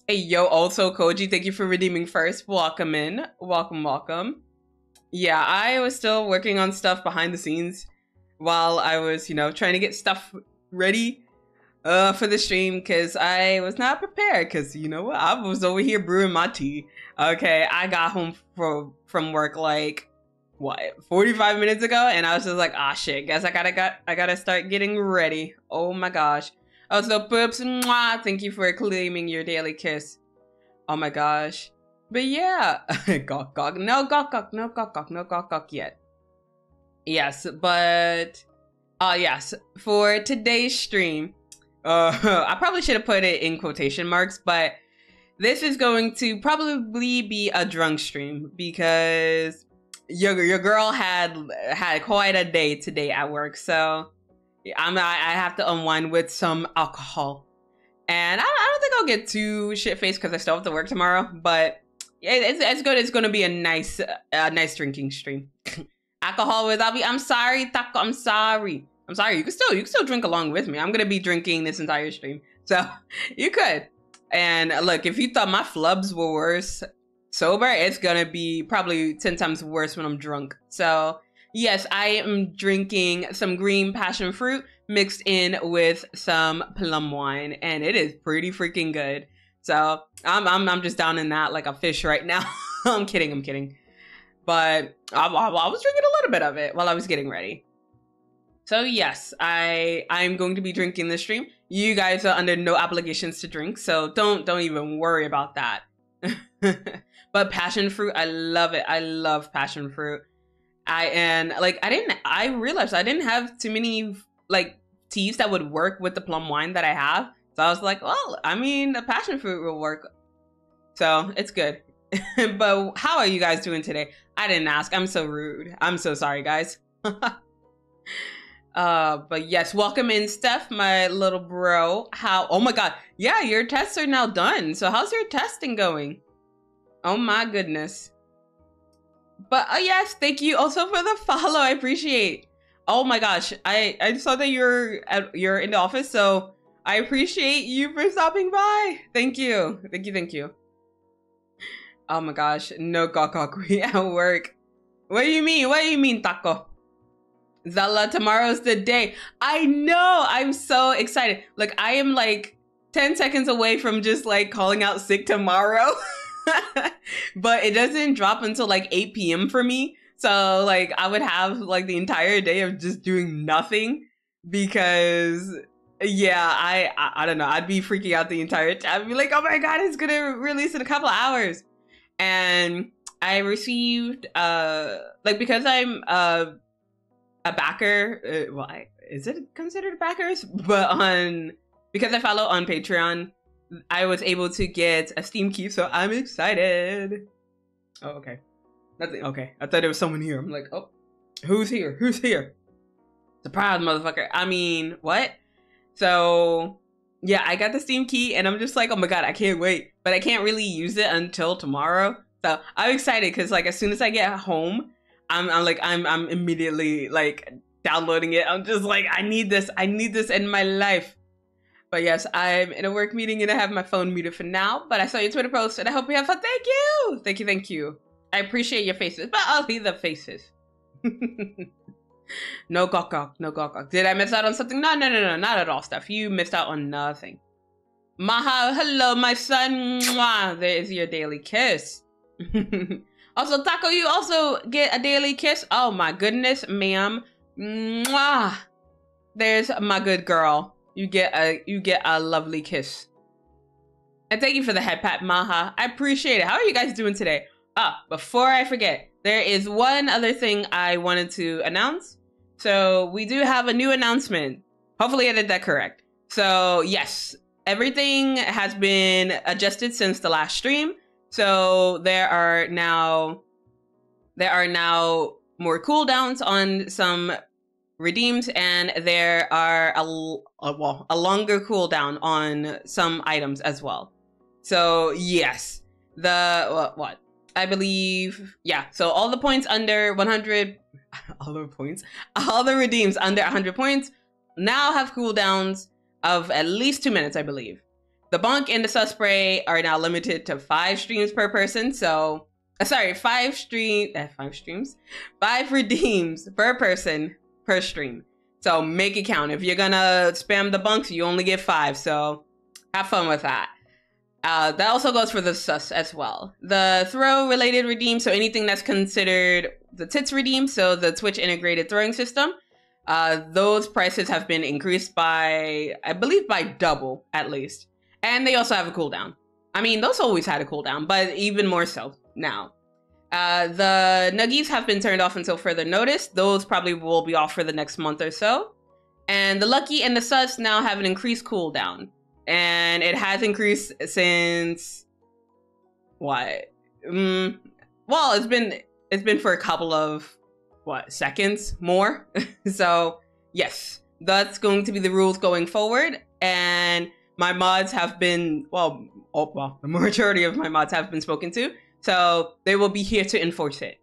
Hey, yo, also Koji, thank you for redeeming first. Welcome in. Welcome, welcome. Yeah, I was still working on stuff behind the scenes while I was, trying to get stuff ready for the stream because I was not prepared because, you know what, I was over here brewing my tea. Okay, I got home from work like, what, 45 minutes ago? And I was just like, ah, shit, guess I gotta start getting ready. Oh my gosh. Also, Poops, mwah, thank you for claiming your daily kiss. Oh my gosh. But yeah, gawk gawk, no gawk gawk, no gawk gawk, no gawk gawk yet. Yes, but yes, for today's stream, I probably should have put it in quotation marks, but this is going to probably be a drunk stream because your girl had quite a day today at work, so I have to unwind with some alcohol. And I don't think I'll get too shit-faced because I still have to work tomorrow, but it's good. It's going to be a nice drinking stream. Alcohol without me. I'm sorry, Taco. I'm sorry. You can still drink along with me. I'm going to be drinking this entire stream. So you could. And look, if you thought my flubs were worse sober, it's going to be probably 10 times worse when I'm drunk. So yes, I am drinking some green passion fruit mixed in with some plum wine, and it is pretty freaking good. So I'm just down in that like a fish right now. I'm kidding. But I was drinking a little bit of it while I was getting ready. So yes, I'm going to be drinking this stream. You guys are under no obligations to drink, so don't even worry about that. But passion fruit, I love it. I love passion fruit. I realized I didn't have too many like teas that would work with the plum wine that I have. So I was like, well, I mean, the passion fruit will work. So it's good. But how are you guys doing today? I didn't ask. I'm so rude. I'm so sorry, guys. But yes, welcome in, Steph, my little bro. Oh my God. Yeah, your tests are now done. So how's your testing going? Oh my goodness. But yes, thank you also for the follow. I appreciate. Oh my gosh, I saw that you're in the office, so I appreciate you for stopping by. Thank you. Oh my gosh, no gawk at work. What do you mean, Taco? Zela, tomorrow's the day. I know. I'm so excited. Like I am like 10 seconds away from just like calling out sick tomorrow. But it doesn't drop until like 8 p.m. for me. So like I would have like the entire day of just doing nothing because yeah, I don't know. I'd be freaking out the entire time. I'd be like, oh my God, it's gonna release in a couple of hours. And I received like because I'm a backer. Well, is it considered backers? But because I follow on Patreon, I was able to get a Steam key, so I'm excited. Oh, okay. Nothing. Okay, I thought there was someone here. I'm like, oh, who's here? Surprise, motherfucker. I mean, what? So, yeah, I got the Steam key, and I'm just like, oh my God, I can't wait. But I can't really use it until tomorrow. So I'm excited because, like, as soon as I get home, I'm immediately like downloading it. I'm just like, I need this in my life. But yes, I'm in a work meeting and I have my phone muted for now. But I saw your Twitter post and I hope you have fun. Thank you. I appreciate your faces, but I'll leave the faces. No gawk. Did I miss out on something? No, not at all, Steph. You missed out on nothing. Maha, hello, my son. Mwah. There is your daily kiss. Also, Taco, you also get a daily kiss. Oh my goodness, ma'am. Mwah. There's my good girl. You get a lovely kiss. And thank you for the head pat, Maha. I appreciate it. How are you guys doing today? Before I forget, there is one other thing I wanted to announce. So we do have a new announcement. Hopefully I did that correct. So yes, everything has been adjusted since the last stream. So there are now more cooldowns on some redeems, and there are a longer cooldown on some items as well. So yes, what I believe, yeah. So all the points under 100, all the redeems under 100 points now have cooldowns of at least 2 minutes, I believe. The bunk and the sus spray are now limited to 5 streams per person. So, sorry, 5 redeems per person per stream. So make it count. If you're gonna spam the bunks, you only get 5. So have fun with that. That also goes for the sus as well. The throw related redeem, so anything that's considered the tits redeem, so the Twitch integrated throwing system, those prices have been increased by, I believe, by double at least. And they also have a cooldown. I mean, those always had a cooldown, but even more so now. The nuggies have been turned off until further notice. Those probably will be off for the next month or so. And the lucky and the sus now have an increased cooldown. And it has increased since what? Well, it's been for a couple of seconds more. So yes, that's going to be the rules going forward. And my mods have been the majority of my mods have been spoken to, so they will be here to enforce it.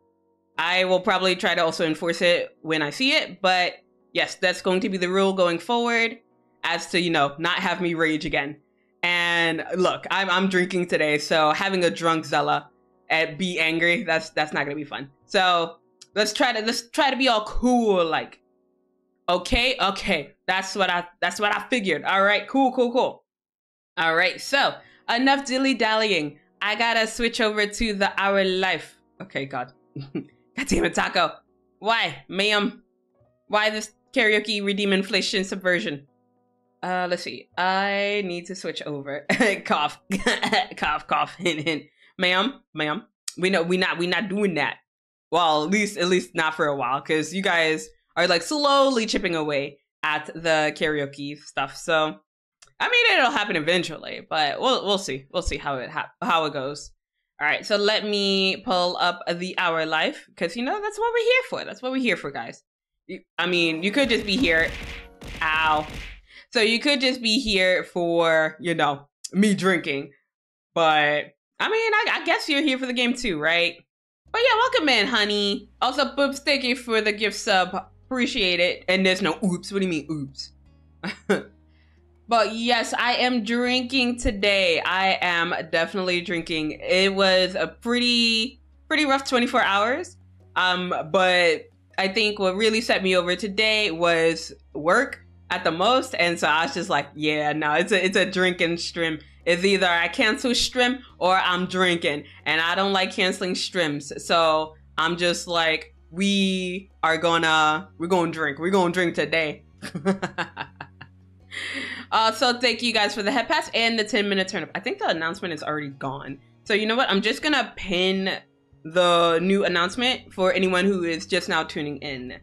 I will probably try to also enforce it when I see it, but yes, that's going to be the rule going forward. As to, not have me rage again. And look, I'm drinking today, so having a drunk Zela and be angry, that's not gonna be fun. So let's try to be all cool, like, okay, that's what I figured. All right, cool. All right, so enough dilly dallying. I gotta switch over to the Our Life. Okay, God, God damn it, Taco. Why, ma'am? Why this karaoke redeem inflation subversion? Let's see. I need to switch over. Cough, cough, hint. Ma'am. We not doing that. Well, at least not for a while, because you guys are like slowly chipping away at the karaoke stuff. So, I mean, it'll happen eventually, but we'll see. We'll see how it goes. All right. So let me pull up the Our Life, because that's what we're here for. That's what we're here for, guys. I mean, you could just be here. Ow. So you could just be here for, me drinking. But, I mean, I guess you're here for the game too, right? But yeah, welcome in, honey. Also, Boops, thank you for the gift sub. Appreciate it. And there's no oops. What do you mean, oops? But yes, I am drinking today. I am definitely drinking. It was a pretty rough 24 hours. But I think what really set me over today was work. At the most, and so I was just like, yeah, no, it's a drinking stream. It's either I cancel stream or I'm drinking, and I don't like canceling streams. So I'm just like, we're gonna drink today. So thank you guys for the head pass and the 10-minute turnip. I think the announcement is already gone. So you know what? I'm just gonna pin the new announcement for anyone who is just now tuning in.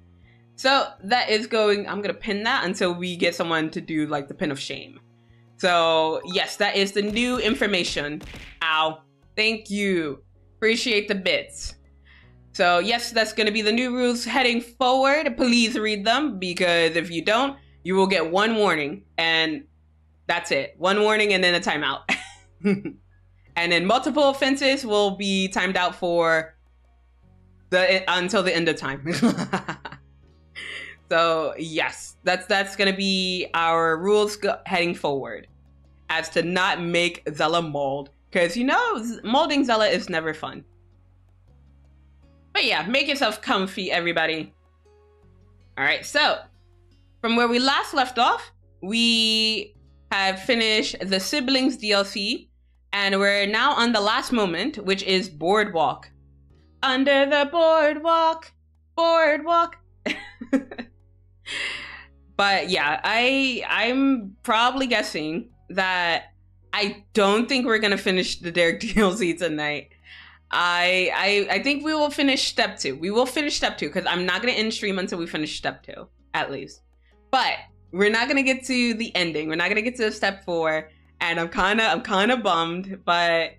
So that is I'm gonna pin that until we get someone to do like the pin of shame. So yes, that is the new information. Ow, thank you. Appreciate the bits. So yes, that's gonna be the new rules heading forward. Please read them, because if you don't, you will get 1 warning, and that's it. 1 warning and then a timeout. And then multiple offenses will be timed out for until the end of time. So yes, that's gonna be our rules heading forward, as to not make Zela mold, because molding Zela is never fun. But yeah, make yourself comfy, everybody. All right, so from where we last left off, we have finished the Siblings DLC, and we're now on the last moment, which is Boardwalk. Under the boardwalk. But yeah, I'm probably guessing that I don't think we're gonna finish the Derek DLC tonight. I think we will finish step 2. We will finish step 2, because I'm not gonna end stream until we finish step 2, at least. But we're not gonna get to the ending. We're not gonna get to step 4, and I'm kind of bummed. But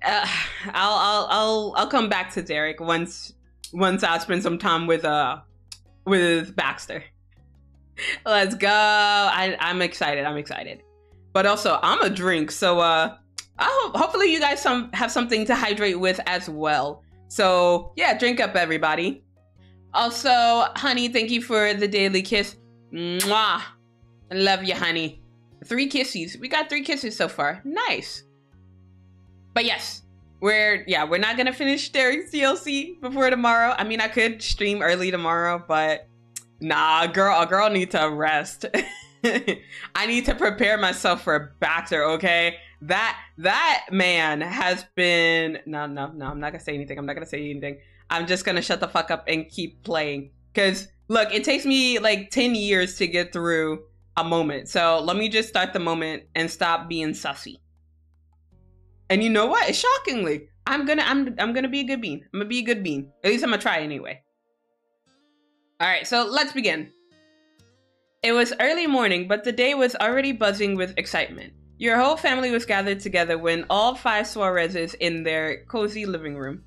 I'll come back to Derek once I spend some time with Baxter. Let's go. I'm excited. But also, I'm a drink, so hopefully you guys have something to hydrate with as well. So yeah, drink up, everybody. Also, honey, thank you for the daily kiss. Mwah. I love you, honey. 3 kisses. We got 3 kisses so far. Nice. But yes, we're not gonna finish Derek's DLC before tomorrow. I mean, I could stream early tomorrow, but nah, a girl need to rest. I need to prepare myself for Baxter, okay? That man has been no, I'm not gonna say anything. I'm just gonna shut the fuck up and keep playing. Cause look, it takes me like 10 years to get through a moment. So let me just start the moment and stop being sussy. And you know what? Shockingly, I'm gonna be a good bean. I'm gonna be a good bean. At least I'm gonna try anyway. All right, so let's begin. It was early morning, but the day was already buzzing with excitement. Your whole family was gathered together when all 5 Suarezes in their cozy living room.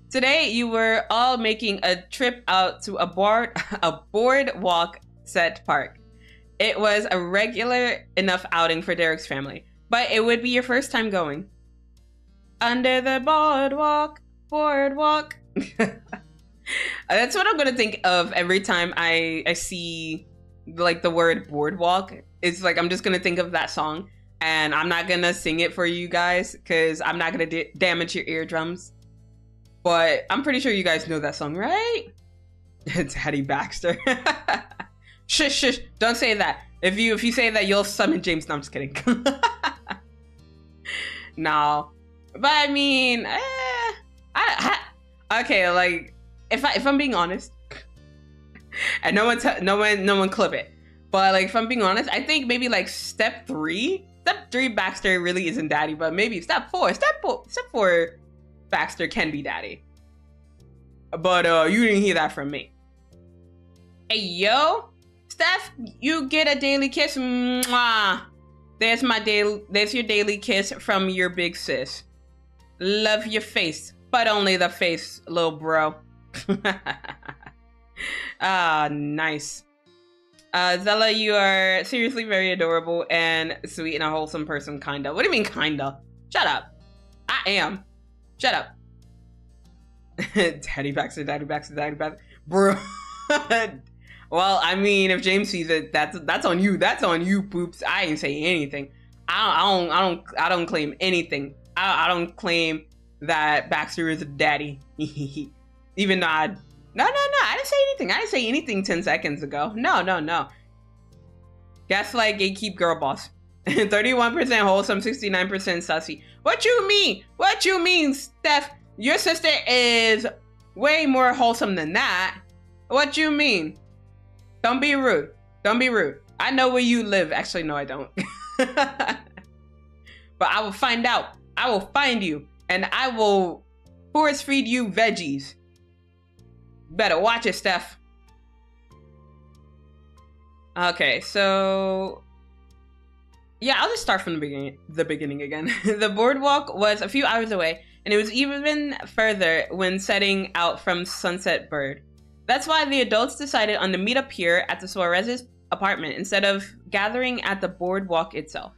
Today, you were all making a trip out to a boardwalk set park. It was a regular enough outing for Derek's family, but it would be your first time going. Under the boardwalk. That's what I'm gonna think of every time I see like the word boardwalk. It's like I'm just gonna think of that song, and I'm not gonna sing it for you guys because I'm not gonna damage your eardrums. But I'm pretty sure you guys know that song, right? It's Hattie Baxter. Shush, don't say that. If you say that, you'll summon James. No, I'm just kidding. No, but I mean, okay, like if I'm being honest, and no one clip it, but like if I'm being honest, I think maybe like step 3 Baxter really isn't daddy, but maybe step 4 Baxter can be daddy. But you didn't hear that from me. Hey yo, Steph, you get a daily kiss. Mwah. There's your daily kiss from your big sis. Love your face, but only the face, little bro. Ah, nice. Zela, you are seriously very adorable and sweet and a wholesome person, kinda. What do you mean, kinda? Shut up. I am. Shut up. Daddy Baxter. Bro. Well, I mean, if James sees it, that's on you. That's on you, poops. I ain't saying anything. I don't claim anything. I don't claim that Baxter is a daddy. Even though I didn't say anything. I didn't say anything 10 seconds ago. No. Gaslight, gatekeep, girl boss. 31% wholesome, 69% sussy. What you mean, Steph? Your sister is way more wholesome than that. What you mean? Don't be rude. I know where you live. Actually, no, I don't. But I will find out. I will find you. And I will force feed you veggies. Better watch it, Steph. Okay, so... yeah, I'll just start from the beginning again. The boardwalk was a few hours away, and it was even further when setting out from Sunset Bird. That's why the adults decided on the meetup here at the Suarez's apartment instead of gathering at the boardwalk itself.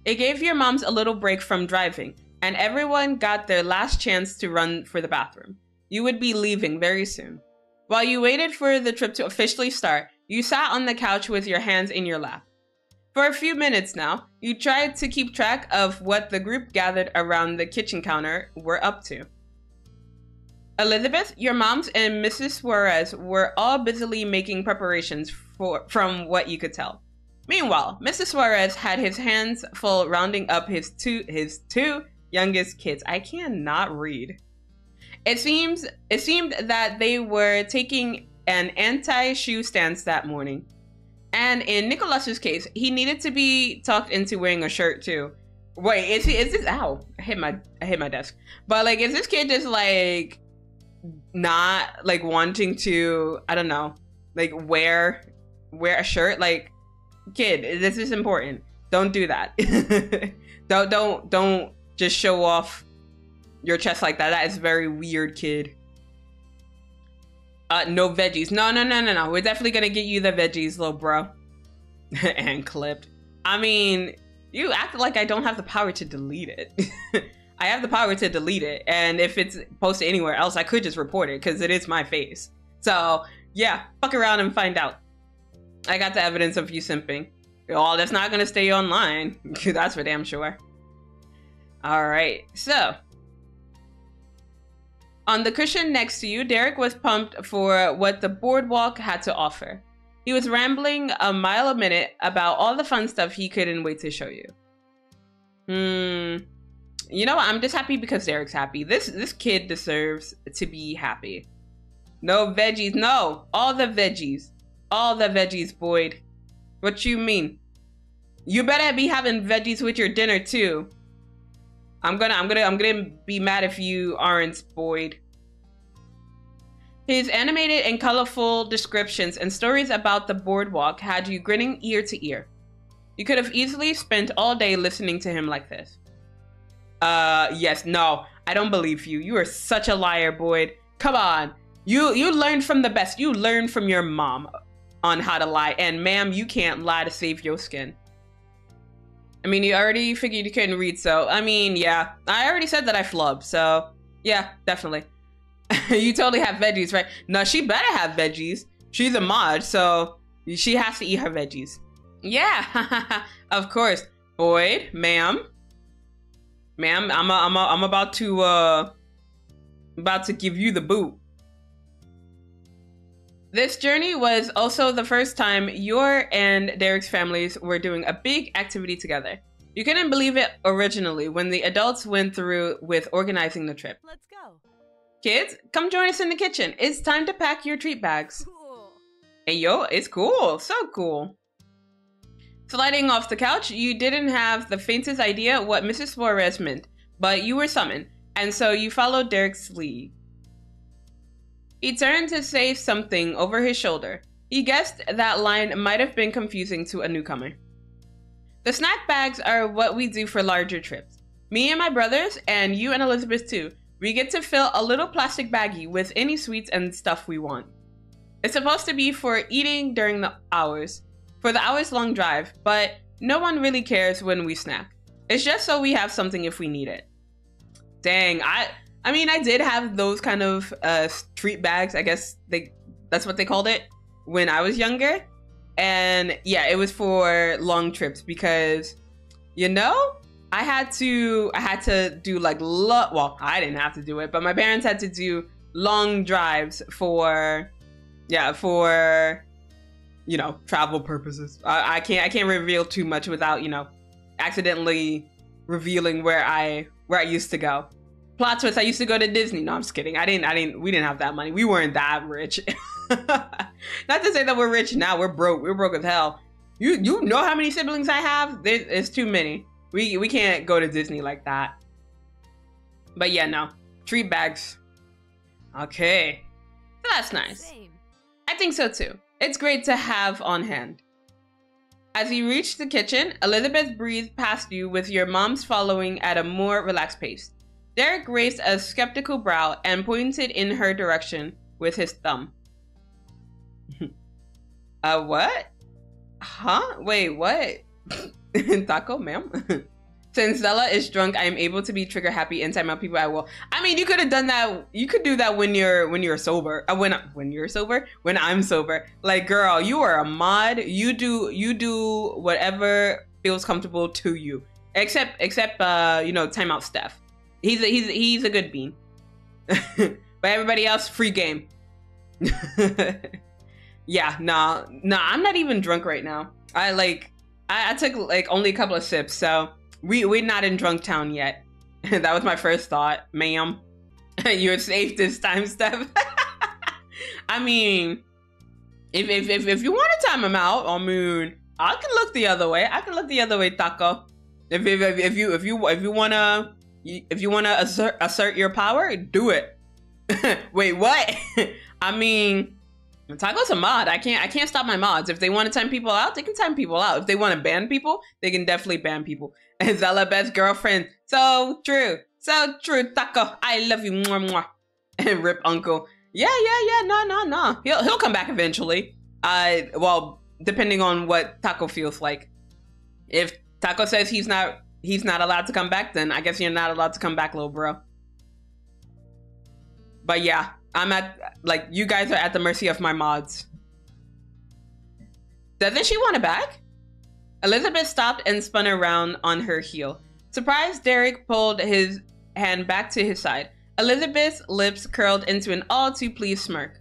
It gave your moms a little break from driving, and everyone got their last chance to run for the bathroom. You would be leaving very soon. While you waited for the trip to officially start, you sat on the couch with your hands in your lap. For a few minutes now, you tried to keep track of what the group gathered around the kitchen counter were up to. Elizabeth, your moms, and Mrs. Suarez were all busily making preparations from what you could tell. Meanwhile, Mrs. Suarez had his hands full rounding up his two youngest kids. I cannot read. It seemed that they were taking an anti-shoe stance that morning. And in Nicholas's case, he needed to be talked into wearing a shirt too. Wait, is this, ow, I hit my desk. But like, is this kid just like not like wanting to, I don't know, like wear a shirt? Like, kid, this is important. Don't do that. don't just show off your chest like that. That is very weird, kid. No veggies. No. We're definitely gonna get you the veggies, little bro. And clipped. I mean, you act like I don't have the power to delete it. I have the power to delete it, and if it's posted anywhere else, I could just report it because it is my face. So yeah, fuck around and find out. I got the evidence of you simping. Oh, that's not gonna stay online. That's for damn sure. All right, so on the cushion next to you, Derek was pumped for what the boardwalk had to offer. He was rambling a mile a minute about all the fun stuff he couldn't wait to show you. You know what? I'm just happy because Derek's happy. This kid deserves to be happy. No veggies, no. All the veggies. All the veggies, Boyd. What you mean? You better be having veggies with your dinner too. I'm gonna be mad if you aren't, Boyd. His animated and colorful descriptions and stories about the boardwalk had you grinning ear to ear. You could have easily spent all day listening to him like this. Yes, no, I don't believe you. You are such a liar, Boyd. Come on. You learned from the best. You learned from your mom on how to lie. And ma'am, you can't lie to save your skin. I mean, you already figured you couldn't read, so, I mean, yeah. I already said that I flub, so, yeah, definitely. You totally have veggies, right? No, she better have veggies. She's a mod, so she has to eat her veggies. Yeah, of course. Boyd, ma'am. Ma'am, I'm about to give you the boot. This journey was also the first time your and Derek's families were doing a big activity together. You couldn't believe it originally when the adults went through with organizing the trip. Let's go. Kids, come join us in the kitchen. It's time to pack your treat bags. Cool. Hey yo, it's cool. So cool. Sliding off the couch, you didn't have the faintest idea what Mrs. Suarez meant, but you were summoned, and so you followed Derek's lead. He turned to say something over his shoulder. He guessed that line might have been confusing to a newcomer. The snack bags are what we do for larger trips. Me and my brothers, and you and Elizabeth too, we get to fill a little plastic baggie with any sweets and stuff we want. It's supposed to be for eating during the hours, for the hours-long drive, but no one really cares when we snack. It's just so we have something if we need it. Dang, I mean, I did have those kind of treat bags. I guess that's what they called it when I was younger. And yeah, it was for long trips because, you know, I had to do like, well, I didn't have to do it, but my parents had to do long drives for, you know, travel purposes. I can't reveal too much without, you know, accidentally revealing where I used to go. Plot twist, I used to go to Disney. No, I'm just kidding. We didn't have that money. We weren't that rich. Not to say that we're rich now. We're broke. We're broke as hell. You know how many siblings I have? It's too many. We can't go to Disney like that. But yeah, no. Treat bags. Okay. So that's nice. Same. I think so too. It's great to have on hand. As you reached the kitchen, Elizabeth breathed past you with your mom's following at a more relaxed pace. Derek raised a skeptical brow and pointed in her direction with his thumb. What? Huh? Wait, what? Taco, ma'am? Since Zela is drunk, I am able to be trigger happy and time out people I will. I mean, you could have done that. You could do that when you're sober. When you're sober? When I'm sober. Like, girl, you are a mod. You do whatever feels comfortable to you. Except you know, time out Steph. He's a good bean. But everybody else, free game. Yeah, nah, I'm not even drunk right now. I took like only a couple of sips, so we're not in drunk town yet. That was my first thought, ma'am. You're safe this time, Steph. I mean, if you want to time him out, I mean, I can look the other way. I can look the other way, Taco. If you wanna assert your power, do it. Wait, what? I mean, Taco's a mod. I can't stop my mods. If they want to time people out, they can time people out. If they want to ban people, they can definitely ban people. And Zela best girlfriend. So true. So true, Taco. I love you. Mwah, mwah. And rip uncle. Yeah. No. He'll come back eventually. Well, depending on what Taco feels like. If Taco says he's not allowed to come back, then I guess you're not allowed to come back, little bro. But yeah, you guys are at the mercy of my mods. Doesn't she want it back? Elizabeth stopped and spun around on her heel. Surprised, Derek pulled his hand back to his side. Elizabeth's lips curled into an all too pleased smirk.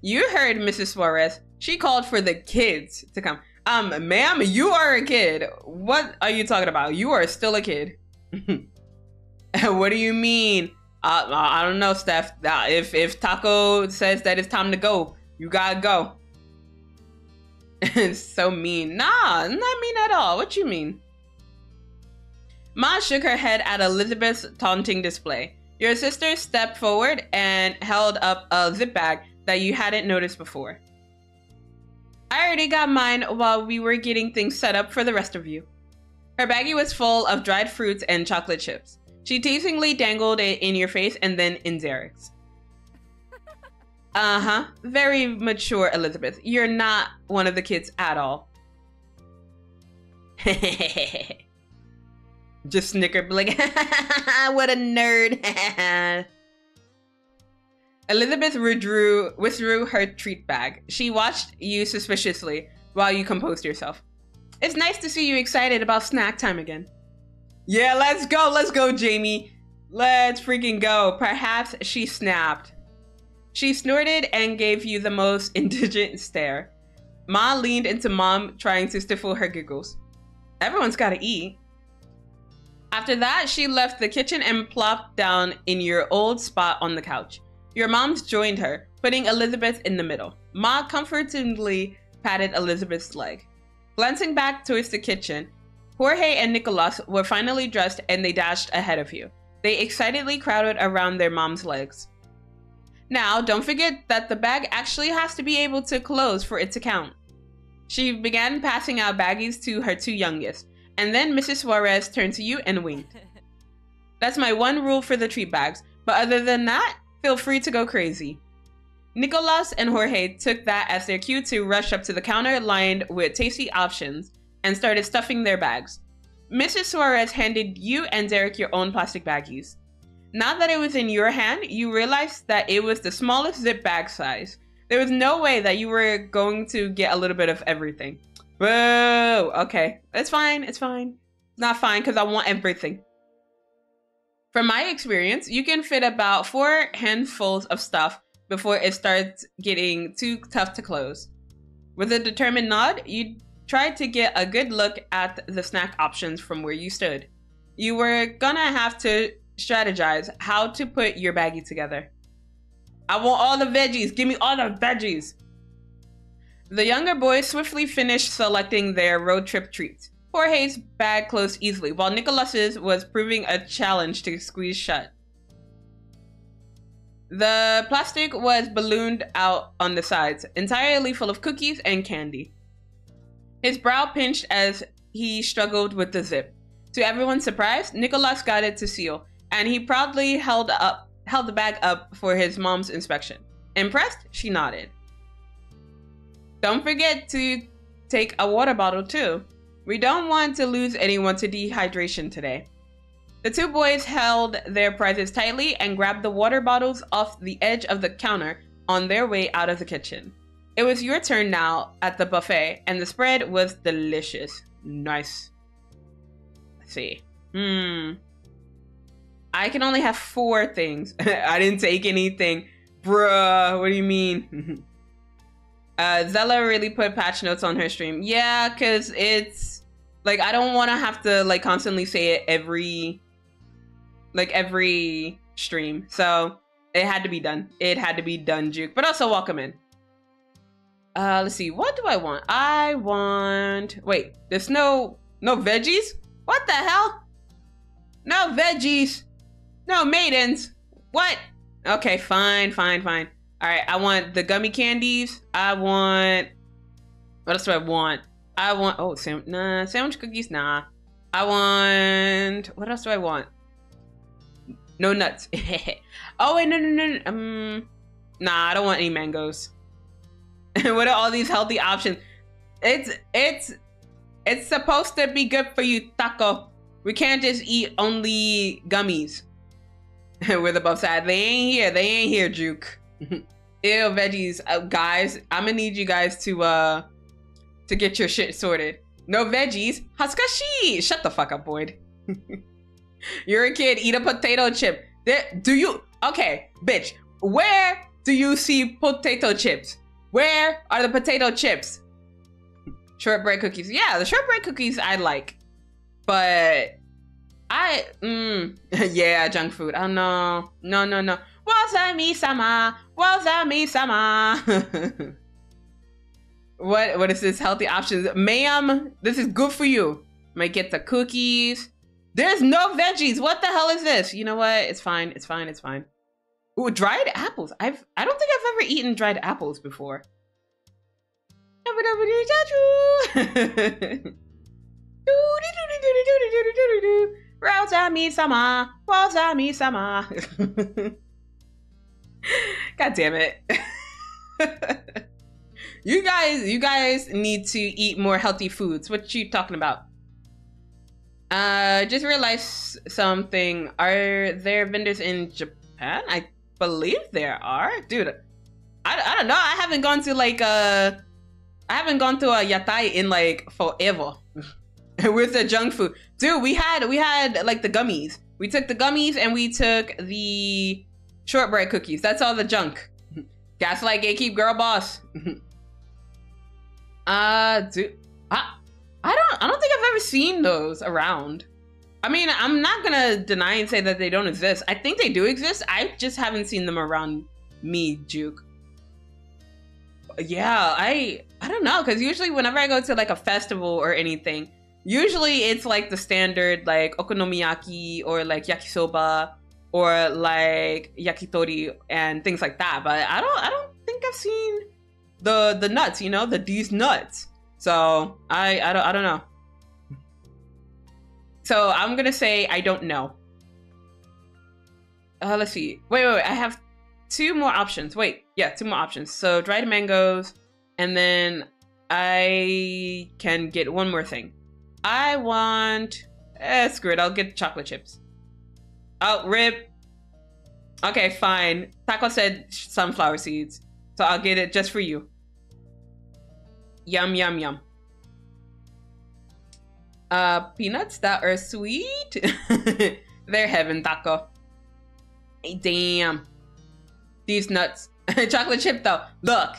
You heard Mrs. Suarez. She called for the kids to come. Ma'am, you are a kid. What are you talking about? You are still a kid. What do you mean? I don't know, Steph. If Taco says that it's time to go, you gotta go. So mean. Nah, not mean at all. What you mean? Ma shook her head at Elizabeth's taunting display. Your sister stepped forward and held up a zip bag that you hadn't noticed before. I already got mine while we were getting things set up for the rest of you. Her baggie was full of dried fruits and chocolate chips. She teasingly dangled it in your face and then in Derek's. Uh-huh. Very mature, Elizabeth. You're not one of the kids at all. Just snickered like, what a nerd. Elizabeth withdrew her treat bag. She watched you suspiciously while you composed yourself. It's nice to see you excited about snack time again. Yeah, let's go, Jamie. Let's freaking go. Perhaps she snapped. She snorted and gave you the most indigent stare. Ma leaned into Mom, trying to stifle her giggles. Everyone's gotta eat. After that, she left the kitchen and plopped down in your old spot on the couch. Your moms joined her, putting Elizabeth in the middle. Ma comfortingly patted Elizabeth's leg. Glancing back towards the kitchen, Jorge and Nicolas were finally dressed and they dashed ahead of you. They excitedly crowded around their mom's legs. Now, don't forget that the bag actually has to be able to close for it to count. She began passing out baggies to her two youngest, and then Mrs. Suarez turned to you and winked. That's my one rule for the treat bags, but other than that, feel free to go crazy. Nicolas and Jorge took that as their cue to rush up to the counter lined with tasty options and started stuffing their bags. Mrs. Suarez handed you and Derek your own plastic baggies. Now that it was in your hand, you realized that it was the smallest zip bag size. There was no way that you were going to get a little bit of everything. Boo! Okay, it's fine, it's fine. It's not fine because I want everything. From my experience, you can fit about 4 handfuls of stuff before it starts getting too tough to close. With a determined nod, you tried to get a good look at the snack options from where you stood. You were gonna have to strategize how to put your baggie together. I want all the veggies. Give me all the veggies. The younger boys swiftly finished selecting their road trip treats. Jorge's bag closed easily, while Nicolas's was proving a challenge to squeeze shut. The plastic was ballooned out on the sides, entirely full of cookies and candy. His brow pinched as he struggled with the zip. To everyone's surprise, Nicolas got it to seal, and he proudly held the bag up for his mom's inspection. Impressed, she nodded. Don't forget to take a water bottle too. We don't want to lose anyone to dehydration today. The two boys held their prizes tightly and grabbed the water bottles off the edge of the counter on their way out of the kitchen. It was your turn now at the buffet, and the spread was delicious. Nice. Let's see. I can only have 4 things. I didn't take anything. Bruh, what do you mean? Zela really put patch notes on her stream. Yeah, because it's like, I don't want to have to like constantly say it every stream. So it had to be done. It had to be done, Juke. But also welcome in. Let's see. What do I want? I want... Wait, there's no veggies? What the hell? No veggies. No maidens. What? Okay, fine. All right, I want the gummy candies. I want... What else do I want? I want... Oh, sandwich cookies? Nah. I want... What else do I want? No nuts. Oh, wait, no. Nah, I don't want any mangoes. What are all these healthy options? It's supposed to be good for you, Taco. We can't just eat only gummies. We're the both side. They ain't here, Juke. Ew, veggies. Guys, I'm gonna need you guys to get your shit sorted. No veggies. Haskashi. Shut the fuck up, Boyd. You're a kid. Eat a potato chip. Do you? Okay, bitch. Where do you see potato chips? Where are the potato chips? Shortbread cookies. Yeah, the shortbread cookies I like. But yeah, junk food. Oh no. No. Wasami-sama. Wasami-sama. What is this? Healthy options. Ma'am, this is good for you. Might get the cookies. There's no veggies. What the hell is this? You know what? It's fine. Ooh, dried apples. I don't think I've ever eaten dried apples before. Wasami-sama. Wasami-sama. God damn it. You guys need to eat more healthy foods. What you talking about? Just realized something. Are there vendors in Japan? I believe there are. Dude, I don't know. I haven't gone to a yatai in like forever. With the junk food. Dude, we had like the gummies. We took the gummies and we took the shortbread cookies. That's all the junk. Gaslight, gatekeep, girl boss. Dude, I don't think I've ever seen those around. I mean, I'm not gonna deny and say that they don't exist. I think they do exist. I just haven't seen them around me, Juke. Yeah, I don't know, because usually whenever I go to like a festival or anything, usually it's like the standard like okonomiyaki or like yakisoba or like yakitori and things like that. But I don't think I've seen the nuts, you know, these nuts. So I don't know. So I'm gonna say I don't know. Let's see. Wait. I have two more options. Wait, yeah, two more options. So dried mangoes, and then I can get one more thing. I want, screw it, I'll get chocolate chips. Oh, rip. Okay, fine. Taco said sunflower seeds, so I'll get it just for you. Yum, yum, yum. Peanuts that are sweet. They're heaven, Taco. Hey, damn. These nuts. Chocolate chip though. Look.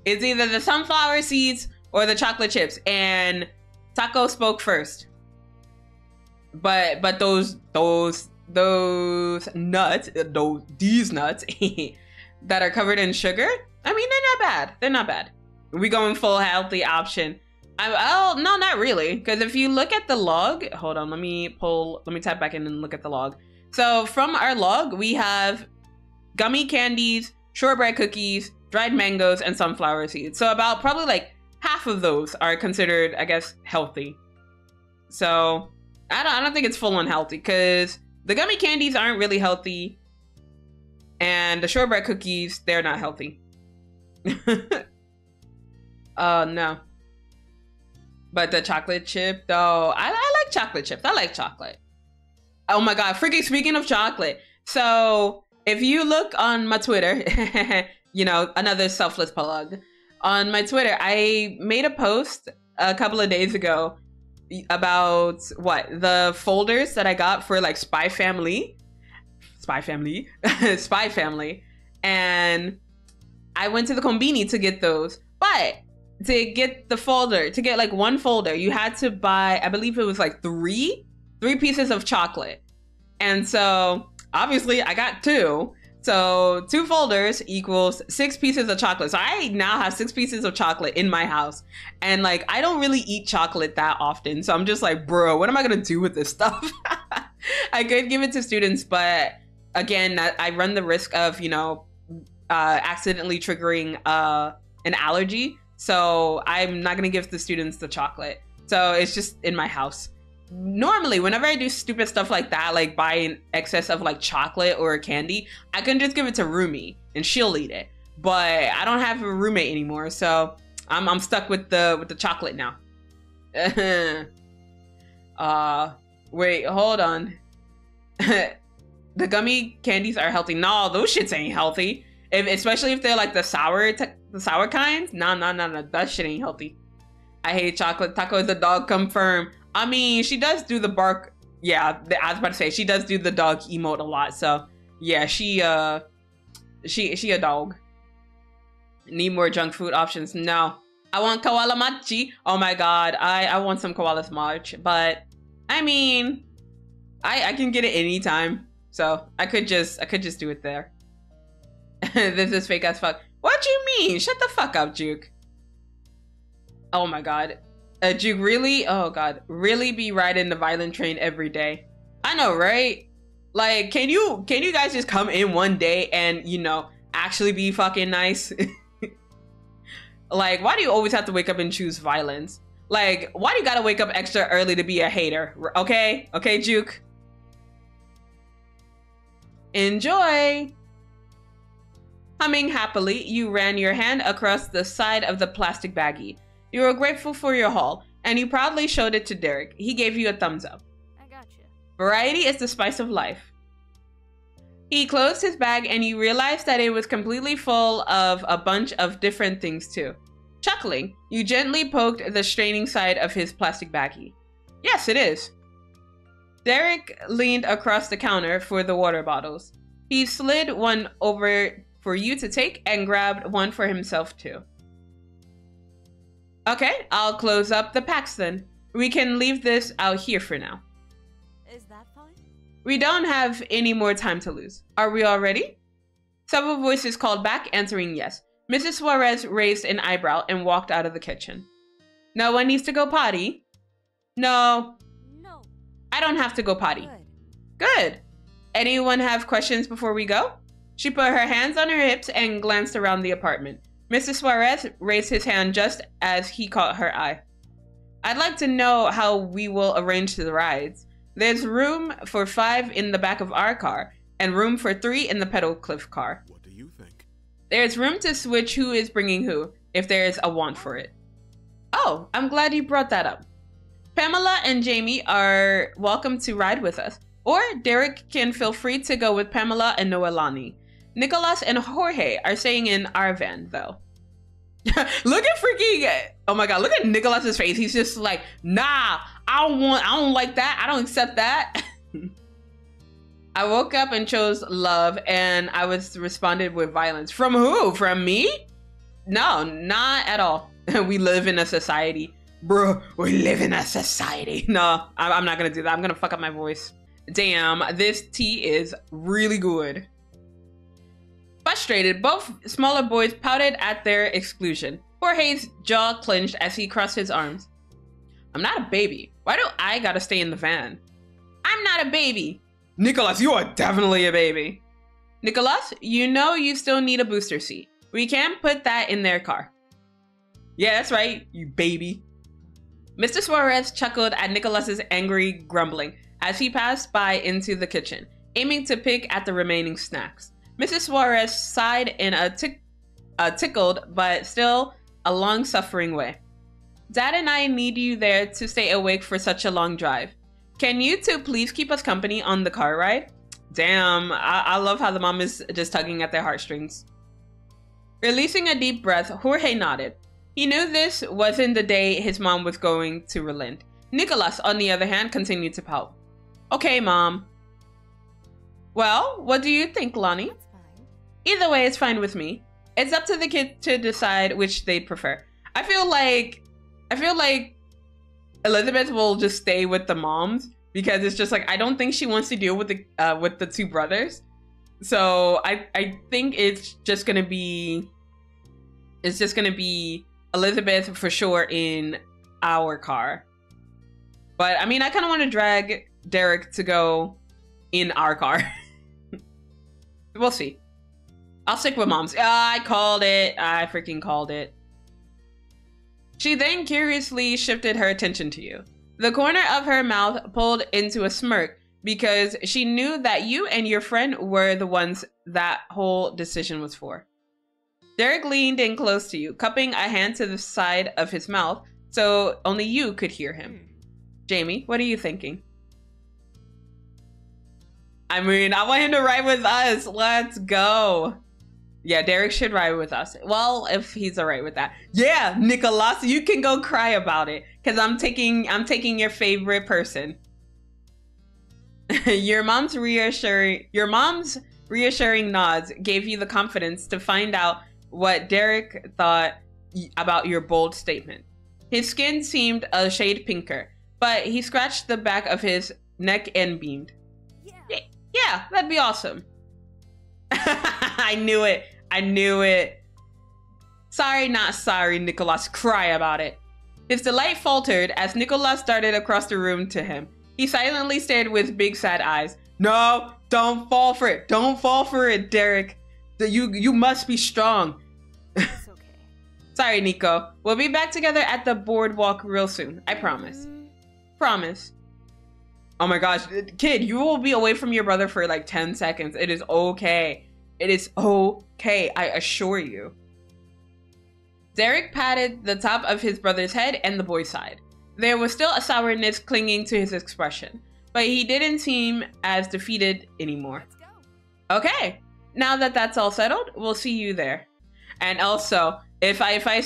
It's either the sunflower seeds or the chocolate chips. And Taco spoke first. But those nuts, these nuts that are covered in sugar, I mean, they're not bad. We going full healthy option. Oh, no, not really. Because if you look at the log, hold on, let me type back in and look at the log. So from our log, we have gummy candies, shortbread cookies, dried mangoes, and sunflower seeds. So about probably like half of those are considered, I guess, healthy. So I don't think it's full on healthy, because the gummy candies aren't really healthy. And the shortbread cookies, they're not healthy. No. But the chocolate chip, though, I like chocolate chips. I like chocolate. Oh my God, freaking speaking of chocolate. So if you look on my Twitter, you know, another selfless plug. On my Twitter, I made a post a couple of days ago about the folders that I got for like Spy Family. And I went to the Konbini to get those. But to get the folder, to get like one folder, you had to buy, I believe it was like three pieces of chocolate. And so obviously I got two. So 2 folders equals 6 pieces of chocolate. So I now have 6 pieces of chocolate in my house. And like, I don't really eat chocolate that often. So I'm just like, bro, what am I gonna do with this stuff? I could give it to students, but again, I run the risk of, you know, accidentally triggering an allergy. So I'm not gonna give the students the chocolate. So it's just in my house. Normally, whenever I do stupid stuff like that, like buy an excess of like chocolate or candy, I can just give it to Rumi and she'll eat it. But I don't have a roommate anymore, so I'm stuck with the chocolate now. Wait, hold on. The gummy candies are healthy. No, those shits ain't healthy. Especially if they're like the sour kinds. No, that shit ain't healthy. I hate chocolate. Taco is a dog, confirm. I mean, she does do the bark. Yeah, I was about to say, she does do the dog emote a lot. So, yeah, she a dog. Need more junk food options? No. I want koala mochi. Oh my god, I want some koala's mochi. But, I mean, I can get it anytime. So, I could just do it there. This is fake as fuck. What you mean? Shut the fuck up, Juke. Oh my god. Juke, really? Oh god. Really be riding the violent train every day? I know, right? Like, can you guys just come in one day and, you know, actually be fucking nice? Like, why do you always have to wake up and choose violence? Like, why do you gotta wake up extra early to be a hater? Okay? Okay, Juke? Enjoy! Humming happily, you ran your hand across the side of the plastic baggie. You were grateful for your haul, and you proudly showed it to Derek. He gave you a thumbs up. I gotcha. Variety is the spice of life. He closed his bag and you realized that it was completely full of a bunch of different things too. Chuckling, you gently poked the straining side of his plastic baggie. Yes, it is. Derek leaned across the counter for the water bottles. He slid one over for you to take and grabbed one for himself too. Okay, I'll close up the packs then. We can leave this out here for now. Is that fine? We don't have any more time to lose. Are we all ready? Several voices called back, answering yes. Mrs. Suarez raised an eyebrow and walked out of the kitchen. No one needs to go potty? No. No. I don't have to go potty. Good. Anyone have questions before we go? She put her hands on her hips and glanced around the apartment. Mr. Suarez raised his hand just as he caught her eye. I'd like to know how we will arrange the rides. There's room for 5 in the back of our car and room for 3 in the Petalcliff car. What do you think? There's room to switch who is bringing who, if there is a want for it. Oh, I'm glad you brought that up. Pamela and Jamie are welcome to ride with us, or Derek can feel free to go with Pamela and Noelani. Nicholas and Jorge are staying in our van, though. Look at freaking, oh my god, look at Nicholas's face. He's just like, nah, I don't like that. I don't accept that. I woke up and chose love, and I was responded with violence. From who? From me? No, not at all. We live in a society. Bro, we live in a society. No, I'm not gonna do that. I'm gonna fuck up my voice. Damn, this tea is really good. Frustrated, both smaller boys pouted at their exclusion. Jorge's jaw clenched as he crossed his arms. I'm not a baby. Why do I gotta stay in the van? I'm not a baby. Nicholas, you are definitely a baby. Nicholas, you know you still need a booster seat. We can't put that in their car. Yeah, that's right, you baby. Mr. Suarez chuckled at Nicholas's angry grumbling as he passed by into the kitchen, aiming to pick at the remaining snacks. Mrs. Suarez sighed in a tickled but still a long-suffering way. Dad and I need you there to stay awake for such a long drive. Can you two please keep us company on the car ride? Damn, I love how the mom is just tugging at their heartstrings. Releasing a deep breath, Jorge nodded. He knew this wasn't the day his mom was going to relent. Nicholas, on the other hand, continued to pout. Okay, Mom. Well, what do you think, Lonnie? That's fine. Either way, it's fine with me. It's up to the kid to decide which they'd prefer. I feel like Elizabeth will just stay with the moms because it's just like I don't think she wants to deal with the two brothers. So I think it's just gonna be Elizabeth for sure in our car. But I mean, I kind of want to drag Derek to go in our car. We'll see. I'll stick with mom's. I called it. I freaking called it. She then curiously shifted her attention to you. The corner of her mouth pulled into a smirk because she knew that you and your friend were the ones that whole decision was for. Derek leaned in close to you, cupping a hand to the side of his mouth so only you could hear him. Jamie, what are you thinking? I mean, I want him to ride with us. Let's go. Yeah, Derek should ride with us. Well, if he's all right with that. Yeah, Nicholas, you can go cry about it because I'm taking your favorite person. Your mom's reassuring nods gave you the confidence to find out what Derek thought about your bold statement. His skin seemed a shade pinker, but he scratched the back of his neck and beamed. Yeah, that'd be awesome. I knew it. I knew it. Sorry, not sorry, Nicholas. Cry about it. His delight faltered as Nicholas darted across the room to him. He silently stared with big sad eyes. No, don't fall for it. Don't fall for it, Derek. You must be strong. It's okay. Sorry, Nico. We'll be back together at the boardwalk real soon. I promise. Promise. Oh my gosh, kid, you will be away from your brother for like 10 seconds. It is okay. It is okay, I assure you. Derek patted the top of his brother's head and the boy sighed. There was still a sourness clinging to his expression, but he didn't seem as defeated anymore. Let's go. Okay, now that that's all settled, we'll see you there. And also, if I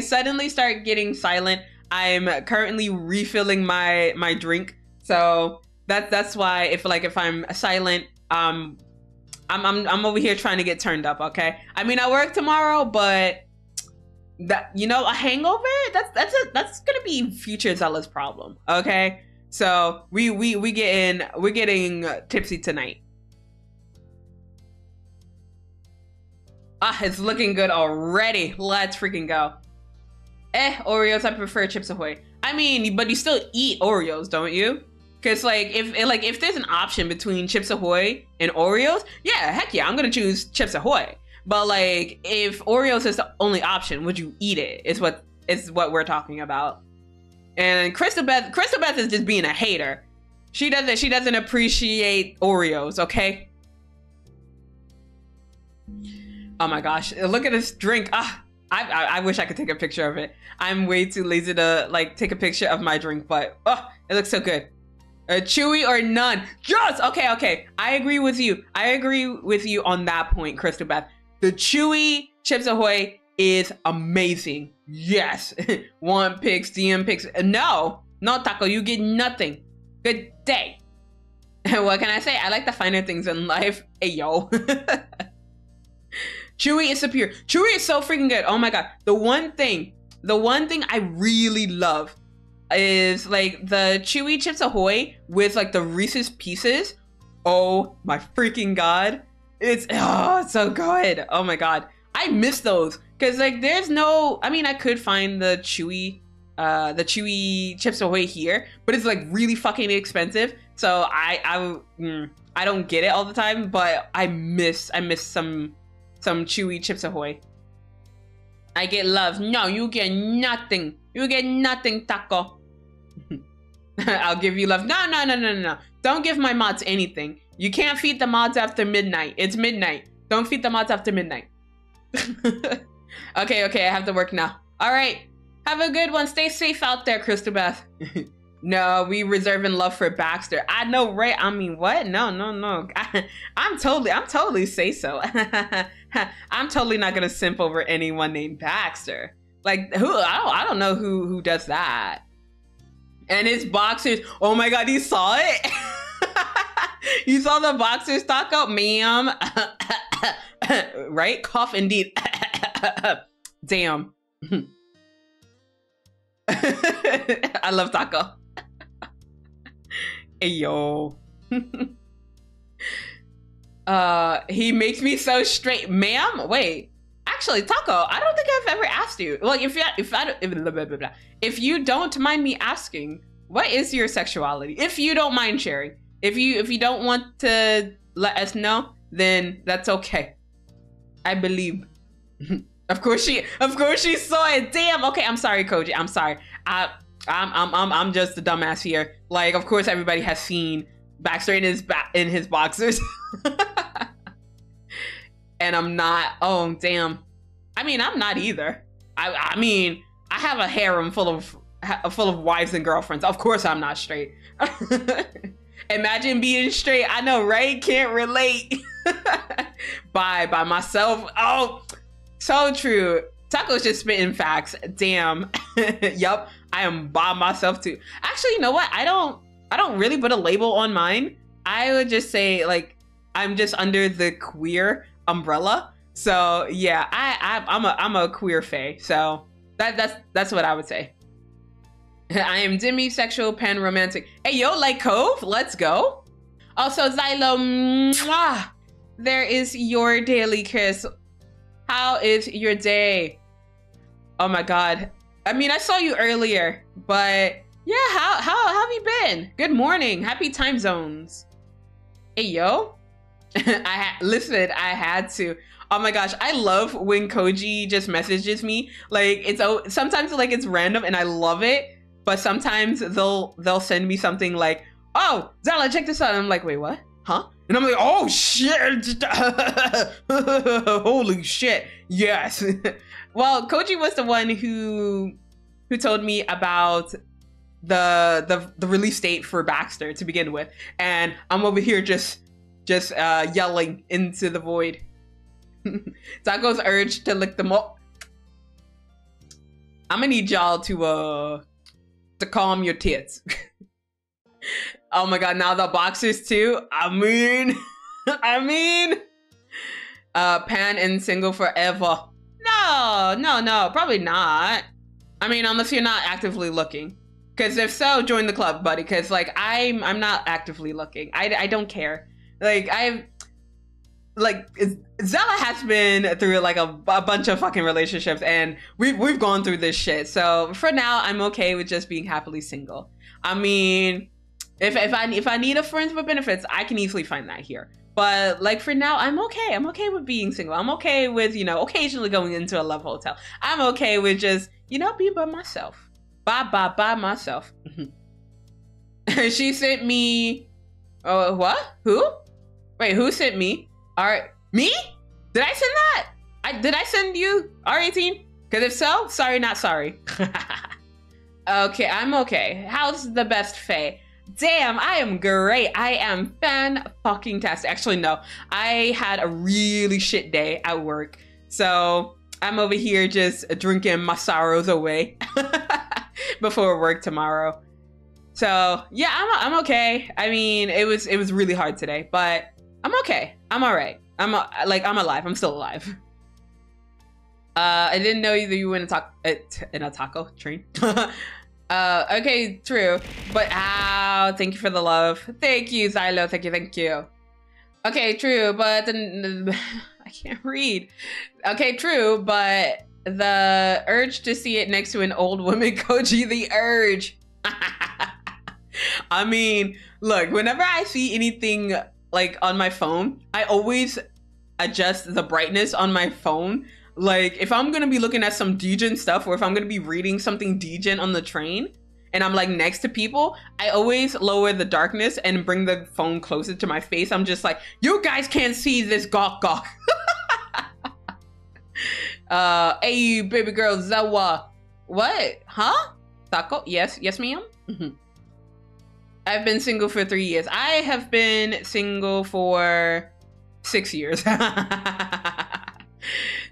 suddenly start getting silent, I'm currently refilling my drink, so that's why if I'm silent, I'm over here trying to get turned up. Okay, I mean I work tomorrow, but that, you know, a hangover, that's gonna be future Zela's problem. Okay, so we're getting tipsy tonight. Ah, it's looking good already. Let's freaking go. Oreos, I prefer Chips Ahoy. I mean, but you still eat Oreos, don't you? Because if there's an option between Chips Ahoy and Oreos, yeah, heck yeah, I'm gonna choose Chips Ahoy. But like, if Oreos is the only option, would you eat it? Is what we're talking about. And Crystal Beth is just being a hater. She doesn't appreciate Oreos, okay? Oh my gosh, look at this drink. I wish I could take a picture of it. I'm way too lazy to like take a picture of my drink, but oh, it looks so good. Chewy or none? Yes! Okay. I agree with you. I agree with you on that point, Crystal Beth. The chewy Chips Ahoy is amazing. Yes. Want pics, DM pics. No, Taco, you get nothing. Good day. What can I say? I like the finer things in life. Hey, yo. Chewy is superior. Chewy is so freaking good. Oh my god. The one thing I really love is like the chewy Chips Ahoy with like the Reese's Pieces. Oh my freaking god. It's so good. Oh my god. I miss those. Cause like there's no, I mean I could find the chewy Chips Ahoy here, but it's like really fucking expensive. So I don't get it all the time, but I miss some chewy Chips Ahoy. I get love. No, you get nothing. You get nothing, Taco. I'll give you love. No. Don't give my mods anything. You can't feed the mods after midnight. It's midnight. Don't feed the mods after midnight. Okay, I have to work now. All right. Have a good one. Stay safe out there, Crystal Beth. No, we reserving love for Baxter. I know, right? I mean, what? No. I'm totally say so. I'm totally not gonna simp over anyone named Baxter. Like who? I don't know who does that. And his boxers. Oh my god, you saw it? You saw the boxers, Taco, ma'am. Right? Cough indeed. Damn. I love Taco. Hey, yo. He makes me so straight. Ma'am? Wait. Actually, Taco, I don't think I've ever asked you. Like, if you don't mind me asking, what is your sexuality? If you don't mind sharing. If you don't want to let us know, then that's okay. I believe. Of course she saw it. Damn. Okay, I'm sorry, Koji. I'm sorry. I'm just a dumbass here. Like, of course everybody has seen Baxter in his boxers. And I'm not. Oh, damn. I mean, I'm not either. I mean, I have a harem full of wives and girlfriends. Of course I'm not straight. Imagine being straight. I know, right? Can't relate. by myself. Oh, so true. Taco's just spitting facts. Damn. Yup, I am by myself too. Actually, you know what? I don't really put a label on mine. I would just say like I'm just under the queer umbrella. So yeah, I'm a queer fae. So that's what I would say. I am demisexual, pan-romantic. Hey yo, like Cove, let's go. Also, Xylo, mwah, there is your daily kiss. How is your day? Oh my God. I mean, I saw you earlier, but yeah, how have you been? Good morning. Happy time zones. Hey yo. Listen, I had to. Oh my gosh, I love when Koji just messages me. Like sometimes like it's random and I love it, but sometimes they'll send me something like, "Oh, Zela, check this out." And I'm like, "Wait, what? Huh?" And I'm like, "Oh shit." Holy shit. Yes. Well, Koji was the one who told me about the release date for Baxter to begin with, and I'm over here just yelling into the void. Taco's urge to lick them up. I'm gonna need y'all to calm your tits. Oh my God, now the boxers too. I mean, pan and single forever. No, probably not. I mean, unless you're not actively looking. Because if so, join the club, buddy. Because like I'm not actively looking. I don't care. Zela has been through like a bunch of fucking relationships, and we've gone through this shit. So for now, I'm okay with just being happily single. I mean, if I need a friends with benefits, I can easily find that here. But like for now, I'm okay. I'm okay with being single. I'm okay with, you know, occasionally going into a love hotel. I'm okay with just, you know, being by myself. By myself. She sent me. Oh, what? Who? Wait, who sent me? Me? Did I send that? Did I send you R18? Because if so, sorry, not sorry. Okay, I'm okay. How's the best fae? Damn, I am great. I am fan-fucking-tastic. Actually, no. I had a really shit day at work. So I'm over here just drinking my sorrows away before work tomorrow. So yeah, I'm okay. I mean, it was really hard today, but I'm okay. I'm all right. I'm alive. I'm still alive. I didn't know either you were in a taco train. Okay, true. But thank you for the love. Thank you, Xylo. Thank you. Okay, true, but I can't read. Okay, true, but the urge to see it next to an old woman, Koji, the urge. I mean, look, whenever I see anything like on my phone, I always adjust the brightness on my phone. Like if I'm gonna be looking at some degen stuff, or if I'm gonna be reading something degen on the train and I'm like next to people, I always lower the darkness and bring the phone closer to my face. I'm just like, you guys can't see this gawk gawk. Hey, baby girl, Zawa. What? Huh? Taco? Yes, ma'am. I've been single for 3 years. I have been single for 6 years.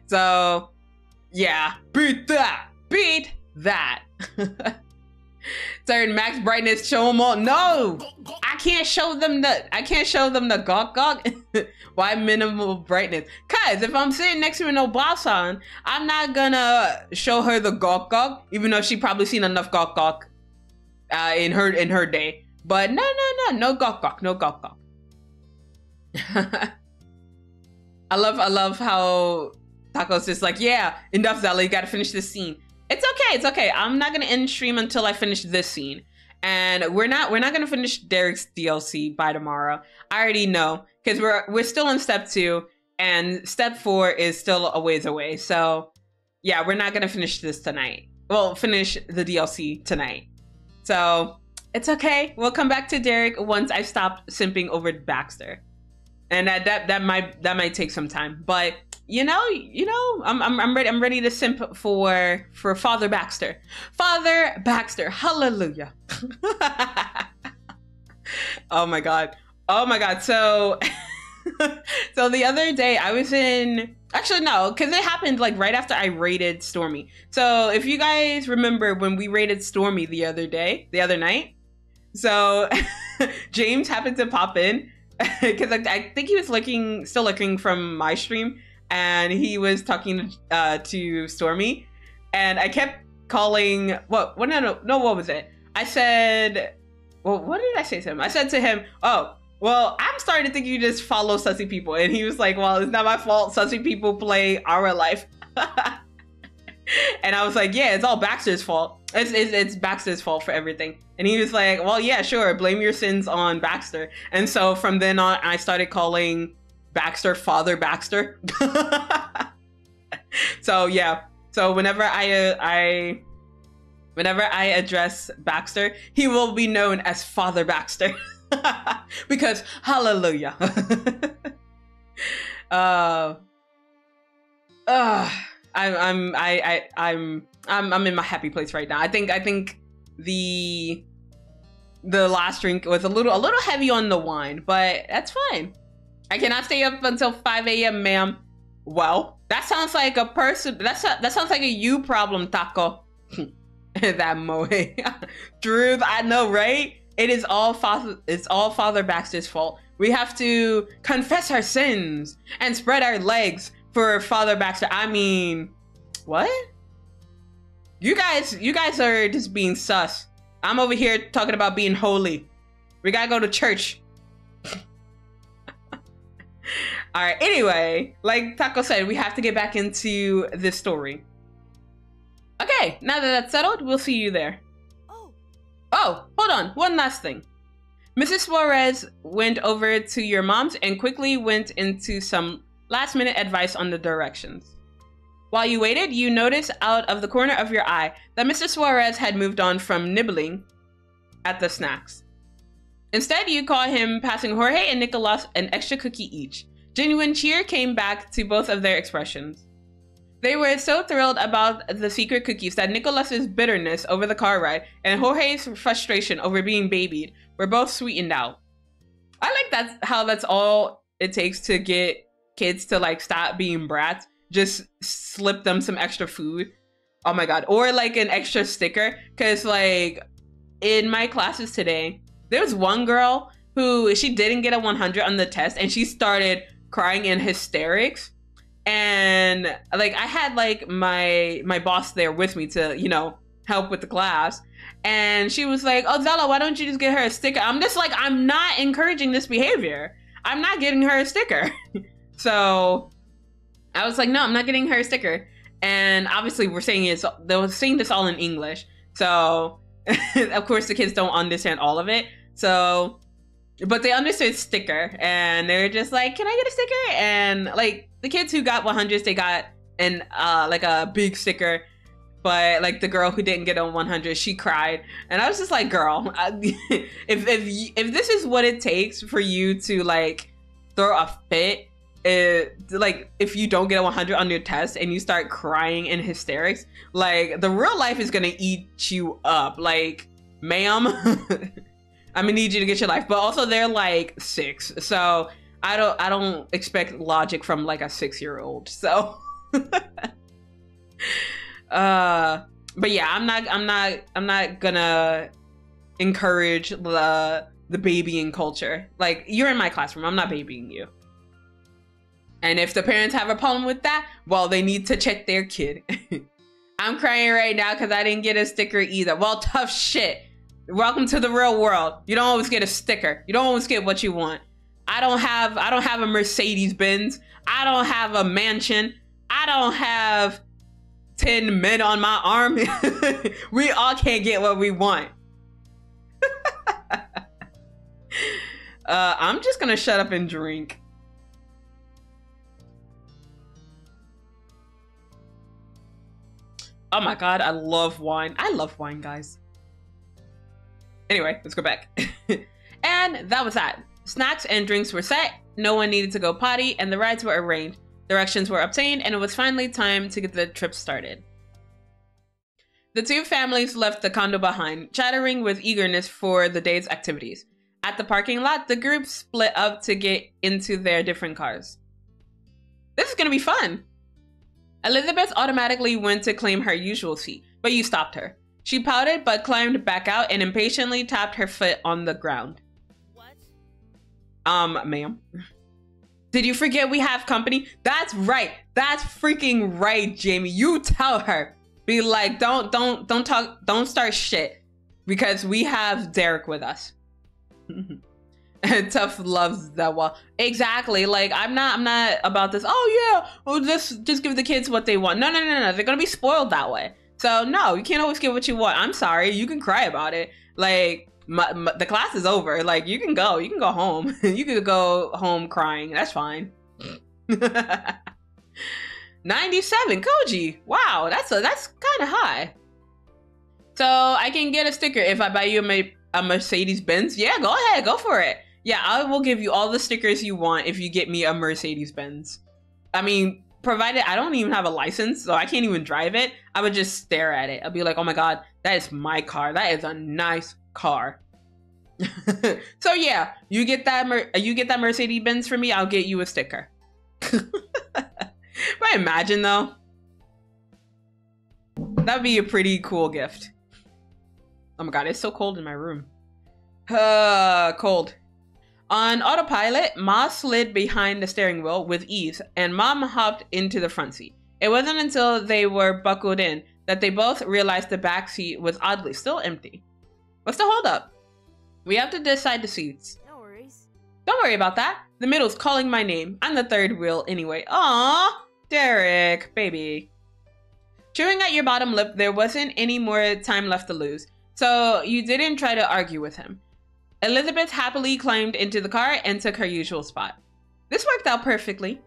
So, yeah, beat that. Turn max brightness, show them all. No, I can't show them the gawk gawk. Why minimal brightness? Cause if I'm sitting next to an Obasan, I'm not gonna show her the gawk gawk, even though she probably seen enough gawk gawk in her day. But no gawk gawk, no gawk gawk. I love how Taco's just like, yeah, enough, Zela, you gotta finish this scene. It's okay. I'm not gonna end stream until I finish this scene. And we're not gonna finish Derek's DLC by tomorrow. I already know, because we're still in step 2, and step 4 is still a ways away. So yeah, we're not gonna finish this tonight. Well, finish the DLC tonight. So it's okay. We'll come back to Derek once I stop simping over Baxter. And that might take some time, but you know, I'm ready to simp for Father Baxter. Father Baxter, hallelujah. Oh my god. So So the other day I was in, actually no, because it happened like right after I raided Stormy. So if you guys remember when we raided Stormy the other night, so James happened to pop in because I think he was still looking from my stream, and he was talking to Stormy, and I kept calling, what was it? I said, well, what did I say to him? I said to him, oh, well, I'm starting to think you just follow sussy people. And he was like, well, it's not my fault. Sussy people play our life. And I was like, yeah, it's all Baxter's fault. It's Baxter's fault for everything. And he was like, well, yeah, sure. Blame your sins on Baxter. And so from then on, I started calling Baxter Father Baxter. So yeah. So whenever I address Baxter, he will be known as Father Baxter. Because hallelujah. I'm in my happy place right now. I think the last drink was a little heavy on the wine, but that's fine. I cannot stay up until 5 a.m., ma'am. Well, that sounds like a person. That sounds like a you problem, Taco. That moe. Drew, I know, right? It's all Father Baxter's fault. We have to confess our sins and spread our legs for Father Baxter. I mean, what? You guys are just being sus. I'm over here talking about being holy. We gotta go to church. All right, anyway, like Taco said, we have to get back into this story. Okay, now that that's settled, we'll see you there. Oh, hold on, one last thing. Mrs. Suarez went over to your mom's and quickly went into some last-minute advice on the directions. While you waited, you noticed out of the corner of your eye that Mr. Suarez had moved on from nibbling at the snacks. Instead, you caught him passing Jorge and Nicolas an extra cookie each. Genuine cheer came back to both of their expressions. They were so thrilled about the secret cookies that Nicolas's bitterness over the car ride and Jorge's frustration over being babied were both sweetened out. I like how that's all it takes to get kids to like stop being brats. Just slip them some extra food. Oh my god. Or like an extra sticker. Cause like in my classes today, there was one girl who she didn't get a 100 on the test and she started crying in hysterics. And like I had like my boss there with me to, you know, help with the class. And she was like, oh, Zela, why don't you just get her a sticker? I'm just like, I'm not encouraging this behavior. I'm not getting her a sticker. So I was like, no, I'm not getting her a sticker. And obviously they were saying this all in English. So of course the kids don't understand all of it. So, but they understood sticker and they were just like, can I get a sticker? And like the kids who got 100s, they got an like a big sticker. But like the girl who didn't get a 100, she cried. And I was just like, girl, if this is what it takes for you to like throw a fit, like if you don't get a 100 on your test and you start crying in hysterics, like the real life is gonna eat you up. Like, ma'am, I'm gonna need you to get your life. But also they're like 6, so I don't expect logic from like a 6-year-old. So but yeah, I'm not gonna encourage the babying culture. Like, you're in my classroom, I'm not babying you. And if the parents have a problem with that, well, they need to check their kid. I'm crying right now because I didn't get a sticker either. Well, tough shit. Welcome to the real world. You don't always get a sticker. You don't always get what you want. I don't have a Mercedes Benz. I don't have a mansion. I don't have 10 men on my arm. We all can't get what we want. I'm just gonna shut up and drink. Oh my god, I love wine. I love wine, guys. Anyway, let's go back. And that was that. Snacks and drinks were set, no one needed to go potty, and the rides were arranged. Directions were obtained, and it was finally time to get the trip started. The two families left the condo behind, chattering with eagerness for the day's activities. At the parking lot, the group split up to get into their different cars. This is gonna be fun. Elizabeth automatically went to claim her usual seat, but you stopped her. She pouted but climbed back out and impatiently tapped her foot on the ground. What? Ma'am. Did you forget we have company? That's right. That's freaking right, Jamie. You tell her. Be like, don't start shit. Because we have Derek with us. Tough loves Zela. Exactly. Like, I'm not about this. Oh yeah, well, just give the kids what they want. No. They're gonna be spoiled that way. So no, you can't always get what you want. I'm sorry. You can cry about it. Like, the class is over. Like, you can go home. You can go home crying. That's fine. 97 Koji. Wow, that's kind of high. So I can get a sticker if I buy you a Mercedes Benz. Yeah, go ahead, go for it. Yeah, I will give you all the stickers you want if you get me a Mercedes Benz. I mean, provided I don't even have a license, so I can't even drive it. I would just stare at it. I'll be like, oh my God, that is my car. That is a nice car. So yeah, you get that Mercedes Benz for me, I'll get you a sticker. But imagine though, that'd be a pretty cool gift. Oh my God, it's so cold in my room. Cold. On autopilot, Ma slid behind the steering wheel with ease, and Mom hopped into the front seat. It wasn't until they were buckled in that they both realized the back seat was oddly still empty. What's the holdup? We have to decide the seats. No worries. Don't worry about that. The middle's calling my name. I'm the third wheel anyway. Aww, Derek, baby. Chewing at your bottom lip, there wasn't any more time left to lose, so you didn't try to argue with him. Elizabeth happily climbed into the car and took her usual spot. This worked out perfectly.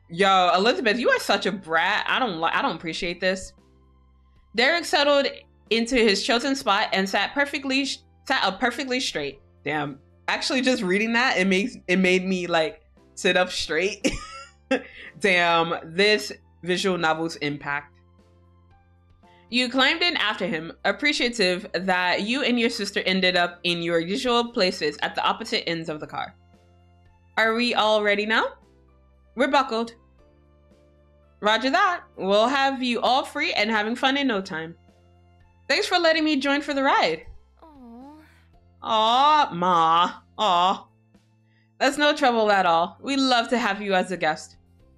Yo, Elizabeth, you are such a brat. I don't appreciate this. Derek settled into his chosen spot and sat up perfectly straight. Damn. Actually, just reading that, it made me like sit up straight. Damn, this visual novel's impact. You climbed in after him, appreciative that you and your sister ended up in your usual places at the opposite ends of the car. Are we all ready now? We're buckled. Roger that. We'll have you all free and having fun in no time. Thanks for letting me join for the ride. Aww. Aw, Ma. Aw. That's no trouble at all. We love to have you as a guest.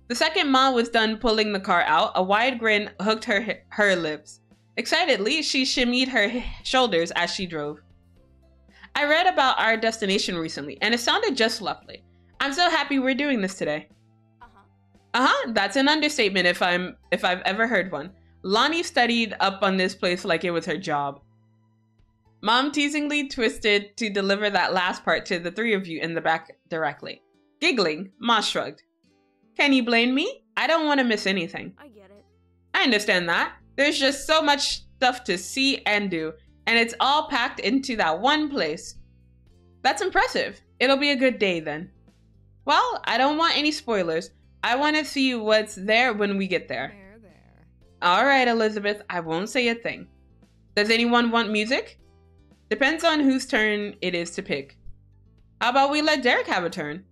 The second Ma was done pulling the car out, a wide grin hooked her lips. Excitedly, she shimmied her shoulders as she drove. I read about our destination recently, and it sounded just lovely. I'm so happy we're doing this today. That's an understatement if I've ever heard one. Lonnie studied up on this place like it was her job. Mom teasingly twisted to deliver that last part to the three of you in the back directly. Giggling, Ma shrugged. Can you blame me? I don't want to miss anything. I get it. I understand that. There's just so much stuff to see and do, and it's all packed into that one place. That's impressive. It'll be a good day then. Well, I don't want any spoilers. I want to see what's there when we get there. There. All right, Elizabeth, I won't say a thing. Does anyone want music? Depends on whose turn it is to pick. How about we let Derek have a turn?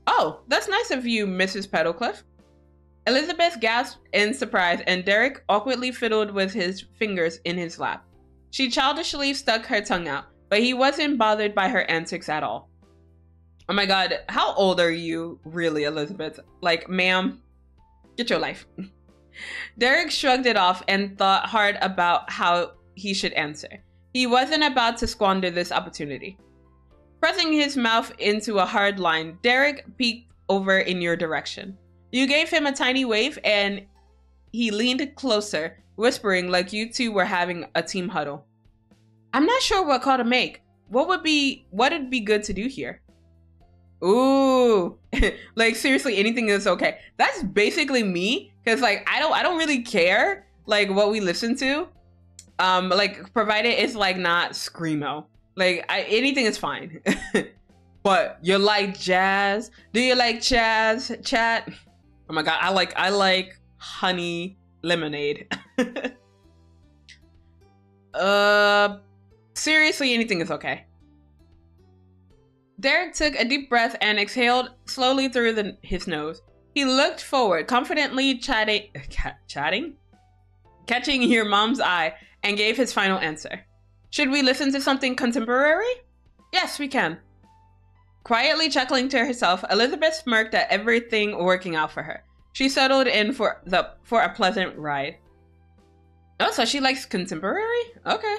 Oh, that's nice of you, Mrs. Petalcliff. Elizabeth gasped in surprise, and Derek awkwardly fiddled with his fingers in his lap. She childishly stuck her tongue out, but he wasn't bothered by her antics at all. Oh my God, how old are you, really, Elizabeth? Like, ma'am, get your life. Derek shrugged it off and thought hard about how he should answer. He wasn't about to squander this opportunity. Pressing his mouth into a hard line, Derek peeked over in your direction. You gave him a tiny wave and he leaned closer, whispering like you two were having a team huddle. I'm not sure what call to make. What'd be good to do here? Ooh, like seriously, anything is okay. That's basically me, cause like I don't really care like what we listen to, like provided it's like not screamo. Like anything is fine. But you like jazz? Do you like jazz, chat? Oh my God, I like honey lemonade. Seriously, anything is okay. Derek took a deep breath and exhaled slowly through his nose. He looked forward, confidently catching your mom's eye, and gave his final answer. Should we listen to something contemporary? Yes, we can. Quietly chuckling to herself, Elizabeth smirked at everything working out for her. She settled in for a pleasant ride. Oh, so she likes contemporary? Okay.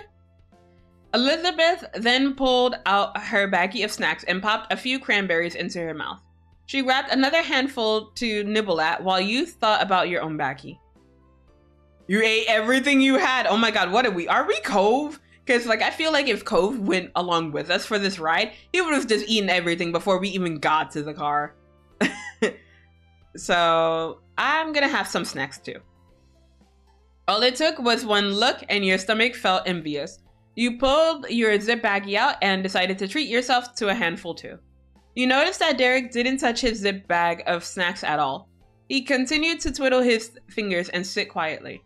Elizabeth then pulled out her baggie of snacks and popped a few cranberries into her mouth. She grabbed another handful to nibble at while you thought about your own baggie. You ate everything you had. Oh my god, what are we Cove? Because like I feel like if Cove went along with us for this ride, he would have just eaten everything before we even got to the car. So I'm gonna have some snacks too. All it took was one look and your stomach felt envious. You pulled your zip baggie out and decided to treat yourself to a handful too. You noticed that Derek didn't touch his zip bag of snacks at all. He continued to twiddle his fingers and sit quietly.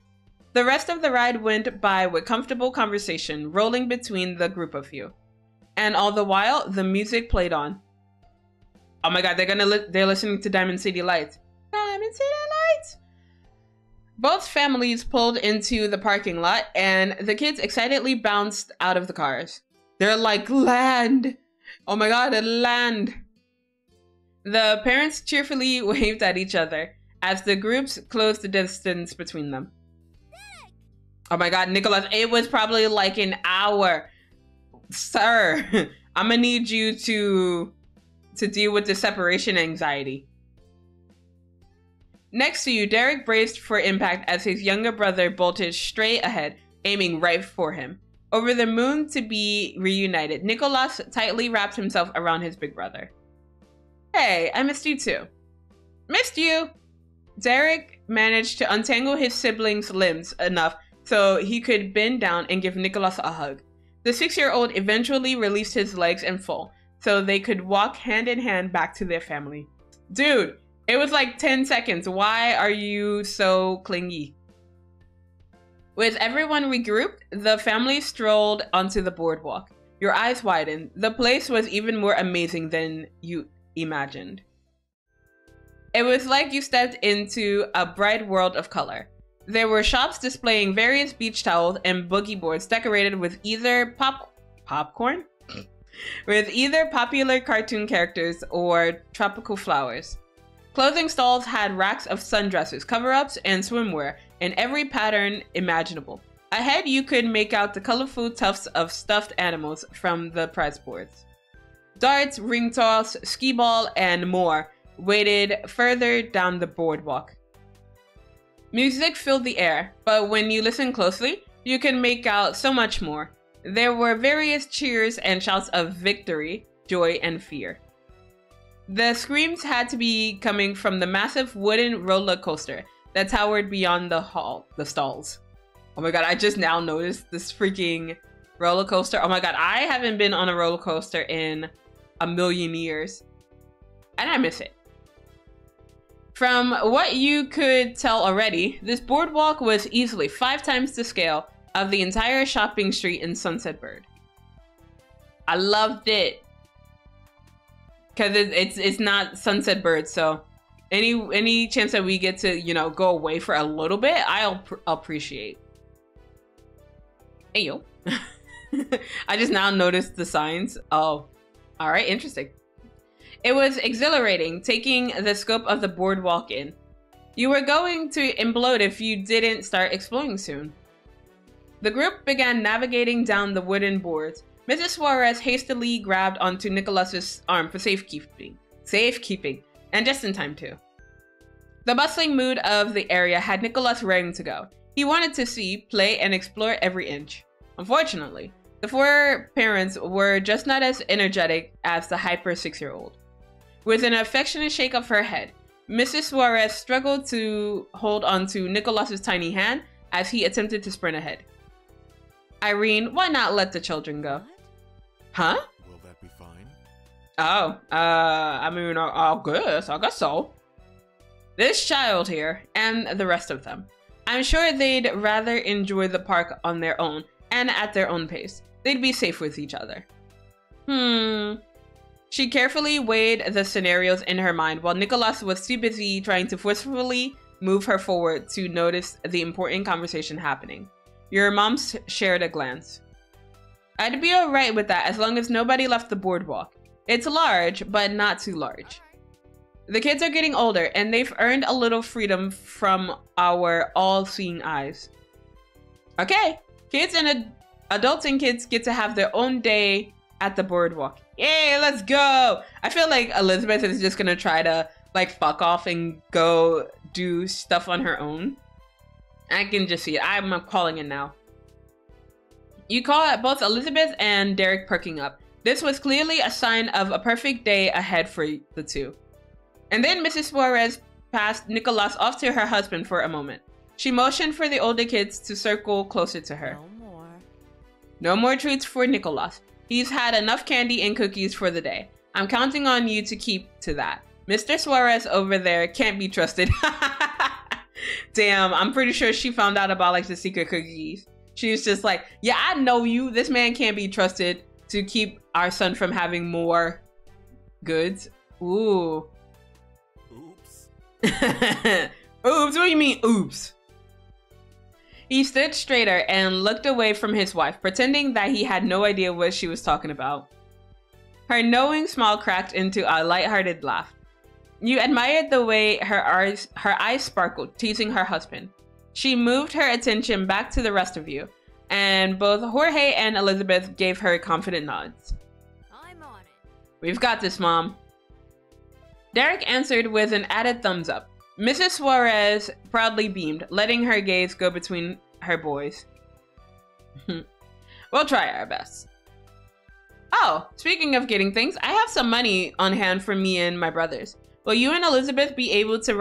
The rest of the ride went by with comfortable conversation rolling between the group of you. And all the while, the music played on. Oh my god, they're listening to Diamond City Lights. Diamond City Lights! Both families pulled into the parking lot and the kids excitedly bounced out of the cars. They're like, land! Oh my god, land! The parents cheerfully waved at each other as the groups closed the distance between them. Oh my god, Nicholas, it was probably like an hour. Sir, I'm gonna need you to deal with the separation anxiety. Next to you, Derek braced for impact as his younger brother bolted straight ahead, aiming right for him. Over the moon to be reunited, Nicholas tightly wrapped himself around his big brother. Hey, I missed you too. Missed you! Derek managed to untangle his sibling's limbs enough so he could bend down and give Nicholas a hug. The 6-year-old eventually released his legs and full, so they could walk hand in hand back to their family. Dude, it was like 10 seconds. Why are you so clingy? With everyone regrouped, the family strolled onto the boardwalk. Your eyes widened. The place was even more amazing than you imagined. It was like you stepped into a bright world of color. There were shops displaying various beach towels and boogie boards decorated with either popcorn? With either popular cartoon characters or tropical flowers. Clothing stalls had racks of sundresses, cover-ups, and swimwear in every pattern imaginable. Ahead, you could make out the colorful tufts of stuffed animals from the prize boards. Darts, ring toss, skee ball, and more waited further down the boardwalk. Music filled the air, but when you listen closely, you can make out so much more. There were various cheers and shouts of victory, joy, and fear. The screams had to be coming from the massive wooden roller coaster that towered beyond the stalls. Oh my god, I just now noticed this freaking roller coaster. Oh my god, I haven't been on a roller coaster in a million years. And I miss it. From what you could tell already, this boardwalk was easily 5 times the scale of the entire shopping street in Sunset Bird. I loved it. Because it's not Sunset Bird, so any chance that we get to, you know, go away for a little bit, I'll appreciate. Hey, yo. I just now noticed the signs. Oh, all right, interesting. It was exhilarating, taking the scope of the boardwalk in. You were going to implode if you didn't start exploring soon. The group began navigating down the wooden boards. Mrs. Suarez hastily grabbed onto Nicholas's arm for safekeeping, and just in time too. The bustling mood of the area had Nicholas raring to go. He wanted to see, play, and explore every inch. Unfortunately, the 4 parents were just not as energetic as the hyper 6-year-old. With an affectionate shake of her head, Mrs. Suarez struggled to hold onto Nicholas's tiny hand as he attempted to sprint ahead. Irene, why not let the children go? Huh? Will that be fine? Oh, I mean, I guess so. This child here, and the rest of them. I'm sure they'd rather enjoy the park on their own, and at their own pace. They'd be safe with each other. She carefully weighed the scenarios in her mind while Nicholas was too busy trying to forcefully move her forward to notice the important conversation happening. Your mom shared a glance. I'd be alright with that as long as nobody left the boardwalk. It's large, but not too large. The kids are getting older and they've earned a little freedom from our all-seeing eyes. Okay, kids and adults and kids get to have their own day at the boardwalk. Yay, let's go! I feel like Elizabeth is just gonna try to like fuck off and go do stuff on her own. I can just see it. I'm calling it now. You call both Elizabeth and Derek perking up. This was clearly a sign of a perfect day ahead for the two. And then Mrs. Suarez passed Nicholas off to her husband for a moment. She motioned for the older kids to circle closer to her. No more. No more treats for Nicholas. He's had enough candy and cookies for the day. I'm counting on you to keep to that. Mr. Suarez over there can't be trusted. Damn, I'm pretty sure she found out about like the secret cookies. She was just like, yeah, I know you. This man can't be trusted to keep our son from having more goods. Ooh. Oops. Oops, what do you mean, oops? He stood straighter and looked away from his wife, pretending that he had no idea what she was talking about. Her knowing smile cracked into a lighthearted laugh. You admired the way her eyes sparkled, teasing her husband. She moved her attention back to the rest of you, and both Jorge and Elizabeth gave her confident nods. I'm on it. We've got this, Mom. Derek answered with an added thumbs up. Mrs. Suarez proudly beamed, letting her gaze go between her boys. We'll try our best. Oh, speaking of getting things, I have some money on hand for me and my brothers. Will you and Elizabeth be able to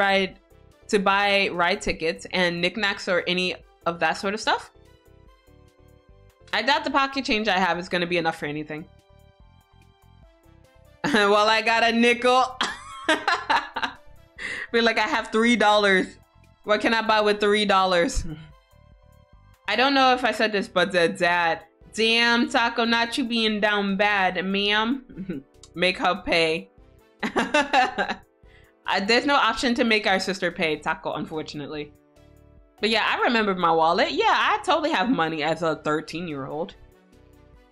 buy ride tickets and knickknacks or any of that sort of stuff? I doubt the pocket change I have is going to be enough for anything. Well, I got a nickel. Feel like I have $3. What can I buy with $3? I don't know if I said this, but the dad. Damn, Taco, not you being down bad, ma'am. Make her pay. There's no option to make our sister pay, Taco, unfortunately. But yeah, I remember my wallet. Yeah, I totally have money as a 13-year-old.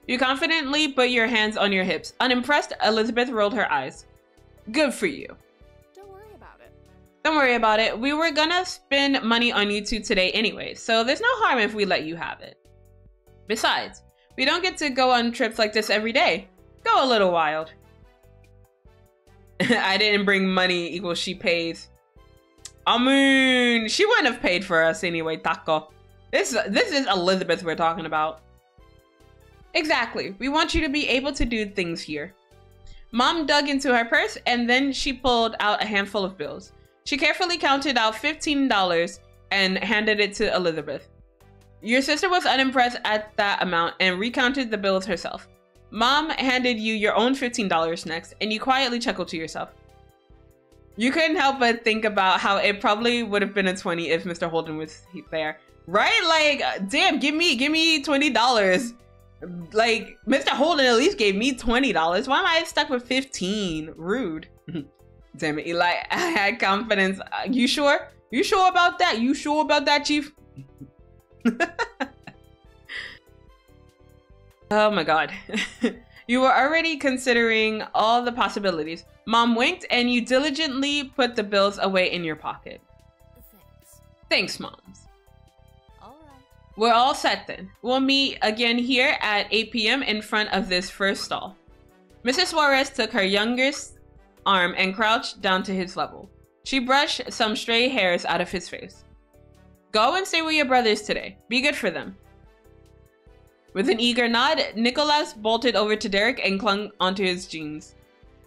You confidently put your hands on your hips. Unimpressed, Elizabeth rolled her eyes. Good for you. Don't worry about it. Don't worry about it. We were gonna spend money on you two today anyway, so there's no harm if we let you have it. Besides, we don't get to go on trips like this every day. Go a little wild. I didn't bring money equals she pays. I mean, she wouldn't have paid for us anyway, Taco. This is Elizabeth we're talking about. Exactly. We want you to be able to do things here. Mom dug into her purse and then she pulled out a handful of bills. She carefully counted out $15 and handed it to Elizabeth. Your sister was unimpressed at that amount and recounted the bills herself. Mom handed you your own $15 next, and you quietly chuckled to yourself. You couldn't help but think about how it probably would have been a 20 if Mr. Holden was there. Right? Like, damn, give me $20. Like, Mr. Holden at least gave me $20. Why am I stuck with 15? Rude. Damn it, Eli. I had confidence. You sure? You sure about that? You sure about that, Chief? Oh my god. You were already considering all the possibilities. Mom winked and you diligently put the bills away in your pocket. Thanks. Thanks, Moms. All right. We're all set then. We'll meet again here at 8 p.m. in front of this first stall. Mrs. Suarez took her youngest arm and crouched down to his level. She brushed some stray hairs out of his face. Go and stay with your brothers today. Be good for them. With an eager nod, Nicholas bolted over to Derek and clung onto his jeans.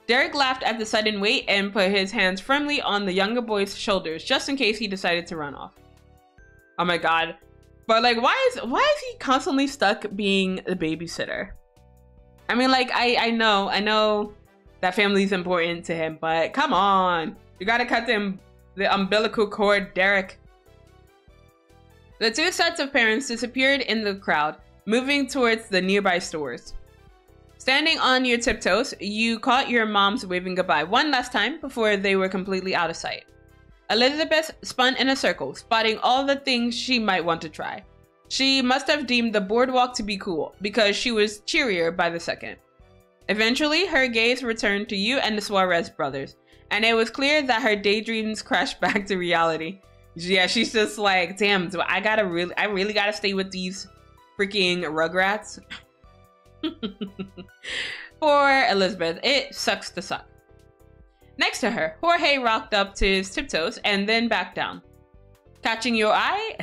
Derek laughed at the sudden weight and put his hands firmly on the younger boy's shoulders just in case he decided to run off. Oh my god. But like, why is he constantly stuck being the babysitter? I mean, like, I know that family's important to him, but come on. You gotta cut the umbilical cord, Derek. The two sets of parents disappeared in the crowd, moving towards the nearby stores. Standing on your tiptoes, you caught your moms waving goodbye one last time before they were completely out of sight. Elizabeth spun in a circle, spotting all the things she might want to try. She must have deemed the boardwalk to be cool, because she was cheerier by the second. Eventually, her gaze returned to you and the Suarez brothers, and it was clear that her daydreams crashed back to reality. Yeah, she's just like, damn, do I really gotta stay with these freaking rugrats? For Elizabeth, it sucks to suck. Next to her, Jorge rocked up to his tiptoes and then back down. Catching your eye,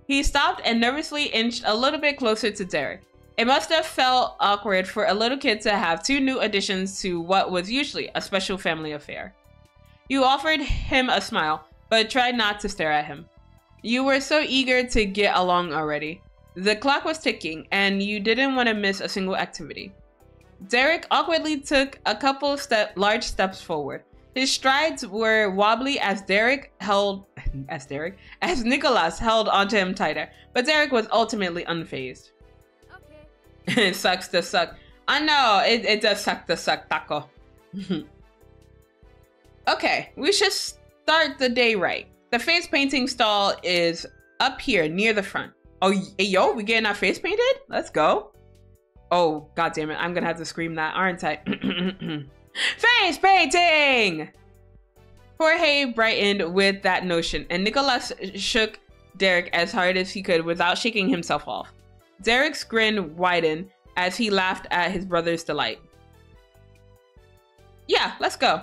he stopped and nervously inched a little bit closer to Derek. It must have felt awkward for a little kid to have two new additions to what was usually a special family affair. You offered him a smile, but tried not to stare at him. You were so eager to get along already. The clock was ticking, and you didn't want to miss a single activity. Derek awkwardly took a couple large steps forward. His strides were wobbly as Nicholas held onto him tighter, but Derek was ultimately unfazed. Okay. It sucks to suck. I know, it does suck to suck, Taco. Okay, we should start the day right. The face painting stall is up here near the front. Oh, hey, yo, we getting our face painted? Let's go. Oh, god damn it. I'm gonna have to scream that, aren't I? Face painting! Jorge brightened with that notion, and Nicholas shook Derek as hard as he could without shaking himself off. Derek's grin widened as he laughed at his brother's delight. Yeah, let's go.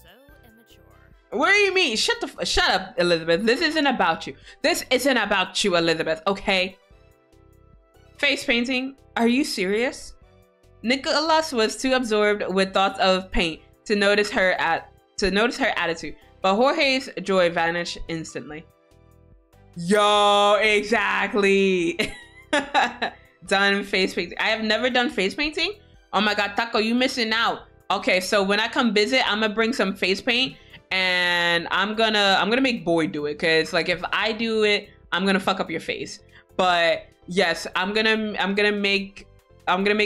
So immature. What do you mean? Shut up, Elizabeth. This isn't about you. This isn't about you, Elizabeth, okay? Face painting? Are you serious? Nicholas was too absorbed with thoughts of paint to notice her attitude, but Jorge's joy vanished instantly. Yo, exactly. Done face painting. I have never done face painting. Oh my god, Taco, you missing out. Okay, so when I come visit, I'm gonna bring some face paint, and I'm gonna make Boyd do it, because like if I do it, I'm gonna fuck up your face. But yes, I'm gonna make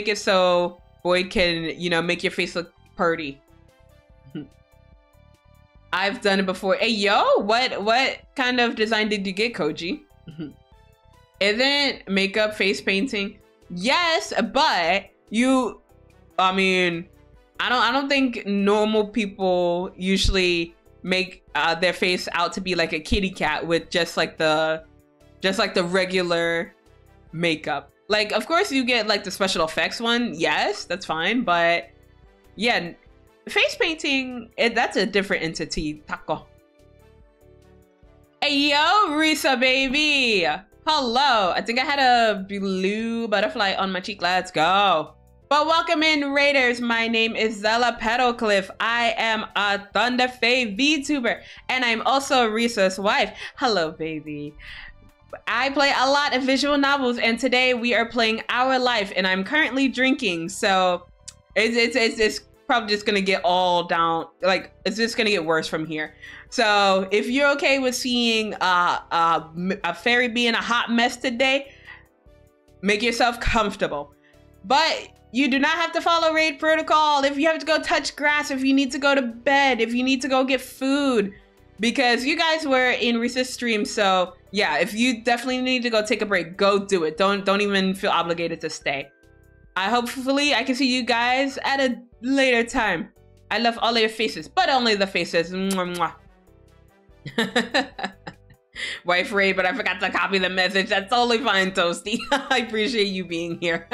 it so Boyd can, you know, make your face look pretty. I've done it before. Hey, yo, what kind of design did you get, Koji? Isn't makeup face painting? Yes, but I mean, I don't think normal people usually make their face out to be like a kitty cat with just like the regular makeup. Like, of course you get like the special effects one. Yes, that's fine. But yeah, face painting, that's a different entity. Taco. Hey, yo, Risa, baby. Hello. I think I had a blue butterfly on my cheek. Let's go. But welcome in, Raiders. My name is Zela Petalcliff. I am a Thunder Fae VTuber, and I'm also Risa's wife. Hello, baby. I play a lot of visual novels, and today we are playing Our Life, and I'm currently drinking, so it's probably just gonna get all down, like it's just gonna get worse from here. So if you're okay with seeing a fairy being a hot mess today, make yourself comfortable. But you do not have to follow raid protocol. If you have to go touch grass, if you need to go to bed, if you need to go get food, because you guys were in Risa's stream, so yeah, if you definitely need to go take a break, go do it. Don't even feel obligated to stay. Hopefully I can see you guys at a later time. I love all of your faces, but only the faces. Mwah, mwah. Wife raid, but I forgot to copy the message. That's totally fine, Toasty. I appreciate you being here.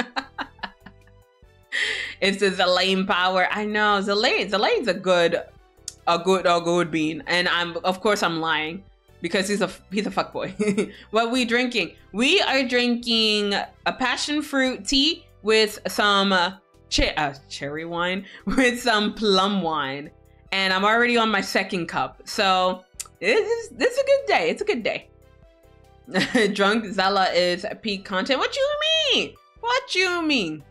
It's the Zelane power. I know, Zelane's a good bean, and of course I'm lying because he's a fuckboy. What we drinking? We are drinking a passion fruit tea with some cherry wine with some plum wine, and I'm already on my second cup. So this is a good day. It's a good day. Drunk Zela is peak content. What you mean? What you mean?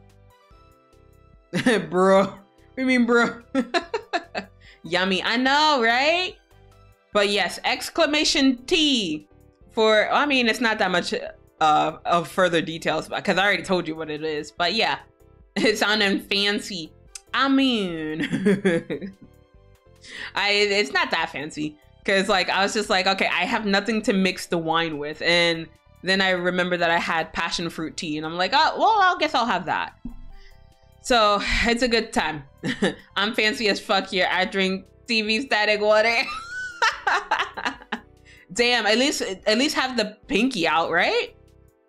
Bro. What do you mean, bro? Yummy. I know, right? But yes, exclamation T for, I mean, it's not that much of further details, because I already told you what it is. But yeah, it sounded fancy. I mean, it's not that fancy, because like I was just like, okay, I have nothing to mix the wine with, and then I remember that I had passion fruit tea, and I'm like, oh well, I guess I'll have that. So it's a good time. I'm fancy as fuck here. I drink TV static water. Damn, at least have the pinky out, right?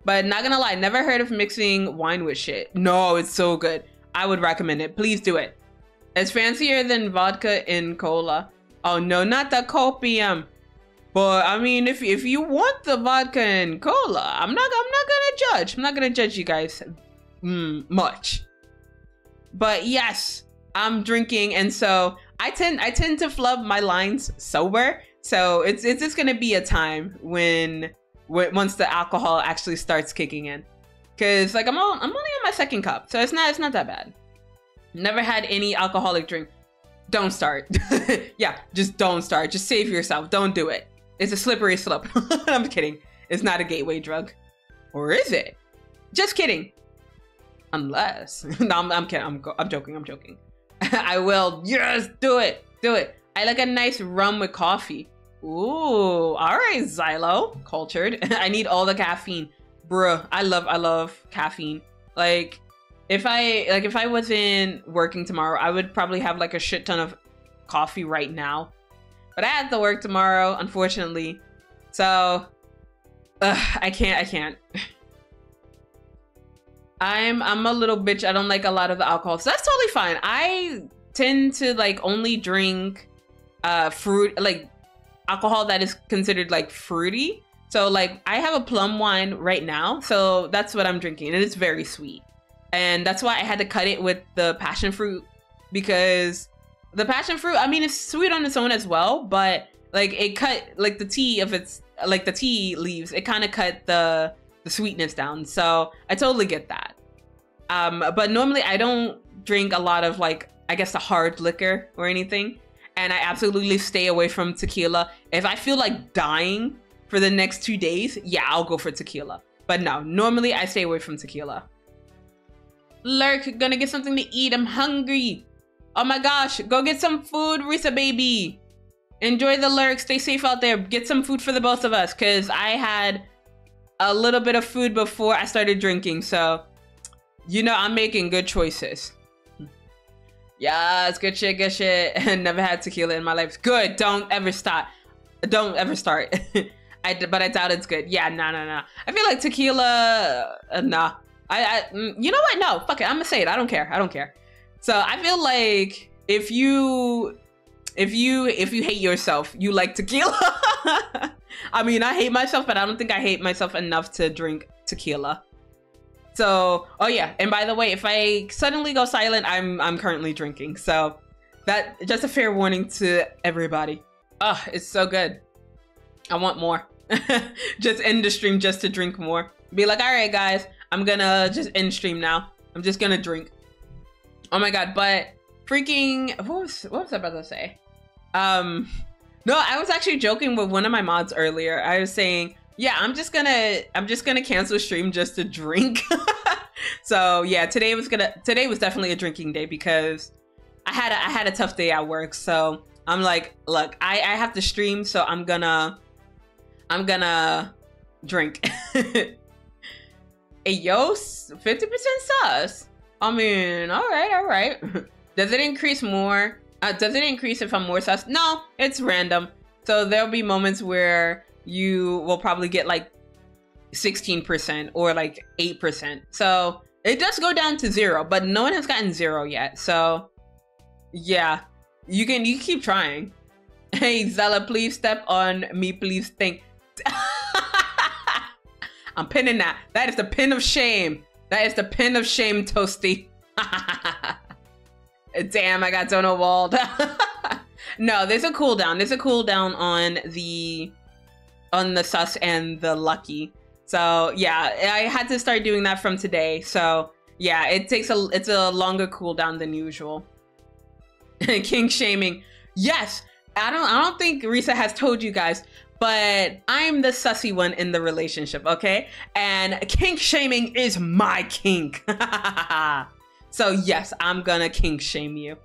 But not gonna lie, never heard of mixing wine with shit. No, it's so good. I would recommend it. Please do it. It's fancier than vodka and cola. Oh no, not the copium. But I mean, if you want the vodka and cola, I'm not gonna judge. I'm not gonna judge you guys much. But yes, I'm drinking, and so I tend to flub my lines sober. So it's just gonna be a time when once the alcohol actually starts kicking in, because like I'm only on my second cup, so it's not that bad. Never had any alcoholic drink. Don't start. Yeah, just don't start. Just save yourself. Don't do it. It's a slippery slope. I'm kidding. It's not a gateway drug, or is it? Just kidding. Unless no, I'm kidding. I'm joking. I will. Yes, do it. I like a nice rum with coffee. Ooh, all right, Xylo, cultured. I need all the caffeine, bruh. I love caffeine. Like, if I wasn't working tomorrow, I would probably have like a shit ton of coffee right now. But I have to work tomorrow, unfortunately. So, I can't. I'm a little bitch. I don't like a lot of the alcohol, so that's totally fine. I tend to like only drink fruit, like alcohol that is considered like fruity. So like I have a plum wine right now, so that's what I'm drinking, and it's very sweet. And that's why I had to cut it with the passion fruit, because the passion fruit, I mean, it's sweet on its own as well, but like it cut like the tea of its like the tea leaves, it kind of cut the sweetness down. So I totally get that. But normally I don't drink a lot of like, I guess, the hard liquor or anything. And I absolutely stay away from tequila. If I feel like dying for the next 2 days, yeah, I'll go for tequila. But no, normally I stay away from tequila. Lurk, gonna get something to eat. I'm hungry. Oh my gosh, go get some food, Risa baby. Enjoy the lurk. Stay safe out there. Get some food for the both of us, because I had a little bit of food before I started drinking. So, you know, I'm making good choices. Yes, good shit, good shit. Never had tequila in my life. Good. Don't ever start. Don't ever start. But I doubt it's good. Yeah, no. I feel like tequila, nah. You know what? No, fuck it. I'm gonna say it. I don't care. So I feel like if you hate yourself, you like tequila. I mean, I hate myself, but I don't think I hate myself enough to drink tequila. So, oh yeah, and by the way, if I suddenly go silent, I'm currently drinking. So that, just a fair warning to everybody. Oh, it's so good. I want more. Just end the stream just to drink more. Be like, all right, guys, I'm gonna just end stream now. I'm just gonna drink. Oh my God, but freaking, what was I about to say? No, I was actually joking with one of my mods earlier. I was saying, yeah, I'm just gonna cancel stream just to drink. So yeah, today was definitely a drinking day, because I had a tough day at work. So I'm like, look, I have to stream, so I'm gonna drink. Hey yo, 50% sus. I mean, all right. Does it increase more? Does it increase if I'm more sus? No, it's random. So there'll be moments where you will probably get like 16% or like 8%. So it does go down to 0, but no one has gotten 0 yet. So yeah, you can keep trying. Hey Zela, please step on me, please. Think. I'm pinning that. That is the pin of shame. That is the pin of shame, Toasty. Damn, I got Donut walled. No, there's a cooldown. There's a cooldown on the sus and the lucky. So yeah, I had to start doing that from today. So yeah, it's a longer cooldown than usual. King shaming. Yes, I don't think Risa has told you guys, but I'm the sussy one in the relationship, okay? And kink shaming is my kink. So yes, I'm gonna kink shame you.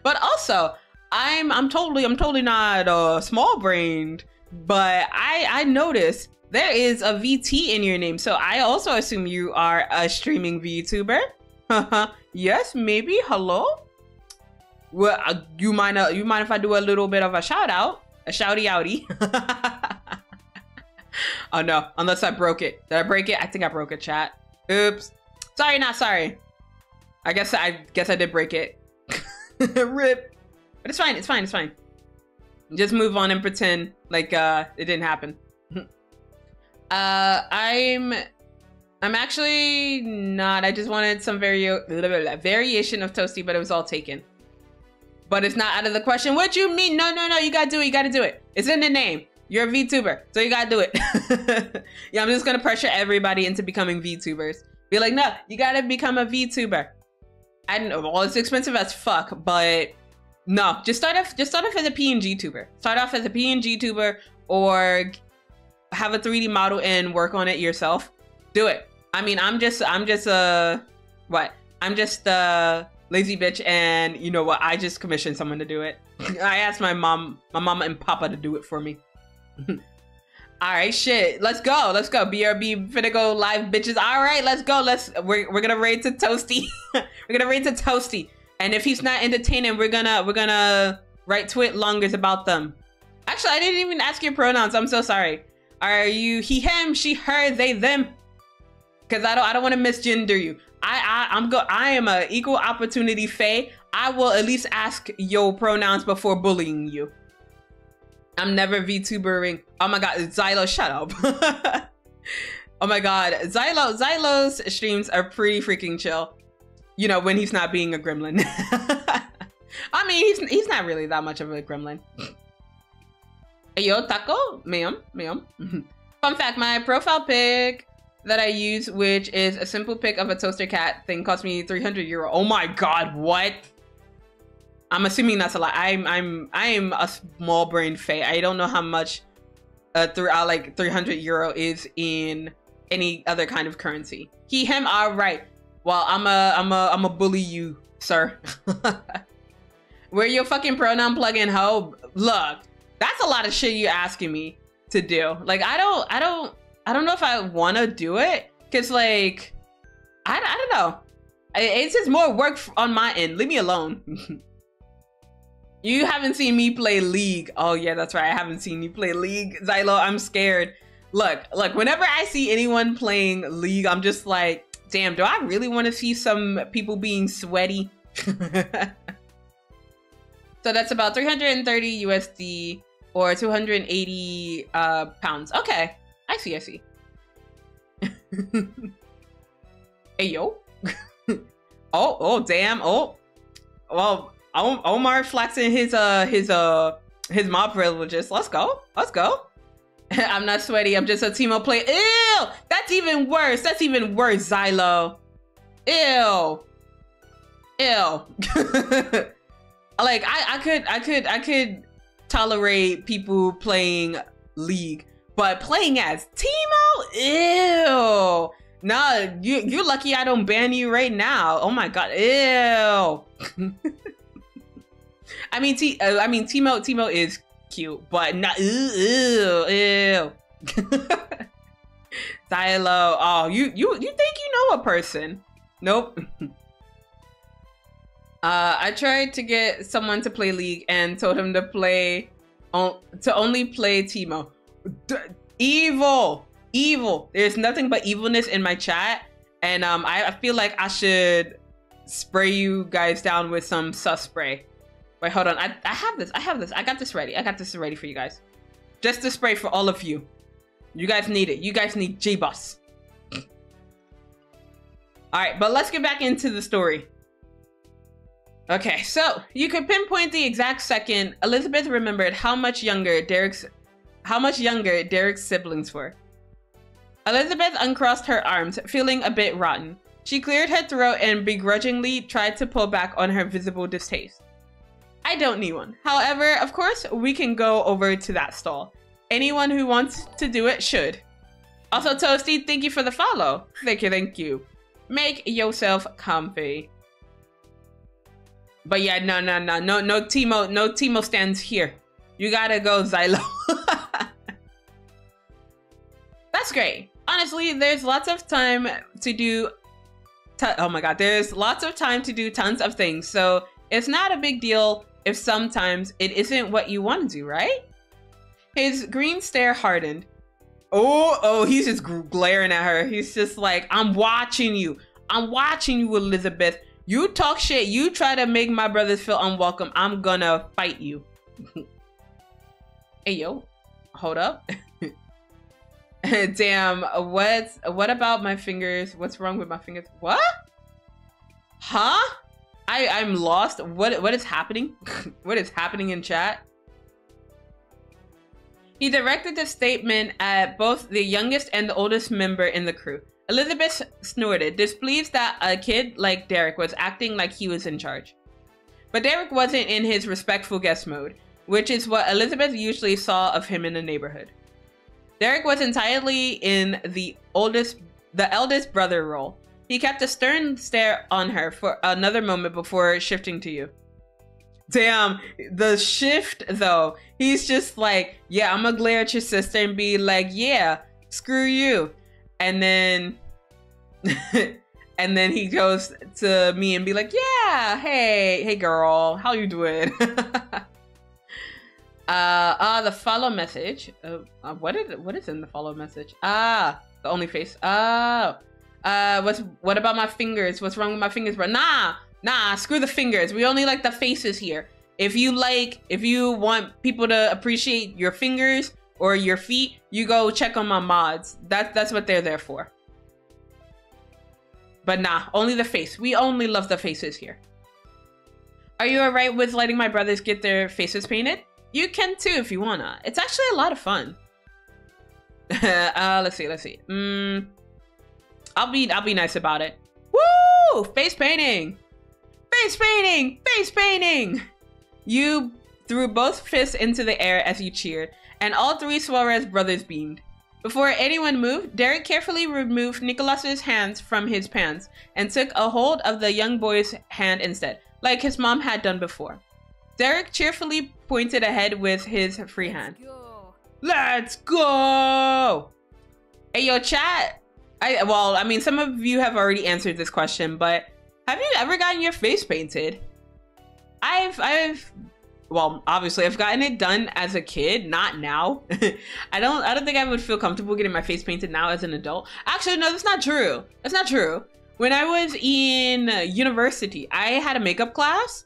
But also, I'm totally not small brained, but I noticed there is a VT in your name, so I also assume you are a streaming VTuber. Yes, maybe. Hello. Well, you mind if I do a little bit of a shout out, a shouty outy? Oh no, unless I broke it. Did I break it? I think I broke it, chat. Oops. Sorry, not sorry. I guess I did break it. Rip. But it's fine. It's fine. It's fine. Just move on and pretend like it didn't happen. I'm actually not. I just wanted some variation of Toasty, but it was all taken. But it's not out of the question. What you mean? No. You gotta do it. You gotta do it. It's in the name. You're a VTuber, so you gotta do it. Yeah, I'm just gonna pressure everybody into becoming VTubers. Be like, no, you gotta become a VTuber. I don't know. Well, it's expensive as fuck, but no. Just start off as a PNG tuber. Start off as a PNG tuber, or have a 3D model and work on it yourself. Do it. I mean, I'm just a lazy bitch, and you know what? I just commissioned someone to do it. I asked my mama and papa to do it for me. All right, shit. Let's go. BRB finna go live, bitches. All right, let's go. We're gonna raid to Toasty. We're gonna raid to Toasty, and if he's not entertaining, we're gonna write twit longers about them. Actually, I didn't even ask your pronouns. I'm so sorry. Are you he, him, she, her, they, them? Because I don't want to misgender you. I am a equal opportunity fae. I will at least ask your pronouns before bullying you. I'm never VTubering. Oh my god, Xylo, shut up. Oh my god, Xylo's streams are pretty freaking chill. You know, when he's not being a gremlin. I mean, he's not really that much of a gremlin. Yo, Taco, ma'am. Fun fact, my profile pic that I use, which is a simple pic of a toaster cat thing, cost me 300 euro. Oh my god, what? I'm assuming that's a lot. I am a small brain fae. I don't know how much like 300 euro is in any other kind of currency. He, him, all right. Well, I'm a bully you, sir. Where your fucking pronoun plugin, ho? Look, that's a lot of shit you asking me to do. Like, I don't know if I want to do it, cause like, I don't know. It's just more work on my end. Leave me alone. You haven't seen me play League. Oh yeah, that's right. I haven't seen you play League, Xylo. I'm scared. Look, whenever I see anyone playing League, I'm just like, damn, do I really want to see some people being sweaty? So that's about 330 USD or 280 pounds. Okay, I see. Hey, yo. Oh, damn. Oh, well, Omar flexing his mob privileges. Let's go. I'm not sweaty. I'm just a Teemo player. Ew, that's even worse. Xylo. Ew. Like I could tolerate people playing League, but playing as Teemo? Ew. Nah, you're lucky I don't ban you right now. Oh my god. Ew. I mean Teemo is cute, but not ew. Xylo. Oh, you think you know a person? Nope. I tried to get someone to play League and told him to only play Teemo. Evil. There's nothing but evilness in my chat, and I feel like I should spray you guys down with some sus spray. Wait, hold on. I have this. I got this ready for you guys. Just to spray for all of you. You guys need it. You guys need J-Boss. All right, but let's get back into the story. Okay, so you could pinpoint the exact second Elizabeth remembered how much younger Derek's siblings were. Elizabeth uncrossed her arms, feeling a bit rotten. She cleared her throat and begrudgingly tried to pull back on her visible distaste. I don't need one. However, of course, we can go over to that stall. Anyone who wants to do it should. Also, Toasty, thank you for the follow. Thank you, thank you. Make yourself comfy. But yeah, no Timo stands here. You gotta go Zela. That's great. Honestly, there's lots of time to do, oh my God, there's lots of time to do tons of things. So it's not a big deal if sometimes it isn't what you want to do, right? His green stare hardened. Oh, he's just glaring at her. He's just like, I'm watching you. I'm watching you, Elizabeth. You talk shit. You try to make my brothers feel unwelcome. I'm gonna fight you. Hey, yo, hold up. Damn, what about my fingers? What's wrong with my fingers? What? Huh? I'm lost. What is happening? What is happening in chat? He directed the statement at both the youngest and the oldest member in the crew. Elizabeth snorted, displeased that a kid like Derek was acting like he was in charge. But Derek wasn't in his respectful guest mode, which is what Elizabeth usually saw of him in the neighborhood. Derek was entirely in the eldest brother role. He kept a stern stare on her for another moment before shifting to you. Damn, the shift though. He's just like, yeah, I'm gonna glare at your sister and be like, yeah, screw you. And then, and then he goes to me and be like, yeah, hey girl, how you doing? The follow message. What is in the follow message? The only face. Oh, what about my fingers? What's wrong with my fingers, bro? Nah, screw the fingers. We only like the faces here. If you want people to appreciate your fingers or your feet, you go check on my mods. That's what they're there for. But nah, only the face. We only love the faces here. Are you alright with letting my brothers get their faces painted? You can too if you wanna. It's actually a lot of fun. Let's see. I'll be nice about it. Woo! Face painting! Face painting! Face painting! You threw both fists into the air as you cheered, and all three Suarez brothers beamed. Before anyone moved, Derek carefully removed Nicholas's hands from his pants and took a hold of the young boy's hand instead, like his mom had done before. Derek cheerfully pointed ahead with his free hand. Let's go! Hey, yo, chat. I mean, some of you have already answered this question, but have you ever gotten your face painted? Well, obviously I've gotten it done as a kid, not now. I don't think I would feel comfortable getting my face painted now as an adult. Actually, no, that's not true. That's not true. When I was in university, I had a makeup class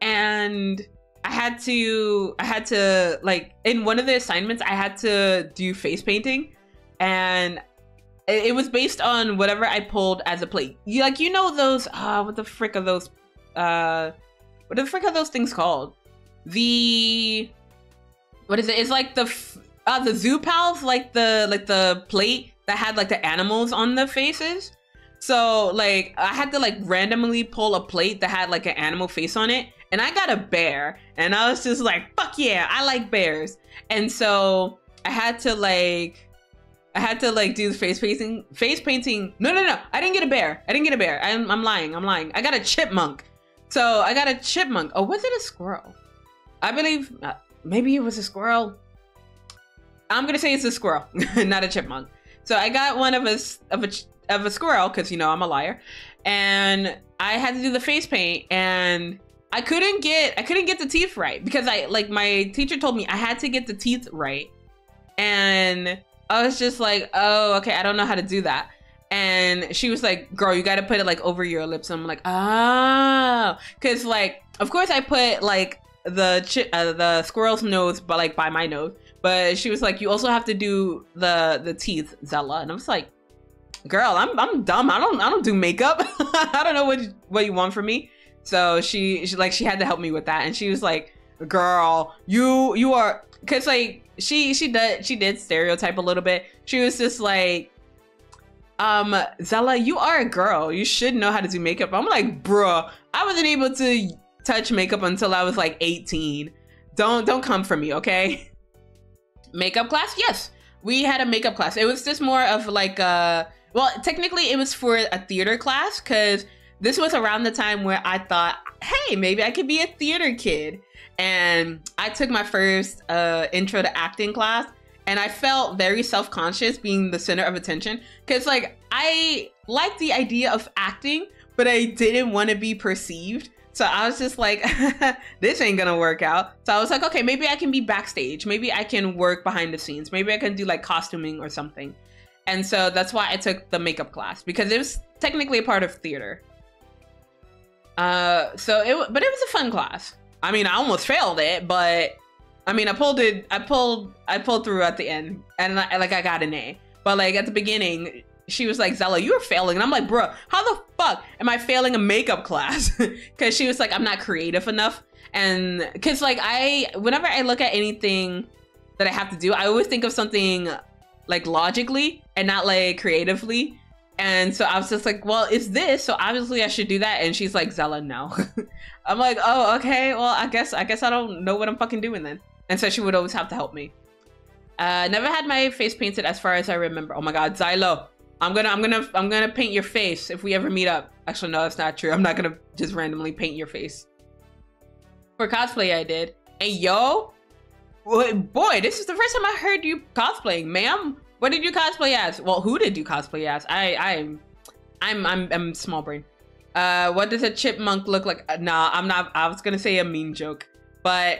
and I had to like, in one of the assignments, I had to do face painting, and it was based on whatever I pulled as a plate. You know those, what the frick are those things called? What is it? It's like the zoo pals, like the plate that had like the animals on the faces. So like I had to like randomly pull a plate that had like an animal face on it, and I got a bear, and I was just like, fuck yeah, I like bears. And so I had to like do the face painting. No, I didn't get a bear. I'm lying. I got a chipmunk. So I got a chipmunk. Oh, was it a squirrel? I believe maybe it was a squirrel. I'm gonna say it's a squirrel, not a chipmunk. So I got one of a squirrel, because you know I'm a liar, and I had to do the face paint, and I couldn't get the teeth right, because my teacher told me I had to get the teeth right, and I was just like, oh, okay, I don't know how to do that. And she was like, girl, you gotta put it like over your lips. And I'm like, oh, because like, of course I put like the squirrel's nose, but like by my nose. But she was like, you also have to do the teeth, Zela. And I was like, girl, I'm dumb. I don't do makeup. I don't know what you want from me. So she had to help me with that. And she was like, girl, you are, because like she did stereotype a little bit. She was just like, Zela, you are a girl. You should know how to do makeup. I'm like, bruh, I wasn't able to touch makeup until I was like 18. Don't come for me, okay? Makeup class? Yes, we had a makeup class. It was just more of like well, technically it was for a theater class, because this was around the time where I thought, hey, maybe I could be a theater kid. And I took my first intro to acting class, and I felt very self-conscious being the center of attention, because like I liked the idea of acting, but I didn't want to be perceived. So I was just like, this ain't gonna work out. So I was like, okay, maybe I can be backstage. Maybe I can work behind the scenes. Maybe I can do like costuming or something. And so that's why I took the makeup class, because it was technically a part of theater. But it was a fun class. I mean, I almost failed it, but I mean, I pulled through at the end, and I got an A. But like at the beginning, she was like, Zela, you're failing. And I'm like, bro, how the fuck am I failing a makeup class? Because she was like, I'm not creative enough. And because like whenever I look at anything that I have to do, I always think of something like logically and not like creatively. And so I was just like, well, it's this, so obviously I should do that. And she's like, Zela, no. I'm like, oh, okay, well, I guess I don't know what I'm fucking doing then. And so she would always have to help me. Never had my face painted as far as I remember. Oh my God, Zylo, I'm gonna paint your face if we ever meet up. Actually, no, that's not true. I'm not gonna just randomly paint your face. For cosplay, I did. Hey, yo, boy, this is the first time I heard you cosplaying, ma'am. What did you cosplay as? Well, who did you cosplay as? I'm small brain. What does a chipmunk look like? Nah, I'm not. I was gonna say a mean joke, but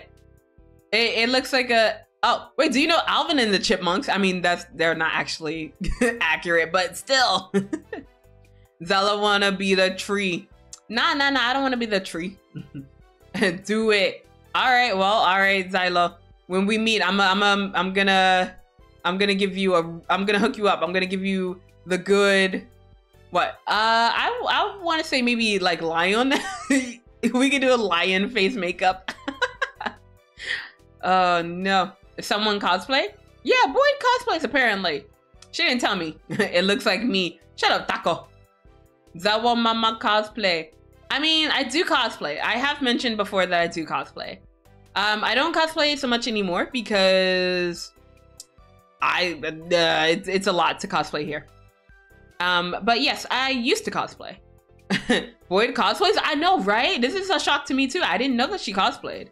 it looks like a. Oh wait, do you know Alvin and the Chipmunks? I mean, they're not actually accurate, but still. Zela wanna be the tree. Nah, I don't wanna be the tree. Do it. All right, Zylo. When we meet, I'm gonna give you I'm gonna hook you up. I'm gonna give you the good. What? I want to say maybe like lion. We could do a lion face makeup. Oh no. Someone cosplay? Yeah, Boyd cosplays apparently. She didn't tell me. It looks like me. Shut up, Taco. Zawa Mama cosplay. I mean, I do cosplay. I have mentioned before that I do cosplay. I don't cosplay so much anymore because it's a lot to cosplay here. But yes, I used to cosplay. Boyd cosplays? I know, right? This is a shock to me too. I didn't know that she cosplayed.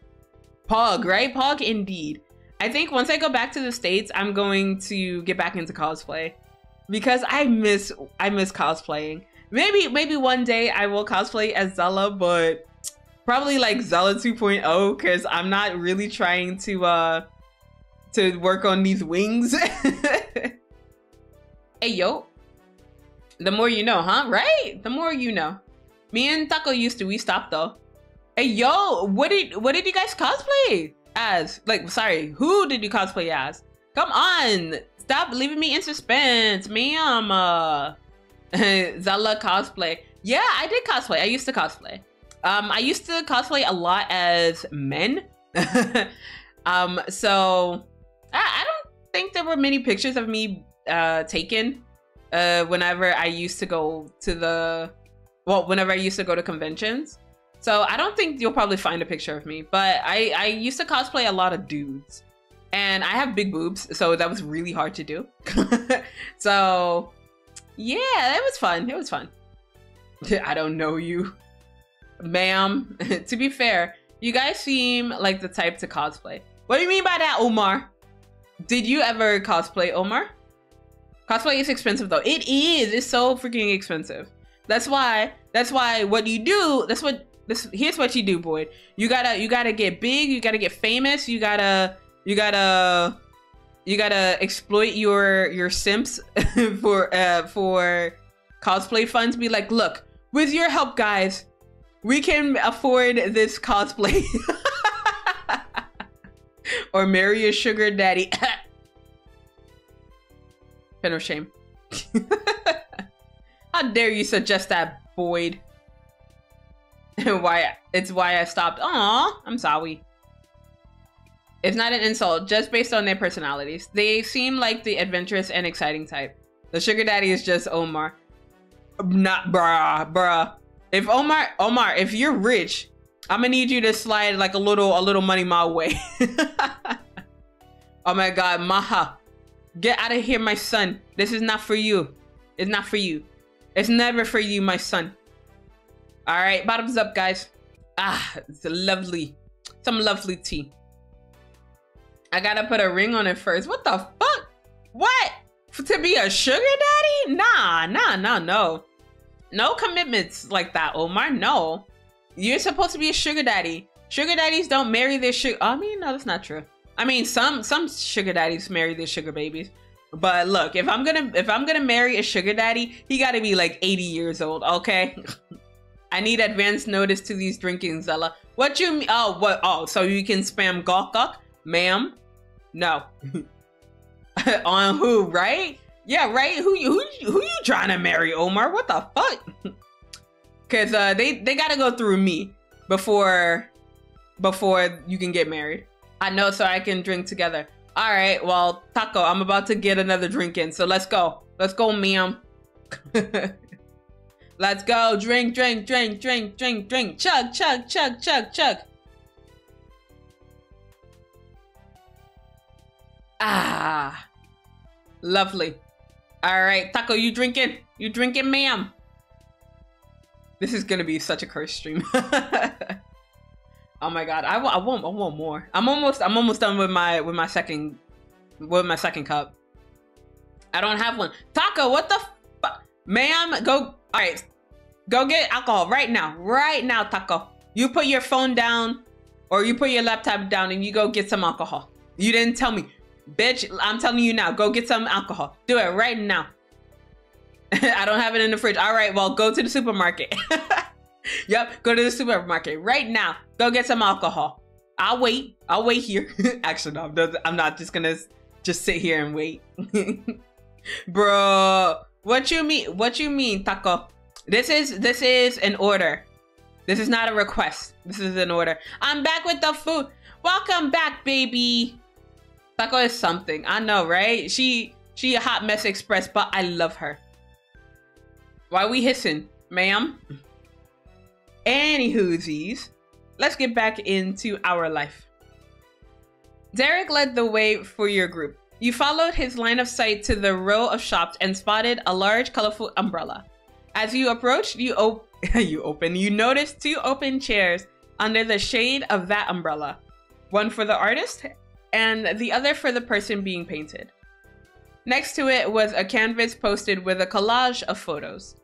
Pog, right? Pog indeed. I think once I go back to the States, I'm going to get back into cosplay because I miss cosplaying. Maybe one day I will cosplay as Zela, but probably like Zela 2.0 because I'm not really trying to work on these wings. Hey yo, the more you know, huh? Right? The more you know. Me and Taco we stopped though. Hey yo, what did you guys cosplay as? Like, sorry, who did you cosplay as? Come on, stop leaving me in suspense, ma'am. Zela cosplay. Yeah, I did cosplay. I used to cosplay. I used to cosplay a lot as men. So I don't think there were many pictures of me taken whenever I used to go to whenever I used to go to conventions. So I don't think you'll probably find a picture of me, but I used to cosplay a lot of dudes. And I have big boobs, so that was really hard to do. So yeah, it was fun. It was fun. I don't know you. Ma'am, to be fair, you guys seem like the type to cosplay. What do you mean by that, Omar? Did you ever cosplay, Omar? Cosplay is expensive though. It is. It's so freaking expensive. That's why what you do, here's what you do, Boyd. You gotta get big, you gotta get famous, you gotta exploit your simps for cosplay funds. Be like, look, with your help, guys, we can afford this cosplay. Or marry a sugar daddy. Pen of shame. How dare you suggest that, Boyd? Why I stopped. Aw, I'm sorry. It's not an insult, just based on their personalities. They seem like the adventurous and exciting type. The sugar daddy is just Omar. Not bruh. If Omar, if you're rich I'm gonna need you to slide like a little money my way. Oh my God, Maha. Get out of here, my son. This is not for you. It's not for you. It's never for you, my son. All right, bottoms up, guys. Ah, it's a lovely, some lovely tea. I gotta put a ring on it first. What the fuck? What? To be a sugar daddy? Nah, no. No commitments like that, Omar, no. You're supposed to be a sugar daddy. Sugar daddies don't marry their sugar. I mean, no, that's not true. I mean, some sugar daddies marry their sugar babies. But look, if I'm gonna marry a sugar daddy, he gotta be like 80 years old, okay? I need advance notice to these drinking, Zela. What you mean? Oh, what? Oh, so you can spam gawk gawk? Ma'am? No. On who, right? Yeah, right? Who you trying to marry, Omar? What the fuck? Cause they gotta go through me before you can get married. I know, so I can drink together. All right, well, Taco, I'm about to get another drink in, so let's go. Let's go, ma'am. Let's go. Drink, drink, drink, drink, drink, drink. Chug, chug, chug, chug, chug. Ah, lovely. All right, Taco, you drinking? You drinking, ma'am? This is gonna be such a curse stream. Oh my God, I want more. I'm almost done with my second cup. I don't have one. Taco, what the fuck? Ma'am, go. All right, go get alcohol right now, Taco. You put your phone down or you put your laptop down and you go get some alcohol. You didn't tell me. Bitch, I'm telling you now, go get some alcohol. Do it right now. I don't have it in the fridge. All right, well, go to the supermarket. Yep, go to the supermarket right now. Go get some alcohol. I'll wait here. Actually, no, I'm not just gonna sit here and wait. Bro, what you mean, Taco? This is an order. This is not a request. This is an order. I'm back with the food. Welcome back, baby. Taco is something. I know, right? She a hot mess express, but I love her. Why we hissing, ma'am? Anywhoosies, let's get back into our life. Derek led the way for your group. You followed his line of sight to the row of shops and spotted a large, colorful umbrella. As you approached, you noticed two open chairs under the shade of that umbrella. One for the artist and the other for the person being painted. Next to it was a canvas posted with a collage of photos.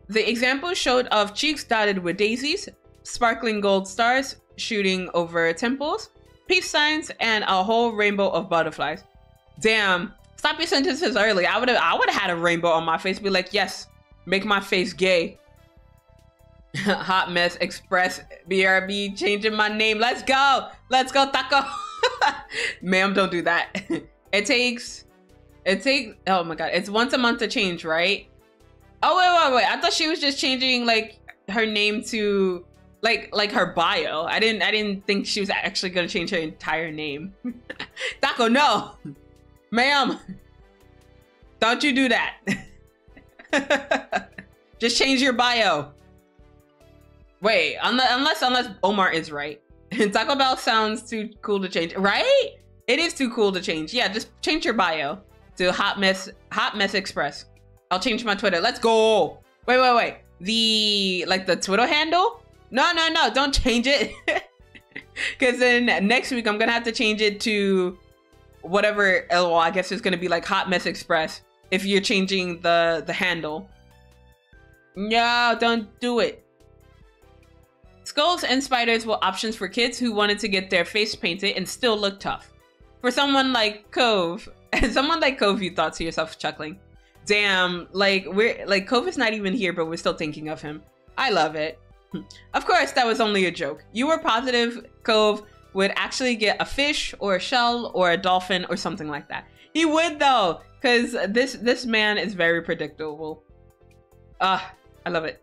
The example showed of cheeks dotted with daisies, sparkling gold stars shooting over temples, peace signs, and a whole rainbow of butterflies. Damn, stop your sentences early. I would have had a rainbow on my face. Be like, yes, make my face gay. Hot mess express, BRB, changing my name. Let's go, Taco. Ma'am, don't do that. It takes. Oh my God, it's once a month to change, right? Oh wait. I thought she was just changing like her name to like her bio. I didn't think she was actually gonna change her entire name. Taco, no, ma'am, don't you do that. Just change your bio. Wait, unless Omar is right. Taco Bell sounds too cool to change, right? It is too cool to change. Yeah, just change your bio to Hot Mess Express. I'll change my Twitter. Let's go. Wait. The Twitter handle? No, don't change it. Because then next week I'm gonna have to change it to whatever. Well, I guess it's gonna be like Hot Mess Express if you're changing the handle. No, don't do it. Skulls and spiders were options for kids who wanted to get their face painted and still look tough. For someone like Cove, you thought to yourself, chuckling. Damn, Cove is not even here, but we're still thinking of him. I love it. Of course, that was only a joke. You were positive Cove would actually get a fish or a shell or a dolphin or something like that. He would though, because this man is very predictable. I love it.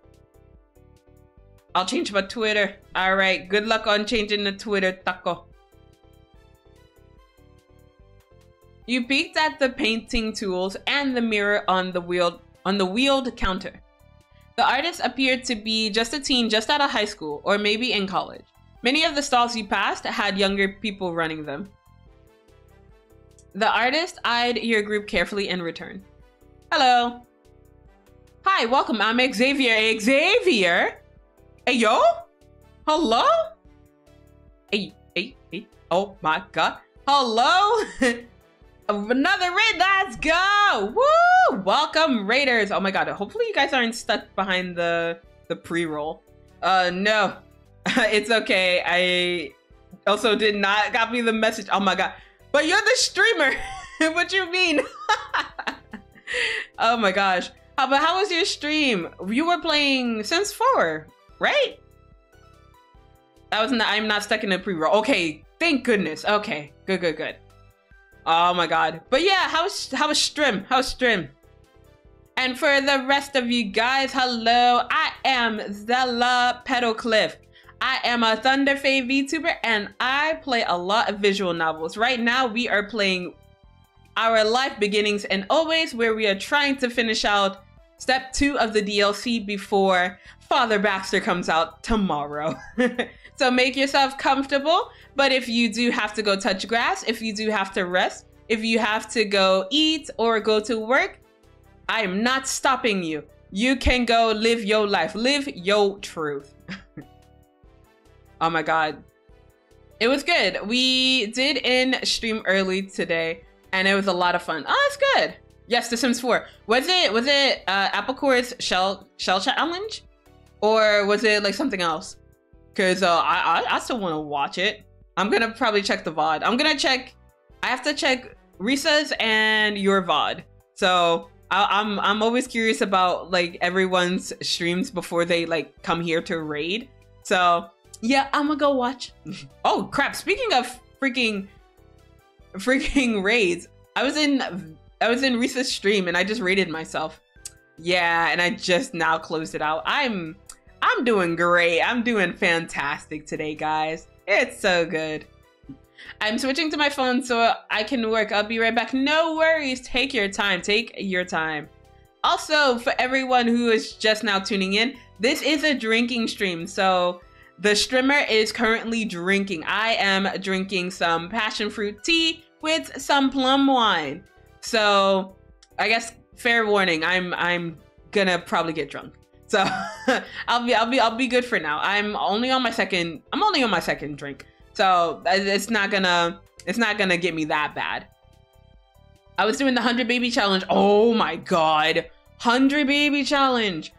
I'll change my Twitter. All right, good luck on changing the Twitter, Taco. You peeked at the painting tools and the mirror on the wheeled counter. The artist appeared to be just a teen just out of high school or maybe in college. Many of the stalls you passed had younger people running them. The artist eyed your group carefully and returned. Hello. Hi, welcome. I'm Xavier. Xavier? Hey, yo? Hello? Hey. Oh my God. Hello? Another raid. Let's go. Woo! Welcome, raiders. Oh my God. Hopefully you guys aren't stuck behind the pre-roll. No. It's okay. I also did not copy the message. Oh my God. But you're the streamer. What you mean? Oh my gosh. But how was your stream? You were playing Sims 4, right? I'm not stuck in a pre-roll. Okay, thank goodness. Okay, good. Oh my God. But yeah, how was stream? How's stream? And for the rest of you guys, hello. I am Zela Petalcliff. I am a Thunder Fae VTuber and I play a lot of visual novels. Right now we are playing Our Life Beginnings and Always, where we are trying to finish out step 2 of the DLC before Father Baxter comes out tomorrow. So make yourself comfortable, but if you do have to go touch grass, if you do have to rest, if you have to go eat or go to work, I am not stopping you. You can go live your life, live your truth. Oh my God. It was good. We did in stream early today and it was a lot of fun. Oh, that's good. Yes, The Sims 4. Was it Apple Core's shell challenge? Or was it like something else? Cause I still want to watch it. I'm gonna probably check the VOD. I have to check Risa's and your VOD. So I'm always curious about like everyone's streams before they like come here to raid. So yeah, I'm gonna go watch. Oh crap, speaking of freaking raids, I was in Risa's stream and I just raided myself. Yeah, and I just now closed it out. I'm doing great. I'm doing fantastic today, guys. It's so good. I'm switching to my phone so I can work. I'll be right back. No worries. Take your time. Take your time. Also, for everyone who is just now tuning in, this is a drinking stream. So the streamer is currently drinking. I am drinking some passion fruit tea with some plum wine. So I guess fair warning, I'm gonna probably get drunk. So I'll be good for now. I'm only on my second drink. So it's not gonna get me that bad. I was doing the 100 baby challenge. Oh my God. 100 baby challenge.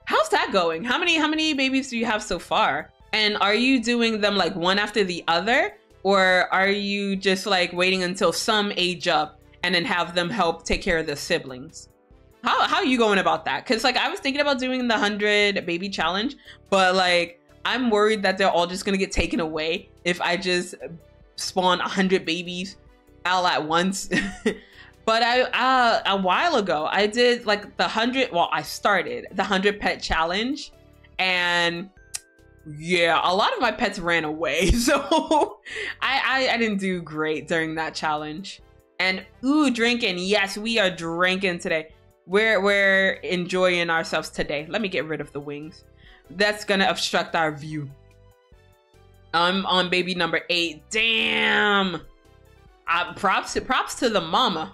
How's that going? How many babies do you have so far? And are you doing them like one after the other? Or are you just like waiting until some age up and then have them help take care of the siblings? How are you going about that? Cause like I was thinking about doing the 100 baby challenge, but like I'm worried that they're all just gonna get taken away if I just spawn 100 babies all at once. But a while ago I did like the 100. Well, I started the 100 pet challenge, and yeah, a lot of my pets ran away, so I didn't do great during that challenge. And ooh, drinking. Yes, we are drinking today. We're enjoying ourselves today. Let me get rid of the wings. That's gonna obstruct our view. I'm on baby number 8. Damn. Props to the mama.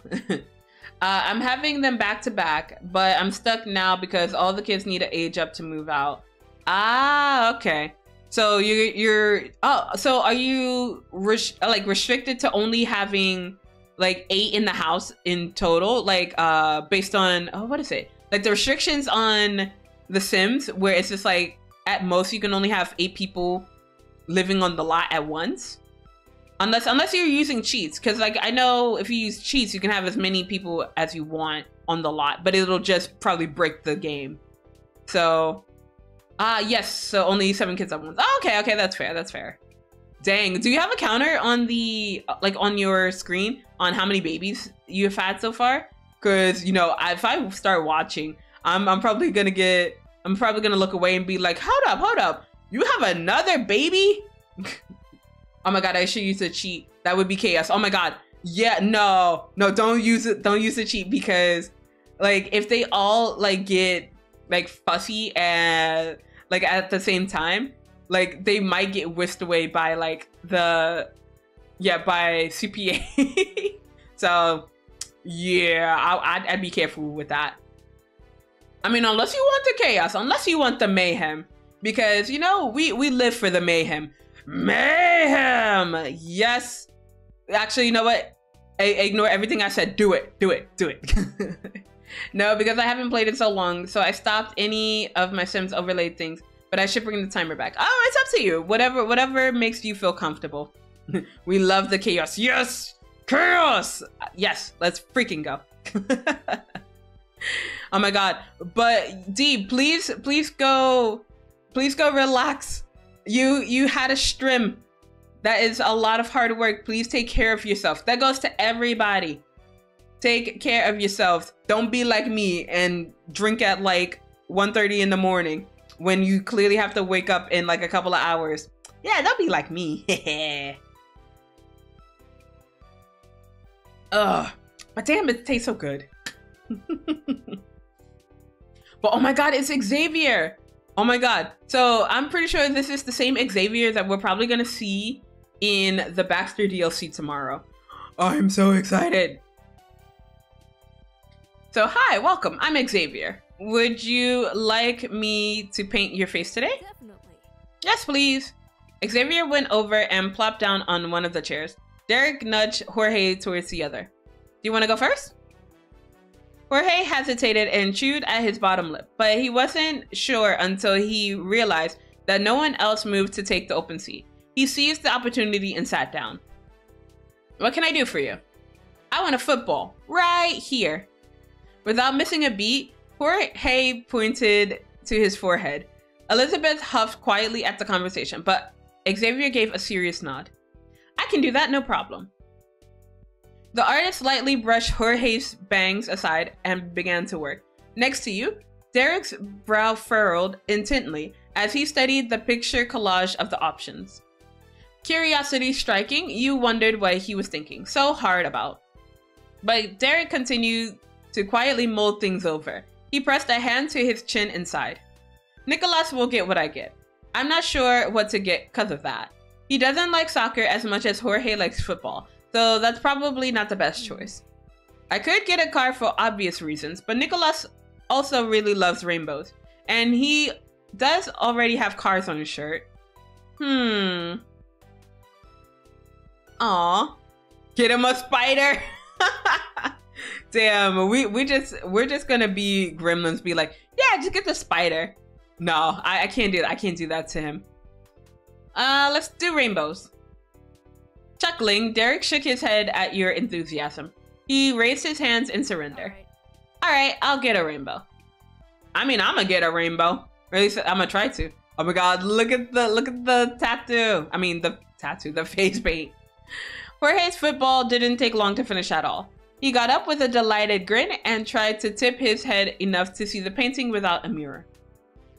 I'm having them back to back, but I'm stuck now because all the kids need to age up to move out. Ah, okay. So so are you restricted to only having like 8 in the house in total? Like based on, oh, what is it? Like the restrictions on The Sims, where it's just like at most you can only have 8 people living on the lot at once, unless you're using cheats. Because like I know if you use cheats, you can have as many people as you want on the lot, but it'll just probably break the game. So yes, so only 7 kids at once. Oh, okay, that's fair. Dang, do you have a counter on the like on your screen on how many babies you've had so far? Because you know, if I start watching, I'm probably gonna look away and be like, hold up, you have another baby? Oh my God, I should use a cheat. That would be chaos. Oh my God. Yeah, no, don't use it. Don't use the cheat, because like if they all like get like fussy and like at the same time, like they might get whisked away by like by CPA. So yeah, I'd be careful with that. I mean, unless you want the chaos, unless you want the mayhem, because you know we live for the mayhem. Mayhem, yes. Actually, you know what? Ignore everything I said. Do it. No, because I haven't played it so long, so I stopped any of my Sims overlaid things. But I should bring the timer back. Oh, it's up to you. Whatever makes you feel comfortable. We love the chaos. Yes, chaos. Yes, let's freaking go. Oh my god. But D, please go relax. You had a stream. That is a lot of hard work. Please take care of yourself. That goes to everybody. Take care of yourselves. Don't be like me and drink at like 1:30 in the morning when you clearly have to wake up in like a couple of hours. Yeah, don't be like me. Ugh. But damn, it tastes so good. But oh my god, it's Xavier. Oh my god. So I'm pretty sure this is the same Xavier that we're probably gonna see in the Baxter DLC tomorrow. I'm so excited. So hi, welcome. I'm Xavier. Would you like me to paint your face today? Definitely. Yes, please. Xavier went over and plopped down on one of the chairs. Derek nudged Jorge towards the other. Do you want to go first? Jorge hesitated and chewed at his bottom lip, but he wasn't sure until he realized that no one else moved to take the open seat. He seized the opportunity and sat down. What can I do for you? I want a football, right here. Without missing a beat, Jorge pointed to his forehead. Elizabeth huffed quietly at the conversation, but Xavier gave a serious nod. I can do that, no problem. The artist lightly brushed Jorge's bangs aside and began to work. Next to you, Derek's brow furrowed intently as he studied the picture collage of the options. Curiosity striking, you wondered what he was thinking so hard about. But Derek continued to quietly mold things over. He pressed a hand to his chin inside. Nicholas will get what I get. I'm not sure what to get because of that. He doesn't like soccer as much as Jorge likes football, so that's probably not the best choice. I could get a car for obvious reasons, but Nicholas also really loves rainbows, and he does already have cars on his shirt. Aw. Get him a spider! Damn, we're just gonna be gremlins, be like, yeah, just get the spider. No, I can't do that. I can't do that to him. Let's do rainbows. Chuckling, Derek shook his head at your enthusiasm. He raised his hands in surrender. All right, I'll get a rainbow. I mean, I'm gonna get a rainbow. Or at least I'm gonna try to. Oh my god, look at the tattoo. I mean, the face paint. Jorge's football didn't take long to finish at all. He got up with a delighted grin and tried to tip his head enough to see the painting without a mirror.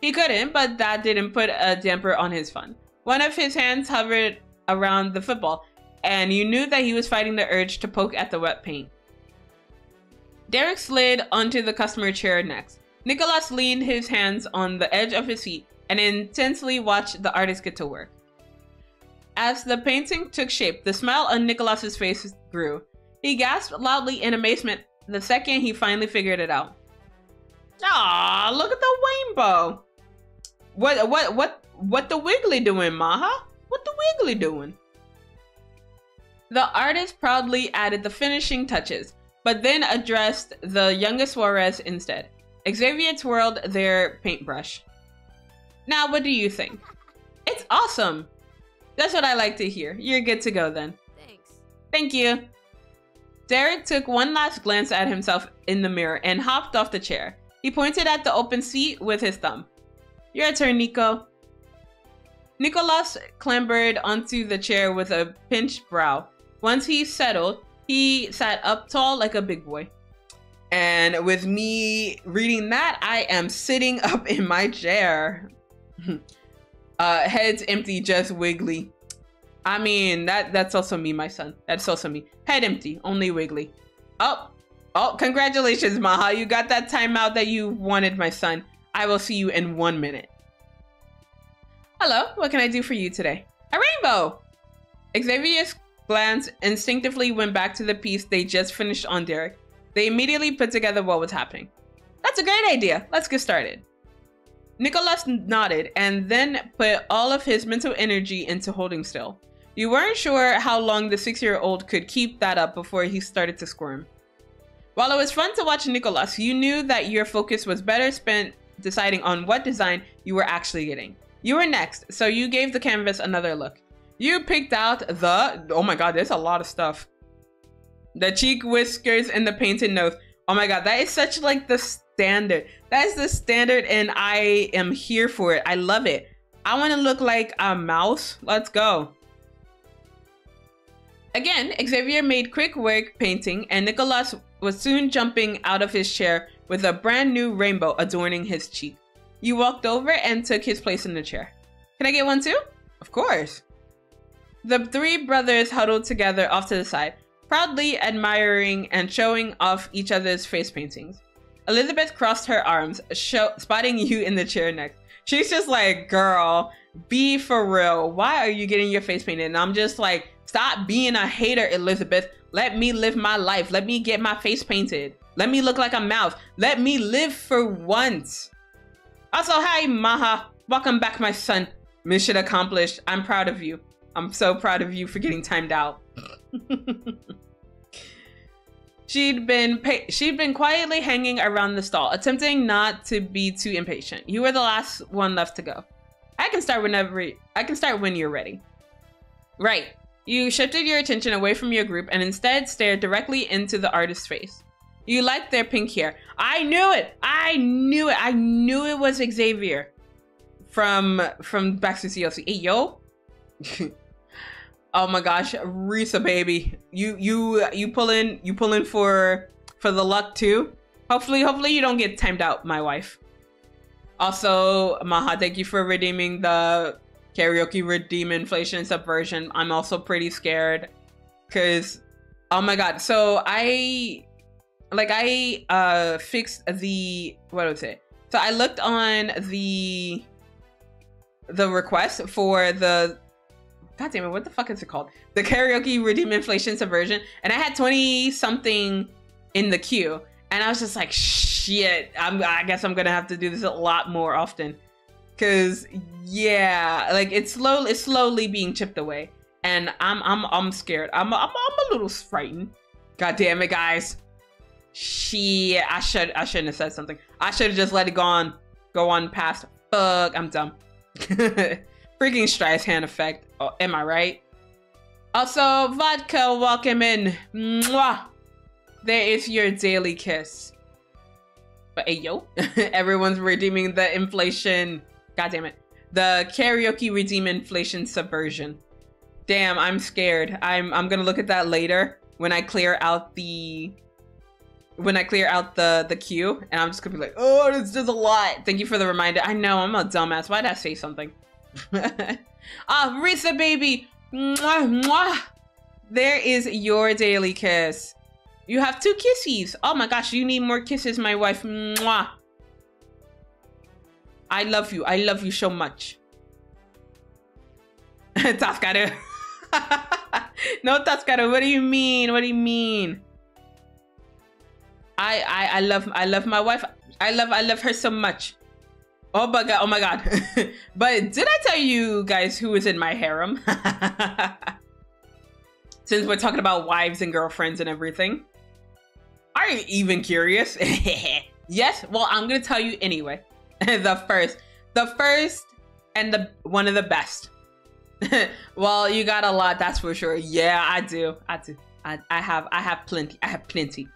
He couldn't, but that didn't put a damper on his fun. One of his hands hovered around the football, and you knew that he was fighting the urge to poke at the wet paint. Derek slid onto the customer chair next. Nicholas leaned his hands on the edge of his seat and intensely watched the artist get to work. As the painting took shape, the smile on Nicholas's face grew. He gasped loudly in amazement the second he finally figured it out. Ah, look at the rainbow! What the Wiggly doing, Maha? What the Wiggly doing? The artist proudly added the finishing touches, but then addressed the youngest Suarez instead. Xavier twirled their paintbrush. Now, what do you think? It's awesome! That's what I like to hear. You're good to go then. Thanks. Thank you. Derek took one last glance at himself in the mirror and hopped off the chair. He pointed at the open seat with his thumb. Your turn, Nico. Nicholas clambered onto the chair with a pinched brow. Once he settled, he sat up tall like a big boy. And with me reading that, I am sitting up in my chair. Head's empty, just wiggly. I mean, that's also me, my son. That's also me. Head empty, only wiggly. Oh, congratulations, Maha. You got that timeout that you wanted, my son. I will see you in 1 minute. Hello, what can I do for you today? A rainbow! Xavier's glance instinctively went back to the piece they just finished on Derek. They immediately put together what was happening. That's a great idea. Let's get started. Nicholas nodded and then put all of his mental energy into holding still. You weren't sure how long the 6-year-old could keep that up before he started to squirm. While it was fun to watch Nicholas, you knew that your focus was better spent deciding on what design you were actually getting. You were next, so you gave the canvas another look. You picked out the, oh my god, there's a lot of stuff. The cheek whiskers and the painted nose. Oh my god, that is such like the standard. That is the standard and I am here for it. I love it. I want to look like a mouse. Let's go. Again, Xavier made quick work painting and Nicholas was soon jumping out of his chair with a brand new rainbow adorning his cheek. You walked over and took his place in the chair. Can I get one too? Of course. The three brothers huddled together off to the side, proudly admiring and showing off each other's face paintings. Elizabeth crossed her arms, spotting you in the chair next. She's just like, girl, be for real. Why are you getting your face painted? And I'm just like, stop being a hater, Elizabeth. Let me live my life. Let me get my face painted. Let me look like a mouse. Let me live for once. Also, hi, Maha. Welcome back, my son. Mission accomplished. I'm proud of you. I'm so proud of you for getting timed out. She'd been quietly hanging around the stall, attempting not to be too impatient. You were the last one left to go. I can start when you're ready. Right. You shifted your attention away from your group and instead stared directly into the artist's face. You liked their pink hair. I knew it. I knew it. I knew it was Xavier from Back to CLC. Hey, yo. Oh my gosh, Risa baby. You pull in for the luck too. Hopefully you don't get timed out, my wife. Also, Maha, thank you for redeeming the karaoke redeem inflation subversion. I'm also pretty scared because, oh my god. So I fixed the, what was it? So I looked on the request for the, god damn it, what the fuck is it called? The karaoke redeem inflation subversion, and I had 20 something in the queue, and I was just like, shit, I guess I'm gonna have to do this a lot more often. Cause yeah, like it's slowly being chipped away, and I'm scared. I'm a little frightened. God damn it, guys. Shit, I shouldn't have said something. I should have just let it go on past. Fuck, I'm dumb. Freaking Streisand effect. Oh, am I right? Also, vodka, welcome in. Mwah. There is your daily kiss. But hey, yo, everyone's redeeming the inflation. God damn it. The karaoke redeem inflation subversion. Damn, I'm scared. I'm gonna look at that later when I clear out the queue, and I'm just gonna be like, oh, it's just a lot. Thank you for the reminder. I know, I'm a dumbass. Why did I say something? Ah, Risa baby. Mwah, mwah. There is your daily kiss. You have 2 kissies. Oh my gosh, you need more kisses, my wife. Mwah. I love you. I love you so much. Tascaro. No, Tascaro. What do you mean? What do you mean? I love my wife. I love her so much. Oh my god. Oh my god. But did I tell you guys who is in my harem? Since we're talking about wives and girlfriends and everything. Are you even curious? Yes. Well, I'm gonna tell you anyway. the first and one of the best. Well, you got a lot, that's for sure. Yeah, I do. I have plenty.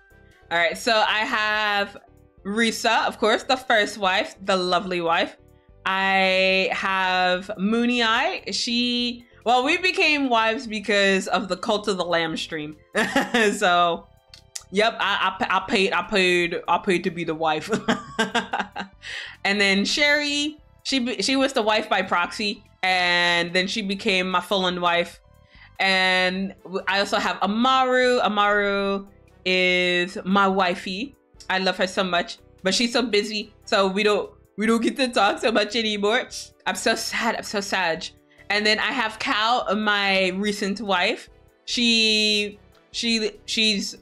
All right, so I have Risa, of course, the first wife, the lovely wife. I have Moony Eye. Well, we became wives because of the Cult of the Lamb stream. So, yep, I paid to be the wife. And then Sherry, she was the wife by proxy, and then she became my full-on wife. And I also have Amaru. Amaru is my wifey. I love her so much, but she's so busy, so we don't get to talk so much anymore. I'm so sad. I'm so sad. And then I have Cal, my recent wife. She's she's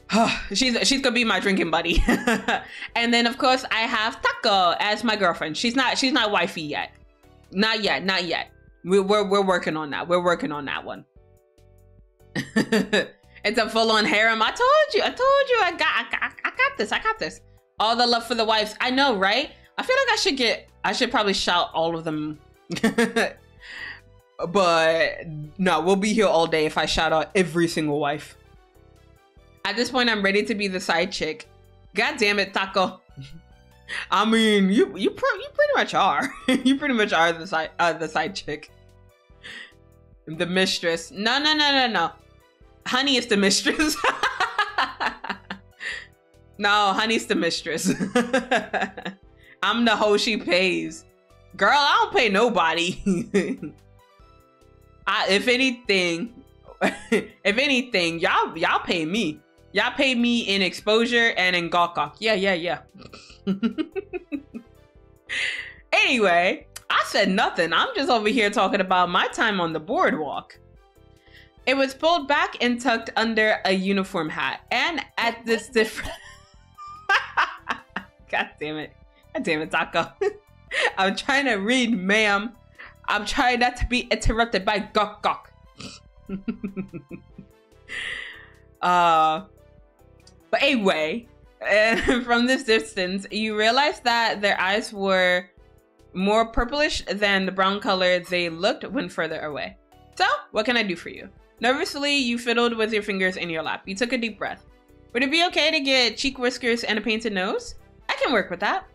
gonna be my drinking buddy. And then of course I have Taco as my girlfriend. She's not wifey yet. Not yet. We're working on that. We're working on that one. It's a full-on harem. I told you. I got this. All the love for the wives. I know, right? I feel like I should probably shout all of them. But no, we'll be here all day if I shout out every single wife. At this point, I'm ready to be the side chick. God damn it, Taco. I mean, you pretty much are. You pretty much are the side chick. The mistress. No. Honey is the mistress. No, Honey's the mistress. I'm the hoe she pays. Girl, I don't pay nobody. If anything, y'all pay me. Y'all pay me in exposure and in gawk. Yeah. Anyway, I said nothing. I'm just over here talking about my time on the boardwalk. It was pulled back and tucked under a uniform hat. And at this different... God damn it, Taco. I'm trying to read, ma'am. I'm trying not to be interrupted by gawk. But anyway, from this distance, you realize that their eyes were more purplish than the brown color they looked when further away. So, what can I do for you? Nervously, you fiddled with your fingers in your lap. You took a deep breath. Would it be okay to get cheek whiskers and a painted nose? I can work with that.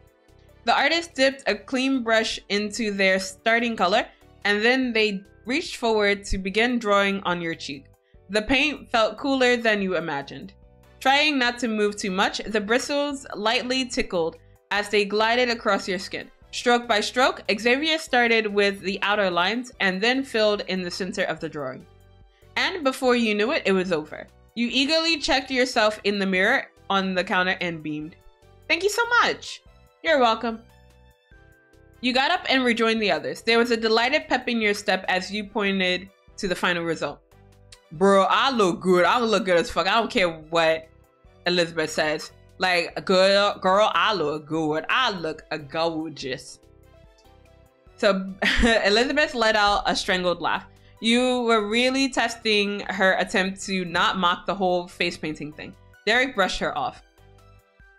The artist dipped a clean brush into their starting color, and then they reached forward to begin drawing on your cheek. The paint felt cooler than you imagined. Trying not to move too much, the bristles lightly tickled as they glided across your skin. Stroke by stroke, Xavier started with the outer lines and then filled in the center of the drawing. And before you knew it, it was over. You eagerly checked yourself in the mirror on the counter and beamed. Thank you so much. You're welcome. You got up and rejoined the others. There was a delighted pep in your step as you pointed to the final result. Bro, I look good. I look good as fuck. I don't care what Elizabeth says. Like, girl, I look good. I look gorgeous. So Elizabeth let out a strangled laugh. You were really testing her attempt to not mock the whole face painting thing. Derek brushed her off.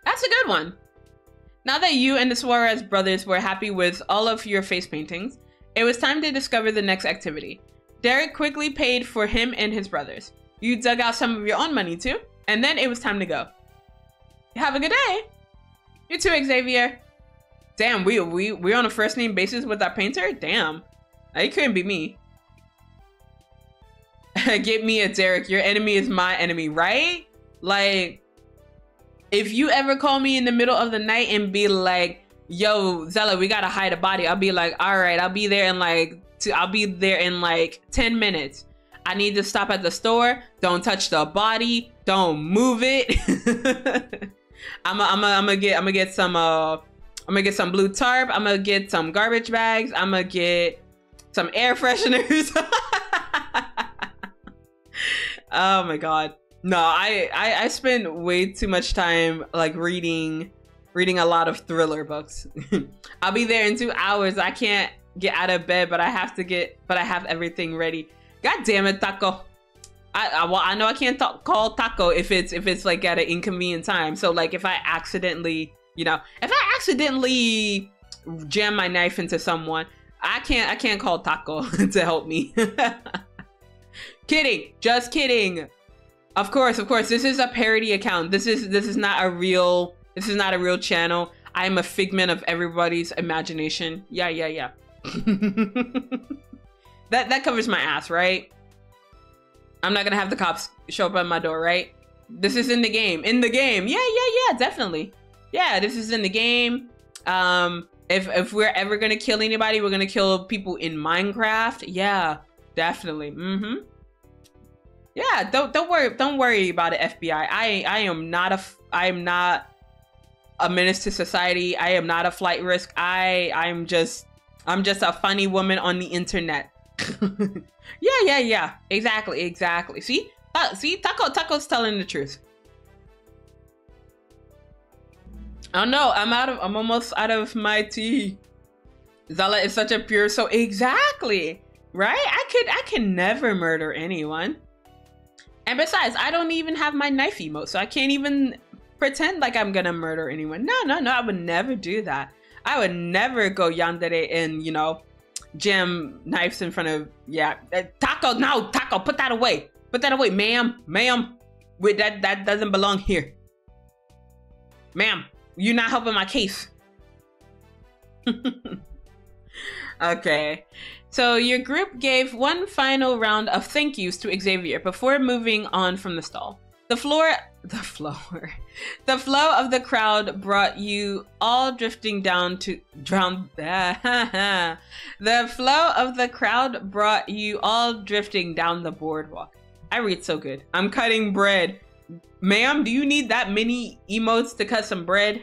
That's a good one. Now that you and the Suarez brothers were happy with all of your face paintings, it was time to discover the next activity. Derek quickly paid for him and his brothers. You dug out some of your own money too, and then it was time to go. Have a good day. You too, Xavier. Damn, we're on a first name basis with that painter? Damn. It couldn't be me. Get me a Derek. Your enemy is my enemy, right? Like, if you ever call me in the middle of the night and be like, yo, Zela, we gotta hide a body, I'll be like, all right, I'll be there in like 10 minutes. I need to stop at the store. Don't touch the body. Don't move it. I'm gonna get some blue tarp. I'm gonna get some garbage bags. I'm gonna get some air fresheners. Oh my god. No, I spend way too much time like reading a lot of thriller books. I'll be there in 2 hours. I can't get out of bed, but I have everything ready. God damn it, Taco. I know I can't call Taco if it's like at an inconvenient time. So like if I accidentally jam my knife into someone, I can't call Taco to help me. Kidding, just kidding. Of course, this is a parody account. This is not a real channel. I'm a figment of everybody's imagination. Yeah. That covers my ass, right? I'm not gonna have the cops show up at my door, right? This is in the game. Yeah, definitely. Yeah, this is in the game. If we're ever gonna kill anybody, we're gonna kill people in Minecraft. Yeah, definitely. Yeah, don't worry about it, FBI. I am not a menace to society. I am not a flight risk. I'm just I'm just a funny woman on the internet. Yeah. Exactly. See, Taco's telling the truth. Oh no, I'm almost out of my tea. Zela is such a pure soul. Exactly. Right? I can never murder anyone. And besides, I don't even have my knife emote, so I can't even pretend like I'm gonna murder anyone. No, I would never do that. I would never go yandere and, you know, jam knives in front of, yeah. Taco, no, Taco, put that away. Put that away, ma'am. Wait, that doesn't belong here. Ma'am, you're not helping my case. Okay. So your group gave one final round of thank yous to Xavier before moving on from the stall. The flow of the crowd brought you all drifting down to drown. The flow of the crowd brought you all drifting down the boardwalk. I read so good. I'm cutting bread. Ma'am, do you need that many emotes to cut some bread?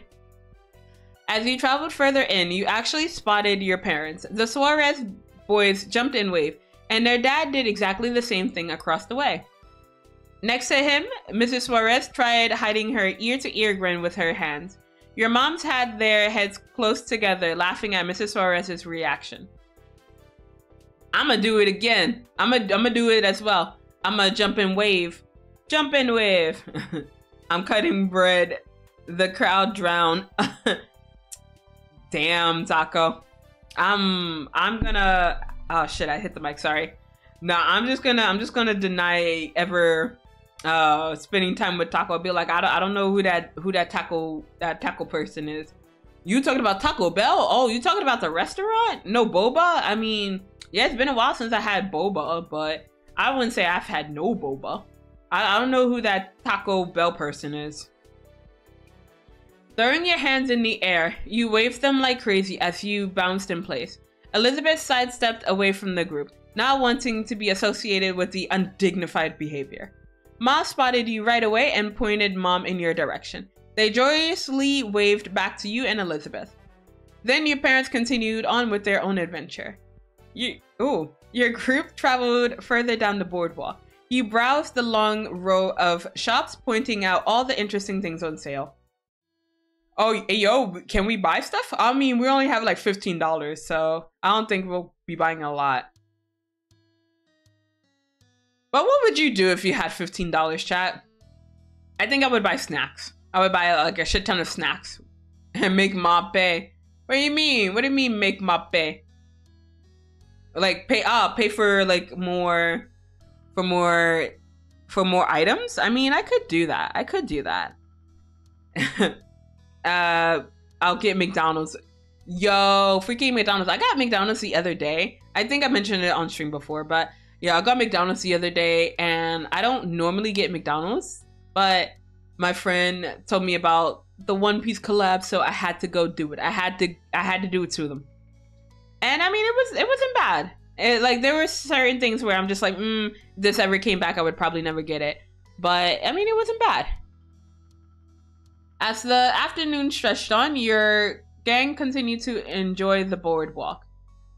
As you traveled further in, you actually spotted your parents. The Suarez boys jumped in wave, and their dad did exactly the same thing across the way. Next to him, Mrs. Suarez tried hiding her ear-to-ear grin with her hands. Your moms had their heads close together, laughing at Mrs. Suarez's reaction. I'ma do it again. I'ma do it as well. I'ma jump and wave. Jump and wave. I'm cutting bread. The crowd drowned. Damn, Taco. I'm gonna. Oh shit! I hit the mic. Sorry. No, I'm just gonna deny ever spending time with Taco. I'll be like, I don't know who that taco person is. You talking about Taco Bell? Oh, you talking about the restaurant? No boba? I mean, yeah, it's been a while since I had boba, but I wouldn't say I've had no boba. I don't know who that Taco Bell person is. Throwing your hands in the air, you waved them like crazy as you bounced in place. Elizabeth sidestepped away from the group, not wanting to be associated with the undignified behavior. Ma spotted you right away and pointed Mom in your direction. They joyously waved back to you and Elizabeth. Then your parents continued on with their own adventure. Your group traveled further down the boardwalk. You browsed the long row of shops, pointing out all the interesting things on sale. Oh, yo, can we buy stuff? I mean, we only have like $15, so I don't think we'll be buying a lot. But what would you do if you had $15, chat? I think I would buy snacks. I would buy like a shit ton of snacks and make Ma pay. What do you mean? What do you mean make Ma pay? Like pay for like more items? I mean, I could do that. I'll get McDonald's. Yo, freaking McDonald's. I got McDonald's the other day. I think I mentioned it on stream before, but yeah, I got McDonald's the other day, and I don't normally get McDonald's, but my friend told me about the One Piece collab, so I had to go do it. I had to do it to them. And I mean, it wasn't bad. Like, there were certain things where I'm just like, if this ever came back, I would probably never get it. But I mean, it wasn't bad. As the afternoon stretched on, your gang continued to enjoy the boardwalk.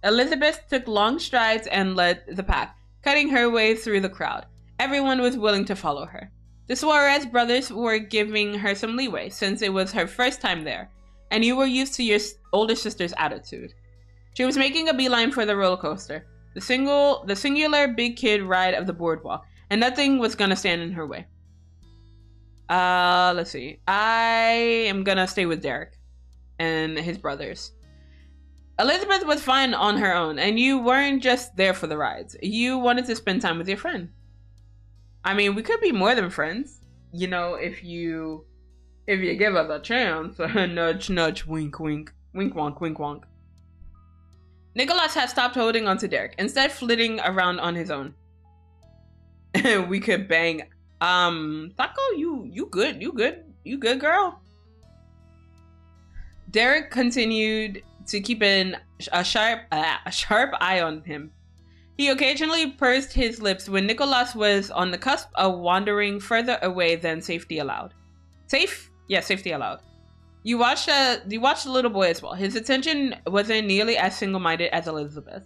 Elizabeth took long strides and led the pack, cutting her way through the crowd. Everyone was willing to follow her. The Suarez brothers were giving her some leeway, since it was her first time there, and you were used to your older sister's attitude. She was making a beeline for the roller coaster, the singular big kid ride of the boardwalk, and nothing was gonna stand in her way. Let's see. I am gonna stay with Derek and his brothers. Elizabeth was fine on her own, and you weren't just there for the rides. You wanted to spend time with your friend. I mean, we could be more than friends, you know, if you give us a chance. Nudge, nudge, wink, wink, wink, wonk, wink, wonk. Nicholas had stopped holding onto Derek, instead flitting around on his own. We could bang. Taco, you good, girl? Derek continued to keep a sharp eye on him. He occasionally pursed his lips when Nicholas was on the cusp of wandering further away than safety allowed. Safety allowed. You watched the little boy as well. His attention wasn't nearly as single-minded as Elizabeth.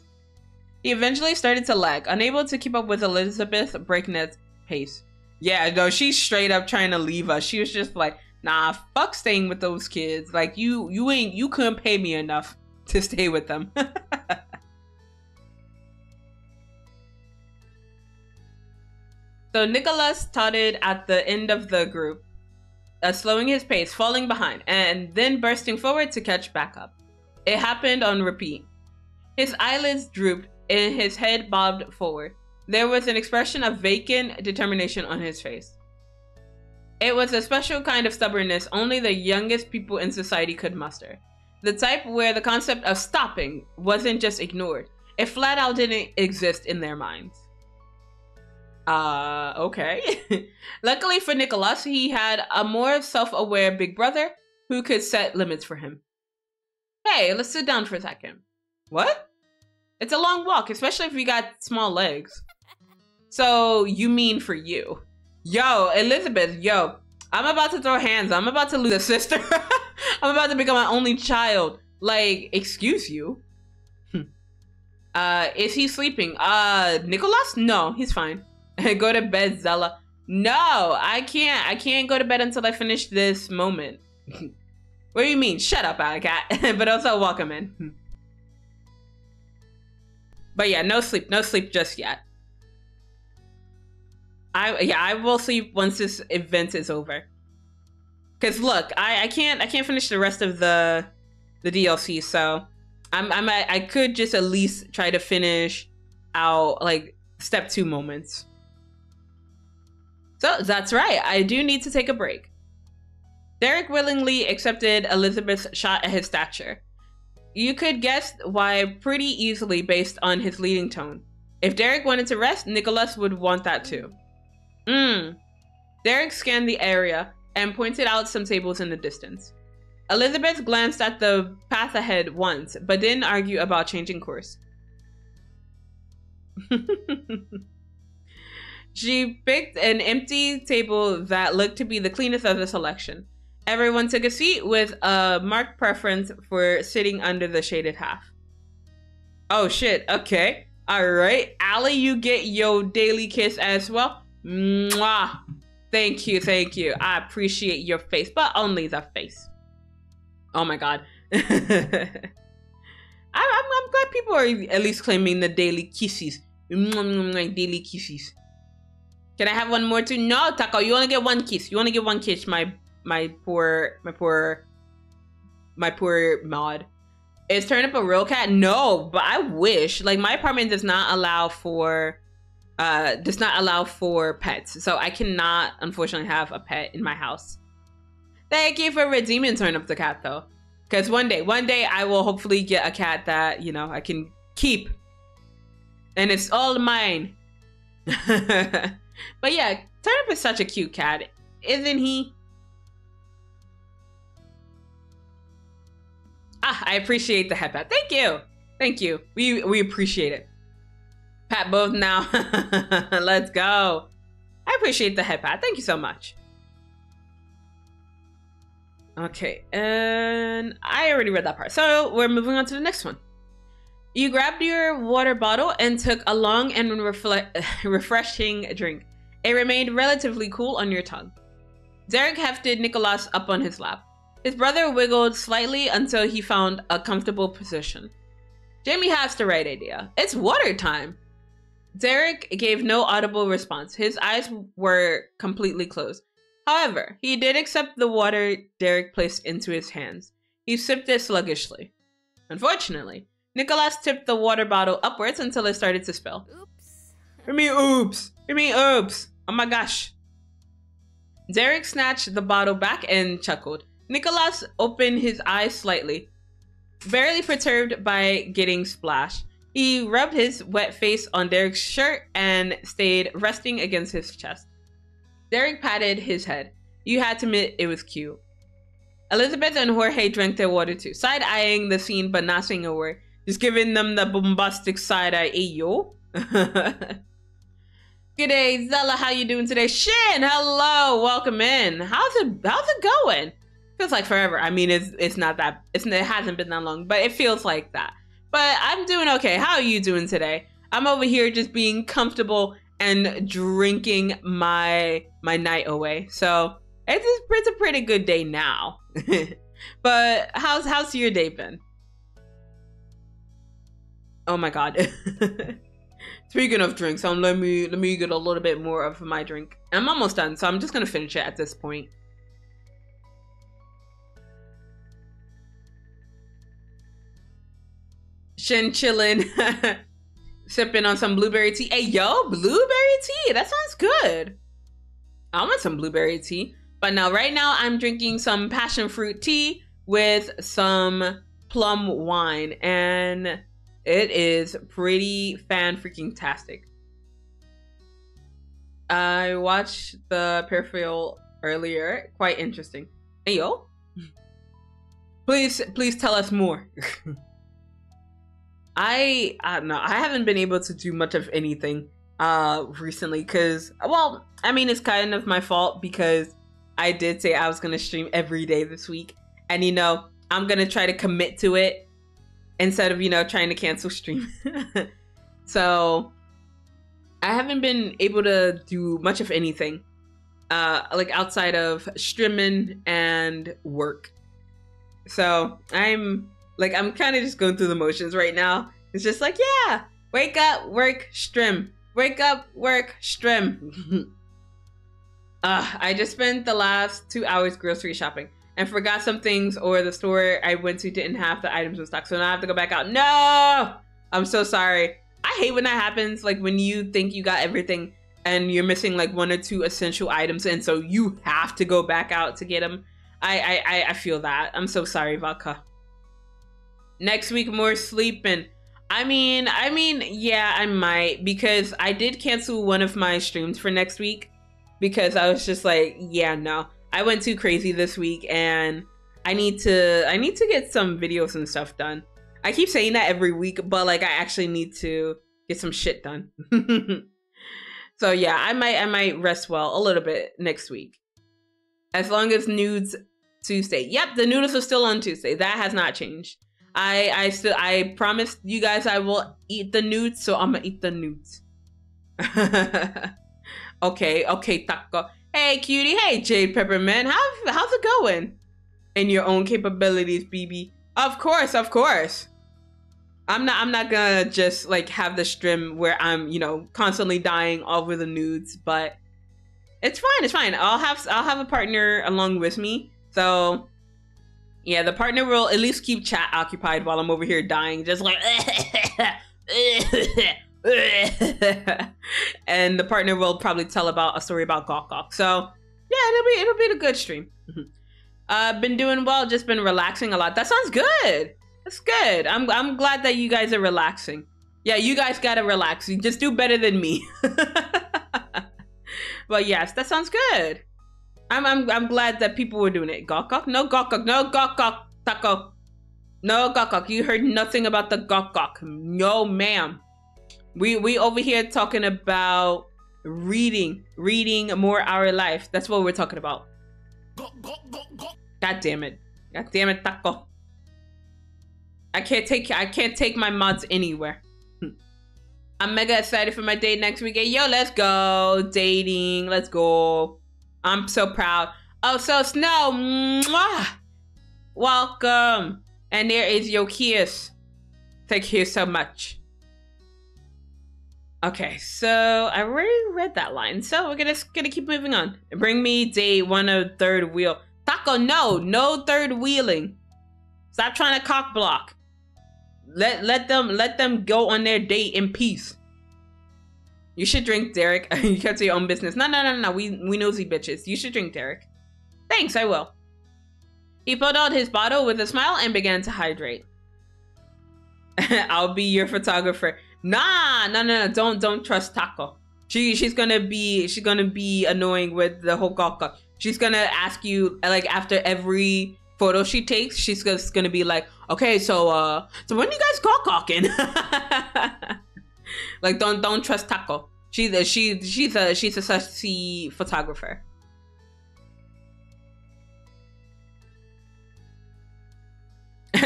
He eventually started to lag, unable to keep up with Elizabeth's breakneck pace. Yeah, no, she's straight up trying to leave us. She was just like, nah, fuck staying with those kids. Like, you couldn't pay me enough to stay with them. So Nicholas tottered at the end of the group, slowing his pace, falling behind, and then bursting forward to catch back up. It happened on repeat. His eyelids drooped and his head bobbed forward. There was an expression of vacant determination on his face. It was a special kind of stubbornness only the youngest people in society could muster. The type where the concept of stopping wasn't just ignored. It flat out didn't exist in their minds. Okay. Luckily for Nicholas, he had a more self-aware big brother who could set limits for him. Hey, let's sit down for a second. What? It's a long walk, especially if you got small legs. So, you mean for you. Yo, Elizabeth, yo. I'm about to throw hands. I'm about to lose a sister. I'm about to become my only child. Like, excuse you? Is he sleeping? Nicholas? No, he's fine. Go to bed, Zela. No, I can't go to bed until I finish this moment. What do you mean? Shut up, Cat. But also welcome in. But yeah, no sleep just yet. I will sleep once this event is over. Cause look, I can't finish the rest of the DLC, so I could just at least try to finish out like step 2 moments. So that's right, I do need to take a break. Derek willingly accepted Elizabeth's shot at his stature. You could guess why pretty easily based on his leading tone. If Derek wanted to rest, Nicholas would want that too. Derek scanned the area and pointed out some tables in the distance. Elizabeth glanced at the path ahead once, but didn't argue about changing course. She picked an empty table that looked to be the cleanest of the selection. Everyone took a seat with a marked preference for sitting under the shaded half. Oh shit, okay. Alright, Allie, you get your daily kiss as well. Mwah. Thank you, thank you. I appreciate your face, but only the face. Oh my god. I'm glad people are at least claiming the daily kisses. Daily kisses. Can I have one more too? No, Taco, you only get one kiss. You only get one kiss, my poor mod. Is Turnip a real cat? No, but I wish. Like, my apartment does not allow for pets, so I cannot unfortunately have a pet in my house. Thank you for redeeming Turnip the cat though, because one day I will hopefully get a cat that, you know, I can keep, and it's all mine. But yeah, Turnip is such a cute cat, isn't he? I appreciate the head pat. Thank you. Thank you. We appreciate it. Pat both now. Let's go. I appreciate the head pat. Thank you so much. Okay, and I already read that part. So we're moving on to the next one. You grabbed your water bottle and took a long and refreshing drink. It remained relatively cool on your tongue. Derek hefted Nicholas up on his lap. His brother wiggled slightly until he found a comfortable position. Jamie has the right idea. It's water time. Derek gave no audible response. His eyes were completely closed. However, he did accept the water Derek placed into his hands. He sipped it sluggishly. Unfortunately, Nicholas tipped the water bottle upwards until it started to spill. Oops. You mean oops? You mean oops? Oh my gosh. Derek snatched the bottle back and chuckled. Nicholas opened his eyes slightly, barely perturbed by getting splashed. He rubbed his wet face on Derek's shirt and stayed resting against his chest. Derek patted his head. You had to admit it was cute. Elizabeth and Jorge drank their water too, side-eyeing the scene but not saying a word. Just giving them the bombastic side-eye. Hey, yo. Good day, Zela. How you doing today? Shin, hello. Welcome in. How's it going? Feels like forever. I mean, it's not that, it hasn't been that long, but it feels like that. But I'm doing okay. How are you doing today? I'm over here just being comfortable and drinking my night away. So it's a pretty good day now. But how's your day been? Oh my god. Speaking of drinks, let me get a little bit more of my drink. I'm almost done, so I'm just gonna finish it at this point. Chillin', sipping on some blueberry tea. Hey yo, blueberry tea, that sounds good. I want some blueberry tea. But now, right now, I'm drinking some passion fruit tea with some plum wine, and it is pretty fan-freaking-tastic. I watched the Peripheral earlier. Quite interesting. Hey, yo. Please tell us more. I don't know. I haven't been able to do much of anything recently because, well, I mean, it's kind of my fault because I did say I was going to stream every day this week. And, you know, I'm going to try to commit to it instead of, you know, trying to cancel stream. So I haven't been able to do much of anything like outside of streaming and work. So I'm kind of just going through the motions right now. It's just like, yeah, wake up, work, stream. Wake up, work, stream. I just spent the last 2 hours grocery shopping and forgot some things, or the store I went to didn't have the items in stock. So now I have to go back out. No! I'm so sorry. I hate when that happens. Like when you think you got everything and you're missing like 1 or 2 essential items. And so you have to go back out to get them. I feel that. I'm so sorry, Vodka. Next week, more sleeping. I mean, yeah, I might, because I did cancel one of my streams for next week because I was just like, yeah, no, I went too crazy this week and I need to get some videos and stuff done. I keep saying that every week, but like I actually need to get some shit done. So yeah, I might rest well a little bit next week. As long as nudes Tuesday. Yep, the noodles are still on Tuesday. That has not changed. I promised you guys I will eat the nudes, so I'm gonna eat the nudes. Okay, Taco. Hey, cutie. Hey, Jade Peppermint. How's it going? In your own capabilities, BB. Of course. I'm not gonna just like have the stream where I'm, you know, constantly dying over the nudes, but it's fine. I'll have a partner along with me. So yeah, the partner will at least keep chat occupied while I'm over here dying, just like and the partner will probably tell about a story about Gawk. So yeah, it'll be a good stream. Been doing well, just been relaxing a lot. That sounds good. That's good. I'm glad that you guys are relaxing. Yeah, you guys gotta relax. You just do better than me. But yes, that sounds good. I'm glad that people were doing it. Gawk? No Gawk. No Gawk, Taco. No Gawk. You heard nothing about the Gawk. No, ma'am. We over here talking about reading more our life. That's what we're talking about. God damn it, Taco. I can't take my mods anywhere. I'm mega excited for my date next week. Hey, yo, let's go dating. Let's go. I'm so proud. Oh, so Snow, mwah, welcome. And there is your kiss. Thank you so much. Okay, so I already read that line, so we're gonna keep moving on. Bring me day 1 of third wheel. Taco, no third wheeling. Stop trying to cock block. Let them go on their date in peace. You should drink, Derek. You kept to your own business. No. We nosy bitches. You should drink, Derek. Thanks, I will. He pulled out his bottle with a smile and began to hydrate. I'll be your photographer. Nah, no. Don't trust Taco. She's gonna be annoying with the whole gawk. She's gonna ask you like after every photo she takes. She's just gonna be like, okay, so when you guys gawking? Like don't trust Taco. She's a sussy photographer.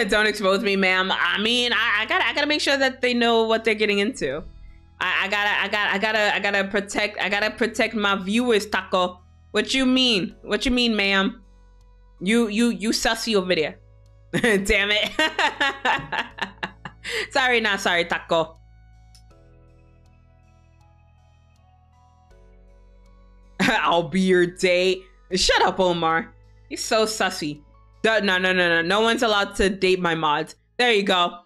Don't expose me, ma'am. I mean, I gotta make sure that they know what they're getting into. I gotta protect my viewers, Taco. What you mean? What you mean, ma'am? You sussy over there. Damn it. Sorry, not sorry, Taco. I'll be your date. Shut up, Omar. He's so sussy. No one's allowed to date my mods. There you go.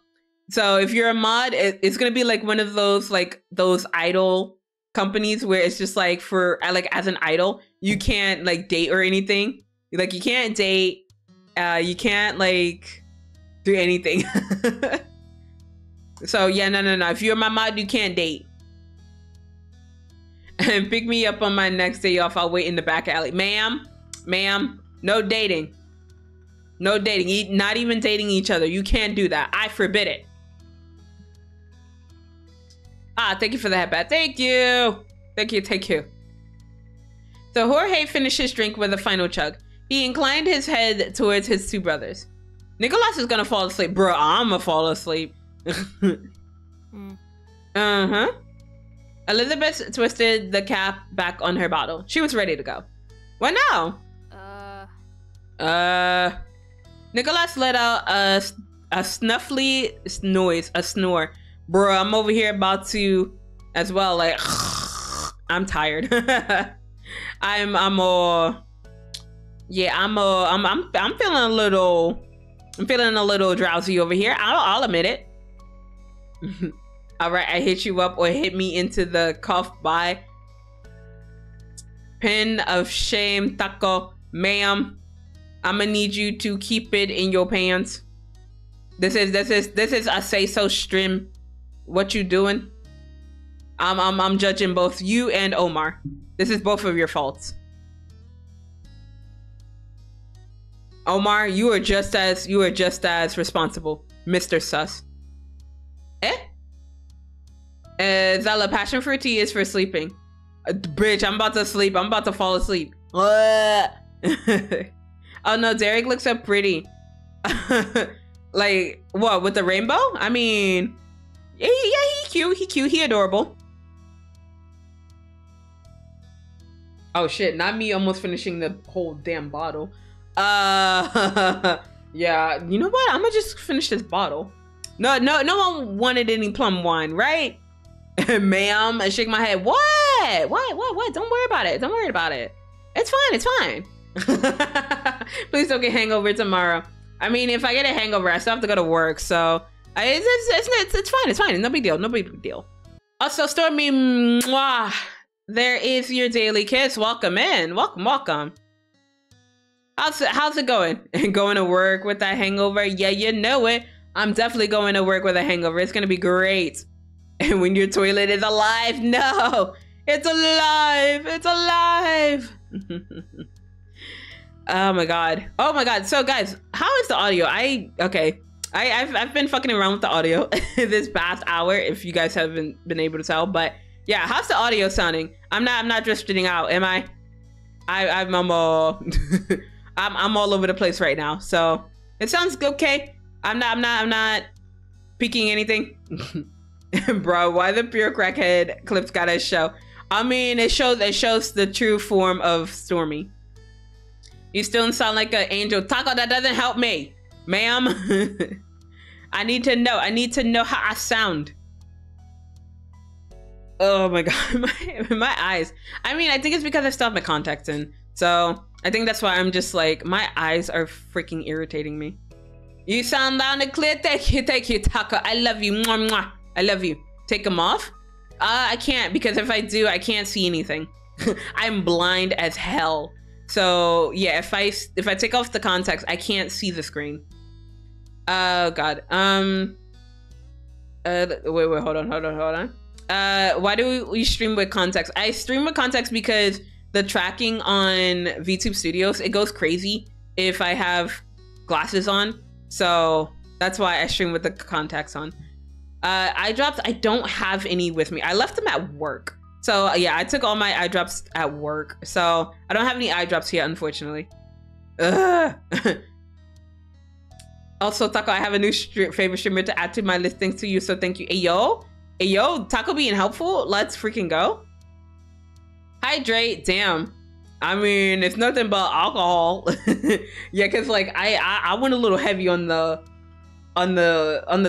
So if you're a mod, it's gonna be like one of those those idol companies where it's just like for as an idol, you can't like date or anything. Like you can't date, you can't like do anything. So yeah, no. If you're my mod, you can't date. And pick me up on my next day off. I'll wait in the back alley, ma'am, no dating. No dating, not even dating each other. You can't do that. I forbid it. Ah, thank you for the headband. Thank you. So Jorge finished his drink with a final chug. He inclined his head towards his two brothers. Nicholas is gonna fall asleep. Bro, I'm gonna fall asleep. Uh-huh. Elizabeth twisted the cap back on her bottle. She was ready to go. What now? Nicholas let out a snuffly noise, a snore. Bro, I'm over here about to as well, like I'm tired. I'm feeling a little drowsy over here. I'll admit it. All right, I hit you up or hit me into the cough by pin of shame, Taco, ma'am. I'm gonna need you to keep it in your pants. This is a say so stream. What you doing? I'm judging both you and Omar. This is both of your faults. Omar, you are just as responsible, Mr. Sus. Zela, passion fruit tea is for sleeping. Bitch, I'm about to sleep. I'm about to fall asleep. Oh no, Derek looks so pretty. Like, what, with the rainbow? I mean, yeah, he cute, he adorable. Oh shit, not me almost finishing the whole damn bottle. Yeah, you know what? I'm gonna just finish this bottle. No one wanted any plum wine, right? Ma'am, I shake my head. What? Don't worry about it. It's fine. Please don't get hangover tomorrow. I mean, if I get a hangover, I still have to go to work, so it's fine. No big deal. Also, Stormy, mwah, there is your daily kiss. Welcome in. Welcome. How's it going? Going to work with that hangover? Yeah, you know it. I'm definitely going to work with a hangover. It's gonna be great. And when your toilet is alive, no, it's alive. Oh my god. So guys, how is the audio? I've been fucking around with the audio this past hour, if you guys haven't been able to tell, but yeah, how's the audio sounding? I'm not drifting out, am I? I'm all I'm all over the place right now, so it sounds okay. I'm not peeking anything. Bro, why the pure crackhead clips gotta show? I mean, it shows the true form of Stormy. You still sound like an angel. Taco, that doesn't help me, ma'am. I need to know how I sound. Oh my god, my eyes. I mean, I think it's because I still have my contacts in, so I think that's why I'm just like, my eyes are freaking irritating me. You sound loud and clear. Thank you, Taco. I love you. Mwah, mwah. I love you. Take them off? I can't, because if I do, I can't see anything. I'm blind as hell. So yeah, if I take off the contacts, I can't see the screen. Oh god. Wait, hold on. Why do we stream with contacts? I stream with contacts because the tracking on VTube Studios, it goes crazy if I have glasses on. So that's why I stream with the contacts on. Eye drops, I don't have any with me. I left them at work. So yeah, I took all my eye drops at work. So I don't have any eye drops here, unfortunately. Ugh. Also, Taco, I have a new favorite streamer to add to my list. Thanks to you, so thank you. Hey yo, Taco being helpful. Let's freaking go. Hydrate. Damn. I mean, it's nothing but alcohol. Yeah, cause like I went a little heavy on the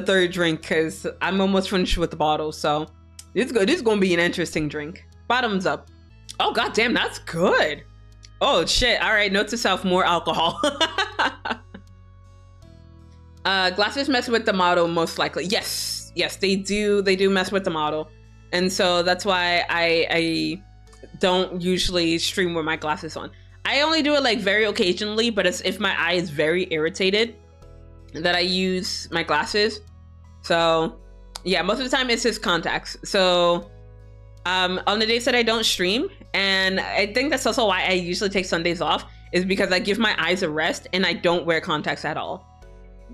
third drink because I'm almost finished with the bottle. So this is gonna be an interesting drink. Bottoms up. Oh god damn, that's good. Oh shit. All right, note to self: more alcohol. Glasses mess with the model most likely. Yes, they do mess with the model, and so that's why I don't usually stream with my glasses on. I only do it like very occasionally, but it's if my eye is very irritated that I use my glasses. So yeah, most of the time it's just contacts. So on the days that I don't stream, and I think that's also why I usually take Sundays off, is because I give my eyes a rest and I don't wear contacts at all.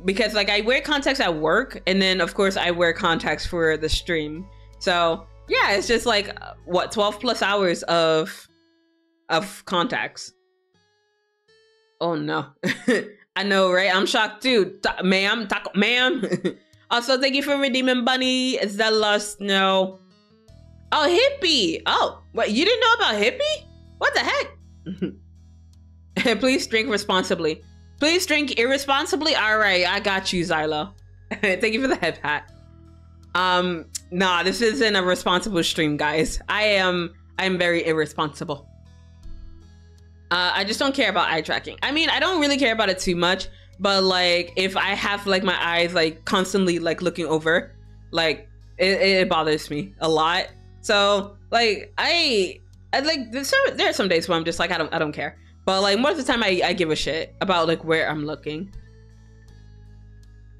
Because like I wear contacts at work, and then of course I wear contacts for the stream. So yeah, it's just like what, 12 plus hours of contacts. Oh no. I know, right? I'm shocked too. Ma'am, Taco, ma'am. Also, thank you for redeeming Bunny, Zela, Snow. Oh, Hippie. Oh, what, you didn't know about Hippie? What the heck? Please drink responsibly. Please drink irresponsibly. All right, I got you, Zilo. Thank you for the head pat. Nah, this isn't a responsible stream, guys. I'm very irresponsible. I just don't care about eye tracking. I mean, I don't really care about it too much, but like if I have like my eyes like constantly like looking over, like it bothers me a lot. So like I like there are some days where I'm just like I don't care. But like most of the time I give a shit about like where I'm looking.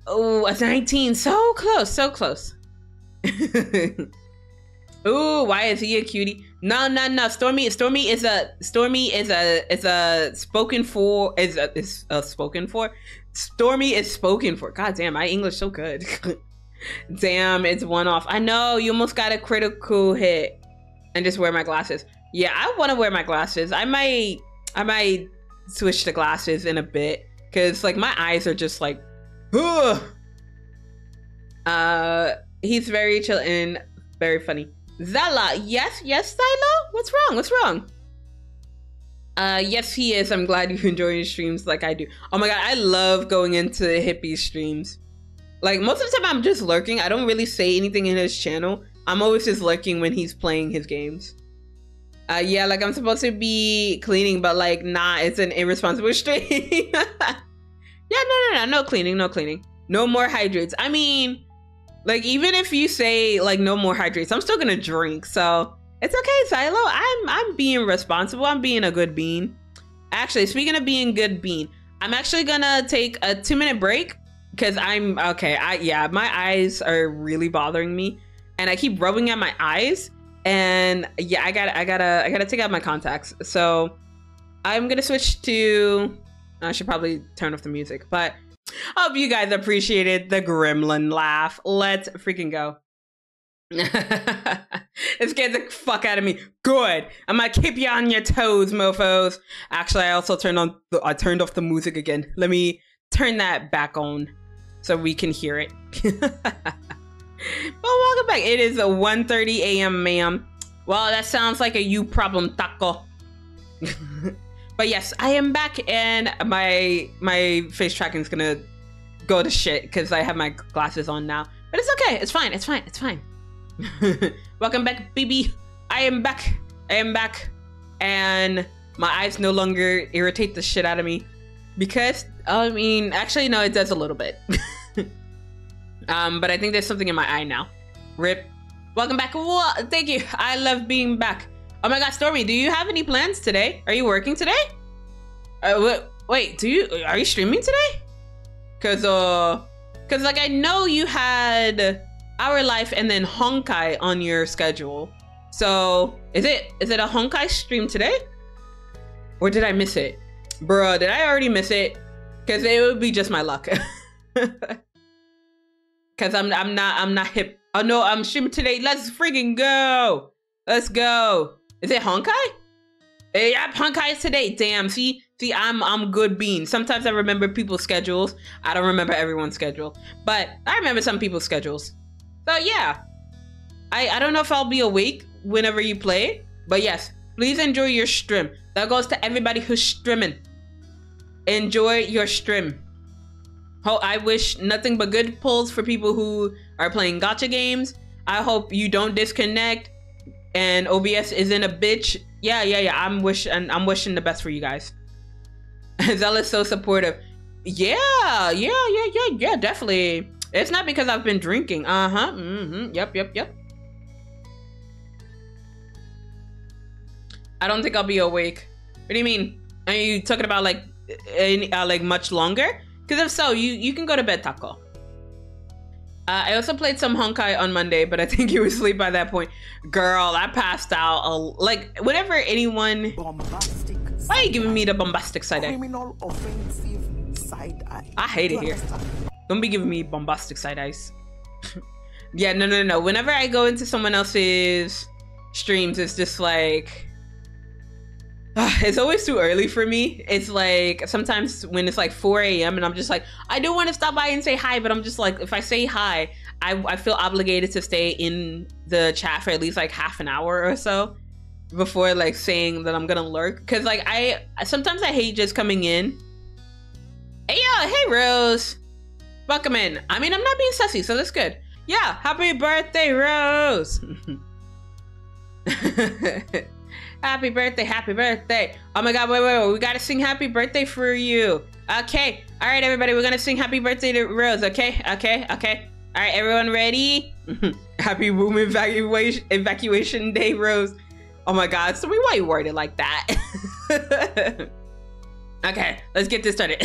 Oh, a 19, so close, so close. Ooh, why is he a cutie? No. Stormy is a spoken for. Stormy is spoken for. God damn, my English so good. Damn, it's one off. I know you almost got a critical hit, and just wear my glasses. Yeah, I want to wear my glasses. I might switch to glasses in a bit because like my eyes are just like, ugh. He's very chill and very funny. Zela, yes, Zela? What's wrong? Yes, he is. I'm glad you enjoy his streams like I do. Oh my god, I love going into Hippie's streams. Like most of the time I'm just lurking. I don't really say anything in his channel. I'm always just lurking when he's playing his games. Yeah, like I'm supposed to be cleaning, but like, nah, it's an irresponsible stream. Yeah, no cleaning. No more hydrates. I mean, like even if you say like no more hydrates, I'm still gonna drink. So it's okay, Silo. I'm being responsible. I'm being a good bean. Actually, speaking of being good bean, I'm actually gonna take a 2-minute break because I'm okay. My eyes are really bothering me, and I keep rubbing at my eyes. And yeah, I gotta take out my contacts. So I'm gonna switch to. I should probably turn off the music, but hope you guys appreciated the gremlin laugh. Let's freaking go. It scared the fuck out of me. Good. I'm gonna keep you on your toes, mofos. Actually, I also turned off the music again. Let me turn that back on so we can hear it. Well, welcome back. It is 1:30 a.m., ma'am. Well, that sounds like a you problem, Taco. But yes, I am back, and my face tracking is gonna go to shit because I have my glasses on now. But it's okay. It's fine. Welcome back, baby. I am back, and my eyes no longer irritate the shit out of me because I mean, actually, no, it does a little bit. But I think there's something in my eye now. Rip. Welcome back. What? Thank you. I love being back. Oh my god, Stormy, do you have any plans today? Are you working today? Wait, are you streaming today? Cause like I know you had Our Life and then Honkai on your schedule. So is it a Honkai stream today? Or did I miss it? Bruh, did I already miss it? Cause it would be just my luck. Cause I'm not hip. Oh no, I'm streaming today. Let's freaking go. Let's go. Is it Honkai? Hey, yeah, Punkai's today. Damn, see, I'm good bean. Sometimes I remember people's schedules. I don't remember everyone's schedule, but I remember some people's schedules. So yeah, I don't know if I'll be awake whenever you play, but yes, please enjoy your stream. That goes to everybody who's streaming. Enjoy your stream. Oh, I wish nothing but good pulls for people who are playing gacha games. I hope you don't disconnect and OBS isn't a bitch. Yeah. I'm wishing the best for you guys. Zela's so supportive. Yeah, definitely. It's not because I've been drinking. Yep. I don't think I'll be awake. What do you mean? Are you talking about like much longer? Because if so, you can go to bed, Taco. I also played some Honkai on Monday, but I think you were asleep by that point. Girl, I passed out. Like, whenever anyone... Bombastic. Why are you giving me the bombastic side eye? Criminal offensive side eye. I hate it here. Don't be giving me bombastic side eyes. Yeah, no. Whenever I go into someone else's streams, it's just like... it's always too early for me. It's like sometimes when it's like 4 a.m. and I'm just like, I do want to stop by and say hi, but I'm just like, if I say hi, I feel obligated to stay in the chat for at least like half an hour or so before like saying that I'm gonna lurk. Cause like sometimes I hate just coming in. Hey Rose, welcome in. I mean, I'm not being sussy, so that's good. Yeah, happy birthday, Rose. Happy birthday. Oh my god, wait. We gotta sing happy birthday for you. Okay. All right, everybody, we're gonna sing happy birthday to Rose, okay? All right, everyone ready? Happy womb evacuation day, Rose. Oh my god, so why you worded like that? Okay, let's get this started.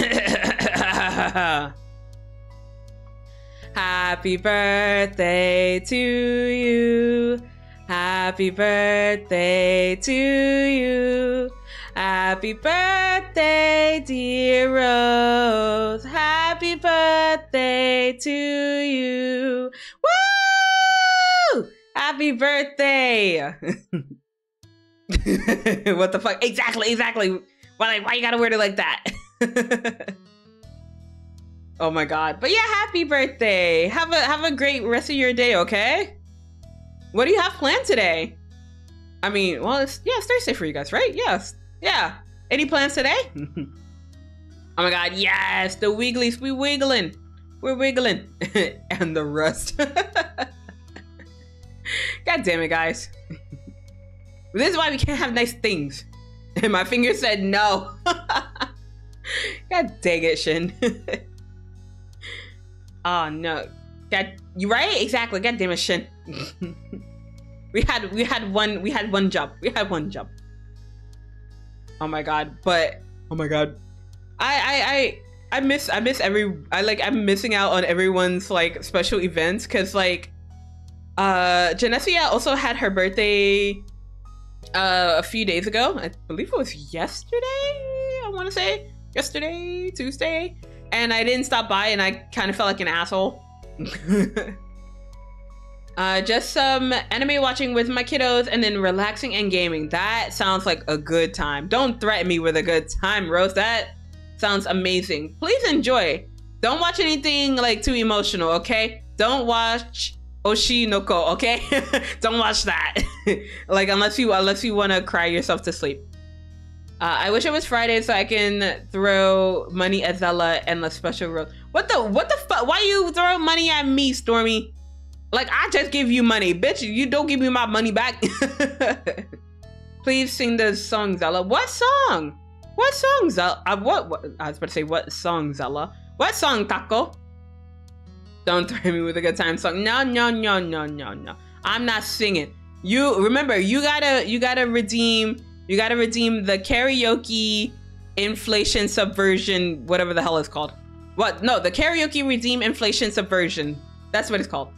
Happy birthday to you. Happy birthday to you. Happy birthday, dear Rose. Happy birthday to you. Woo! Happy birthday. What the fuck? Exactly. Why you gotta word it like that? Oh my god. But yeah, happy birthday. Have a great rest of your day, okay? What do you have planned today? I mean, well, it's Thursday for you guys, right? Yes. Yeah. Any plans today? Oh my god, yes! The wigglies, we're wiggling. And the rust. God damn it, guys. This is why we can't have nice things. And my finger said no. God dang it, Shin. Oh no. You right? Exactly. God damn it, Shin. We had one job. Oh my god. But oh my god. I'm missing out on everyone's like special events because like Genesia also had her birthday a few days ago. I believe it was yesterday. I want to say yesterday, Tuesday, and I didn't stop by and I kind of felt like an asshole. Just some anime watching with my kiddos and then relaxing and gaming. That sounds like a good time. Don't threaten me with a good time, Rose. That sounds amazing. Please enjoy. Don't watch anything like too emotional, okay? Don't watch Oshinoko, okay? Don't watch that. Like unless you want to cry yourself to sleep. I wish it was Friday so I can throw money at Zela and the special rose. What the fuck? Why you throw money at me, Stormy? Like I just give you money, bitch. You don't give me my money back. Please sing the song, Zela. What song? What song, Zela? What? I was about to say what song, Zela? What song, Taco? Don't threaten me with a good time song. No. I'm not singing. You remember, you gotta redeem the karaoke inflation subversion, whatever the hell it's called. What? No, the karaoke redeem inflation subversion. That's what it's called.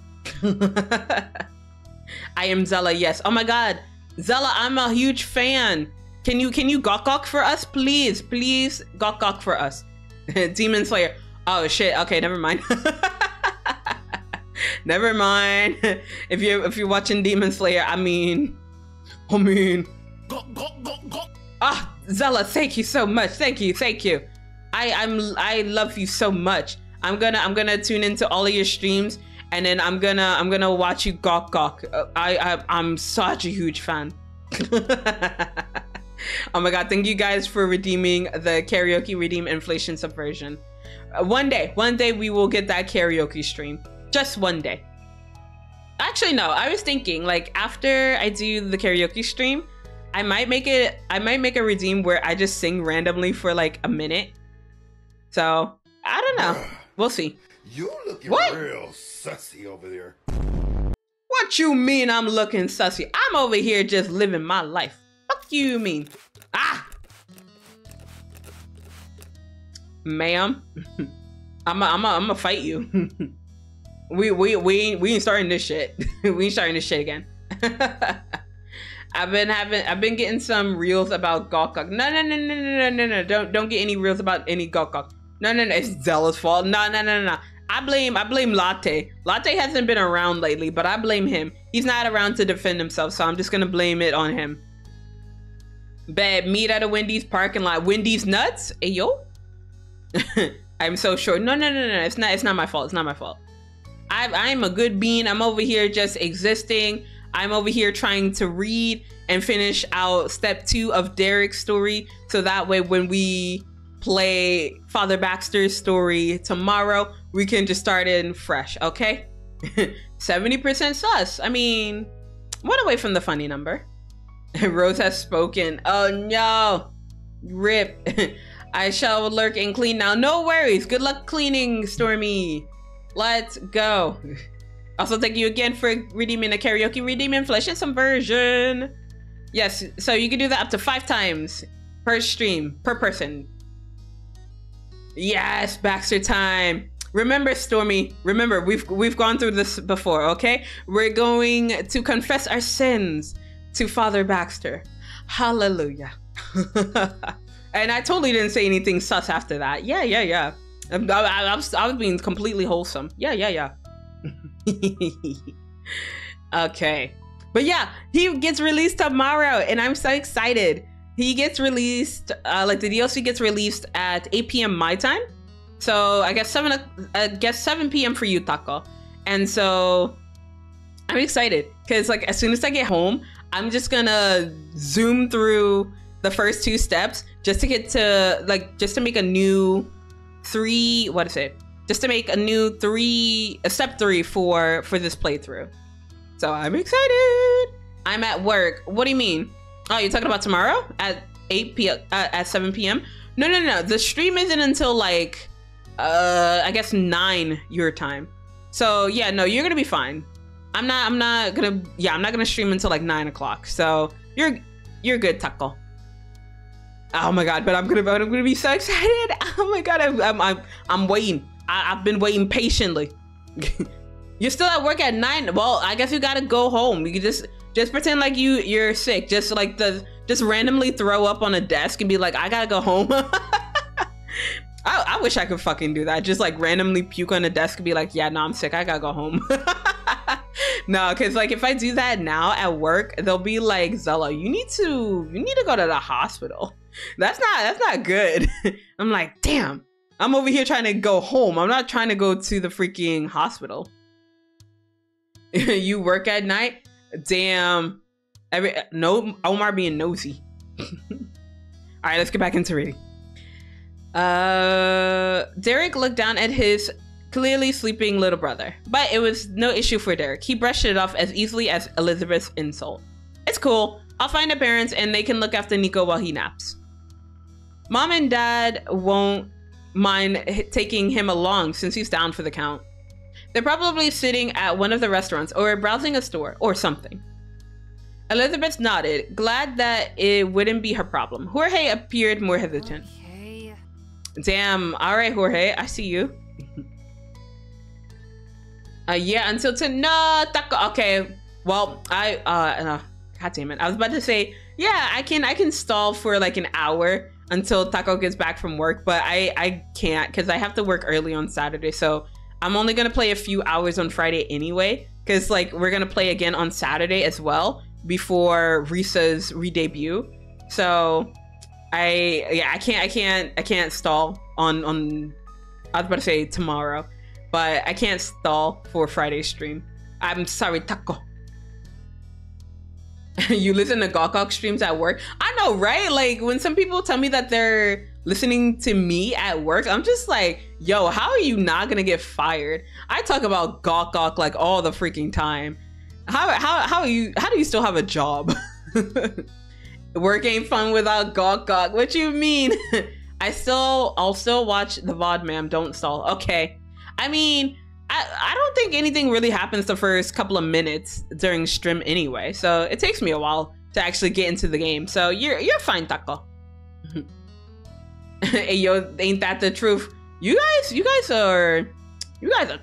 I am Zela, yes. Oh my god. Zela, I'm a huge fan. Can you gawk for us, please? Please gawk for us. Demon Slayer. Oh shit. Okay, never mind. Never mind. If you're watching Demon Slayer, I mean. Ah, Zela, thank you so much. Thank you. I love you so much. I'm gonna tune into all of your streams, and then I'm gonna watch you gawk. I'm such a huge fan. Oh my god, thank you guys for redeeming the karaoke redeem inflation subversion. One day we will get that karaoke stream. Just one day. Actually, no, I was thinking like after I do the karaoke stream, I might make a redeem where I just sing randomly for like a minute. So I don't know. We'll see. You looking real sussy over there. What you mean I'm looking sussy? I'm over here just living my life. Fuck you mean? Ah! Ma'am, I'ma fight you. we ain't starting this shit. We ain't starting this shit again. I've been getting some reels about Gawk. No. Don't get any reels about any Gawk. No. It's Zela's fault. No. I blame Latte. Latte hasn't been around lately, but I blame him. He's not around to defend himself, so I'm just gonna blame it on him. Bad meet at a Wendy's parking lot. Wendy's nuts? Hey yo. I'm so sure. No. It's not my fault. It's not my fault. I'm a good bean. I'm over here just existing. I'm over here trying to read and finish out step 2 of Derek's story. So that way when we play Father Baxter's story tomorrow, we can just start in fresh, okay? 70% sus. I mean, one away from the funny number. Rose has spoken. Oh no. Rip. I shall lurk and clean now. No worries. Good luck cleaning, Stormy. Let's go. Also, thank you again for redeeming a karaoke redeem inflation subversion. Yes, so you can do that up to 5 times per stream, per person. Yes, Baxter time. Remember, Stormy, remember, we've gone through this before, okay? We're going to confess our sins to Father Baxter. Hallelujah. And I totally didn't say anything sus after that. Yeah. I was being completely wholesome. Yeah. Okay. But yeah, he gets released tomorrow and I'm so excited. He gets released, like the DLC gets released at 8 p.m. my time. So I guess 7 p.m. for you, Taco. And so I'm excited because like as soon as I get home, I'm just gonna zoom through the first 2 steps just to get to like, just to make a new just to make a new step 3 for this playthrough. So I'm excited. I'm at work. What do you mean? Oh, you're talking about tomorrow at 8 p.m. At 7 p.m. No. The stream isn't until like I guess 9 your time. So yeah, no, you're gonna be fine. I'm not gonna stream until like 9 o'clock. So you're good, Taco. Oh my god, but I'm gonna be so excited. Oh my god, I'm waiting. I've been waiting patiently. You're still at work at 9. Well, I guess you gotta go home. You can just pretend like you're sick. Just like just randomly throw up on a desk and be like, I gotta go home. I wish I could fucking do that. Just like randomly puke on a desk and be like, yeah, no, I'm sick. I gotta go home. No, because like if I do that now at work, they'll be like, Zela, you need to go to the hospital. That's not good. I'm like, damn, I'm over here trying to go home. I'm not trying to go to the freaking hospital. You work at night? Damn. No, Omar being nosy. All right, let's get back into reading. Derek looked down at his clearly sleeping little brother, but it was no issue for Derek. He brushed it off as easily as Elizabeth's insult. It's cool. I'll find the parents and they can look after Nico while he naps. Mom and Dad won't mind taking him along since he's down for the count. They're probably sitting at one of the restaurants or browsing a store or something. Elizabeth nodded, glad that it wouldn't be her problem. Jorge appeared more hesitant. Okay. Damn, all right, Jorge, I see you. Yeah, until no, Taco. Okay, well, God damn it. I was about to say, yeah, I can stall for like an hour until Taco gets back from work, but I can't because I have to work early on Saturday. So I'm only gonna play a few hours on Friday anyway, because like we're gonna play again on Saturday as well before Risa's re-debut. So I can't stall on I was about to say tomorrow, but I can't stall for Friday's stream. I'm sorry, Taco. You listen to Gawk streams at work? I know, right? Like when some people tell me that they're listening to me at work, I'm just like, yo, how are you not gonna get fired? I talk about Gawk like all the freaking time. How do you still have a job? Work ain't fun without Gawk. What you mean? I'll still watch the VOD, ma'am. Don't stall. Okay. I mean, I don't think anything really happens the first couple of minutes during stream anyway, so it takes me a while to actually get into the game. So you're fine, Taco. Hey, yo, ain't that the truth? You guys are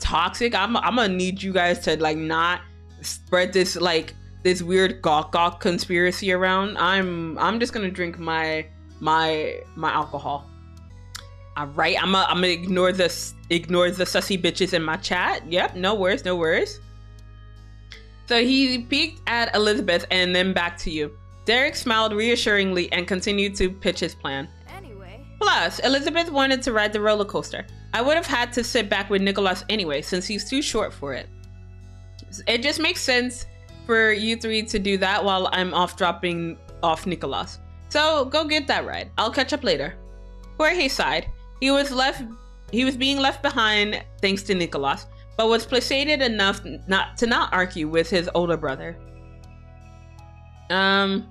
toxic. I'm gonna need you guys to like not spread this like this weird Gawk conspiracy around. I'm just gonna drink my alcohol. All right, I'm gonna ignore the sussy bitches in my chat. Yep, no worries. So he peeked at Elizabeth and then back to you. Derek smiled reassuringly and continued to pitch his plan. Anyway. Plus, Elizabeth wanted to ride the roller coaster. I would have had to sit back with Nicholas anyway, since he's too short for it. It just makes sense for you three to do that while I'm off dropping off Nicholas. So go get that ride. I'll catch up later. Jorge sighed. He was being left behind thanks to Nicholas, but was placated enough not to argue with his older brother. I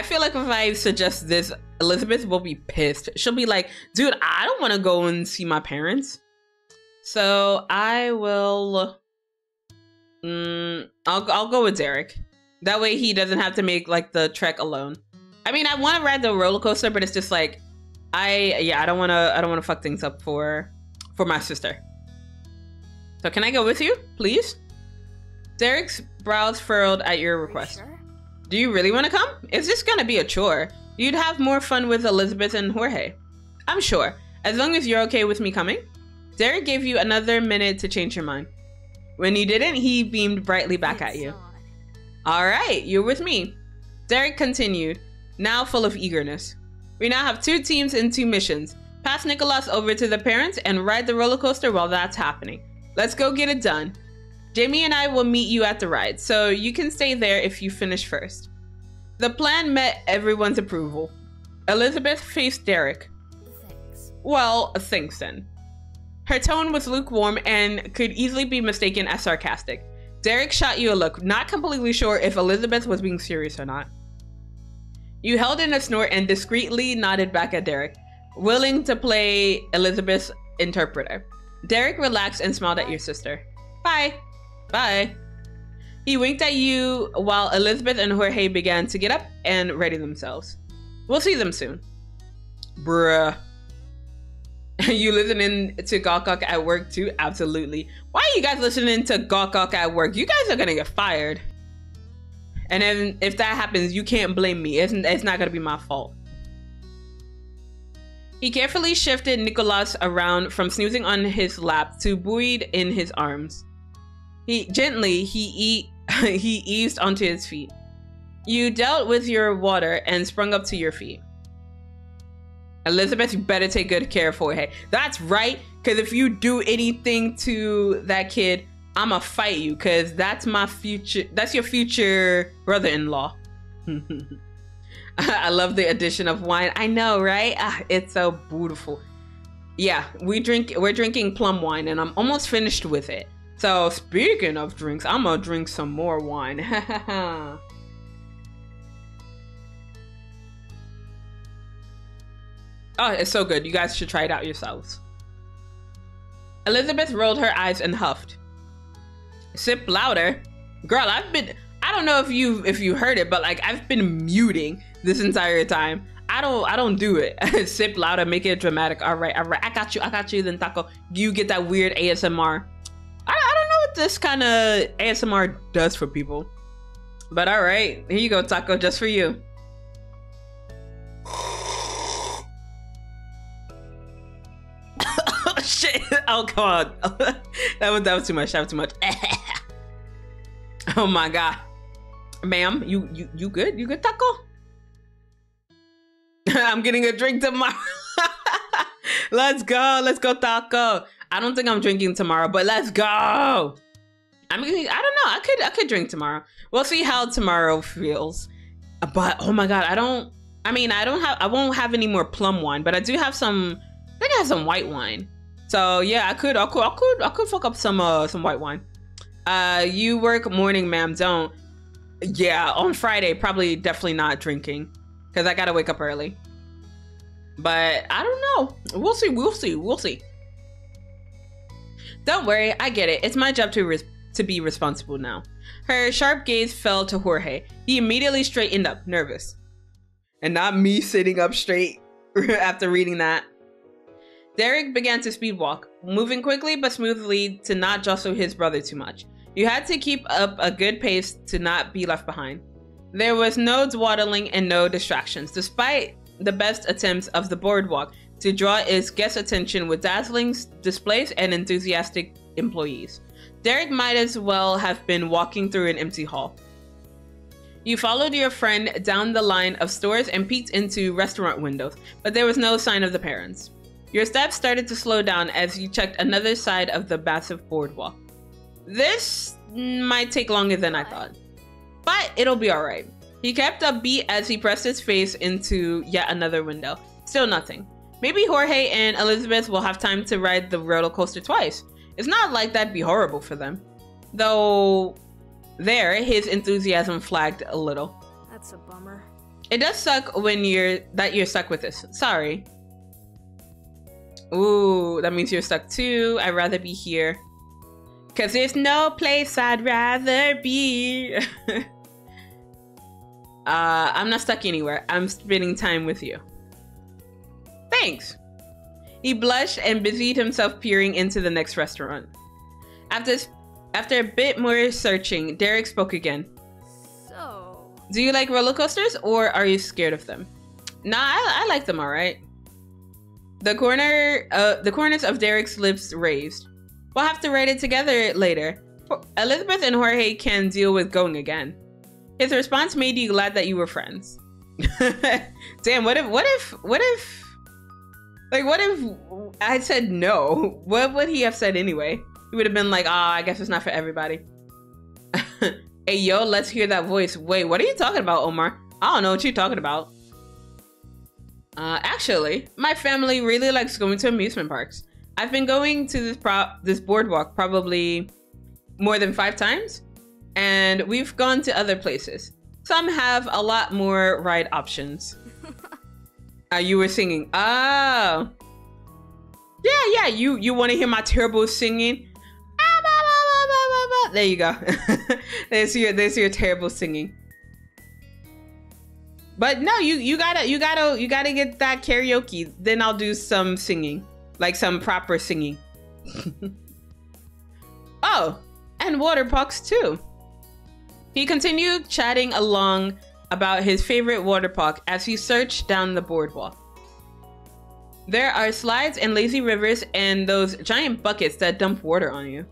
feel like if I suggest this, Elizabeth will be pissed. She'll be like, dude, I don't want to go and see my parents. So I will, I'll go with Derek. That way he doesn't have to make like the trek alone. I mean, I want to ride the roller coaster, but it's just like, I don't want to fuck things up for my sister. So can I go with you, please? Derek's brows furrowed at your request. Sure? Do you really want to come? It's just gonna be a chore. You'd have more fun with Elizabeth and Jorge. I'm sure, as long as you're okay with me coming. Derek gave you another minute to change your mind. When you didn't, he beamed brightly back at you. All right, you're with me. Derek continued, now full of eagerness. We now have 2 teams and 2 missions. Pass Nicholas over to the parents and ride the roller coaster while that's happening. Let's go get it done. Jamie and I will meet you at the ride, so you can stay there if you finish first. The plan met everyone's approval. Elizabeth faced Derek. Thanks. Well, thanks then. Her tone was lukewarm and could easily be mistaken as sarcastic. Derek shot you a look, not completely sure if Elizabeth was being serious or not. You held in a snort and discreetly nodded back at Derek, willing to play Elizabeth's interpreter. Derek relaxed and smiled at your sister. Bye. Bye. He winked at you while Elizabeth and Jorge began to get up and ready themselves. We'll see them soon. Bruh. You listening to Gawk at work too? Absolutely. Why are you guys listening to Gawk at work? You guys are gonna get fired. And then if that happens, you can't blame me. It's not gonna be my fault. He carefully shifted Nicholas around from snoozing on his lap to buoyed in his arms. He eased onto his feet. You dealt with your water and sprung up to your feet. Elizabeth, you better take good care of Jorge. That's right, because if you do anything to that kid, I'ma fight you, because that's your future brother-in-law. I love the addition of wine. I know, right? It's so beautiful. Yeah, we're drinking plum wine, and I'm almost finished with it. So speaking of drinks, I'm gonna drink some more wine. Oh, it's so good. You guys should try it out yourselves. Elizabeth rolled her eyes and huffed. Sip louder. Girl, I don't know if you heard it, but like I've been muting this entire time. I don't do it. Sip louder, make it dramatic. All right. I got you then, Taco. You get that weird ASMR. I don't know what this kind of ASMR does for people. But all right, here you go, Taco, just for you. Oh, shit. Oh, God. that was too much. Oh, my God. Ma'am, you good? You good, Taco? I'm getting a drink tomorrow. Let's go, Taco. I don't think I'm drinking tomorrow, but let's go. I mean, I don't know. I could drink tomorrow. We'll see how tomorrow feels. But oh my god, I won't have any more plum wine, but I do have some. I think I have some white wine. So yeah, I could fuck up some white wine. You work morning, ma'am. Don't. Yeah, on Friday, probably definitely not drinking because I gotta wake up early. But I don't know. We'll see. Don't worry, I get it. It's my job to be responsible now. Her sharp gaze fell to Jorge. He immediately straightened up, nervous. And not me sitting up straight after reading that. Derek began to speed walk, moving quickly but smoothly to not jostle his brother too much. You had to keep up a good pace to not be left behind. There was no dawdling and no distractions, despite the best attempts of the Boardwalk to draw its guests' attention with dazzling displays and enthusiastic employees. Derek might as well have been walking through an empty hall. You followed your friend down the line of stores and peeked into restaurant windows, but there was no sign of the parents. Your steps started to slow down as you checked another side of the massive boardwalk. This might take longer than I thought, but it'll be alright. He kept upbeat as he pressed his face into yet another window. Still nothing. Maybe Jorge and Elizabeth will have time to ride the roller coaster twice. It's not like that'd be horrible for them. Though, there, his enthusiasm flagged a little. That's a bummer. It does suck when you're stuck with this. Sorry. Ooh, that means you're stuck too. I'd rather be here. Cause there's no place I'd rather be. I'm not stuck anywhere. I'm spending time with you. Thanks. He blushed and busied himself peering into the next restaurant. After a bit more searching, Derek spoke again. So... Do you like roller coasters or are you scared of them? Nah, I like them alright. The corners of Derek's lips raised. We'll have to write it together later. Elizabeth and Jorge can deal with going again. His response made you glad that you were friends. Damn, what if I said no? What would he have said anyway? He would have been like, I guess it's not for everybody. Hey, yo, let's hear that voice. Wait, what are you talking about, Omar? I don't know what you're talking about. Actually, my family really likes going to amusement parks. I've been going to this boardwalk probably more than 5 times, and we've gone to other places. Some have a lot more ride options. You were singing. Oh. Yeah, you want to hear my terrible singing? There you go. there's your terrible singing. But no, you gotta get that karaoke. Then I'll do some singing. Like some proper singing. Oh, and water parks too. He continued chatting along about his favorite water park as he searched down the boardwalk. There are slides and lazy rivers and those giant buckets that dump water on you.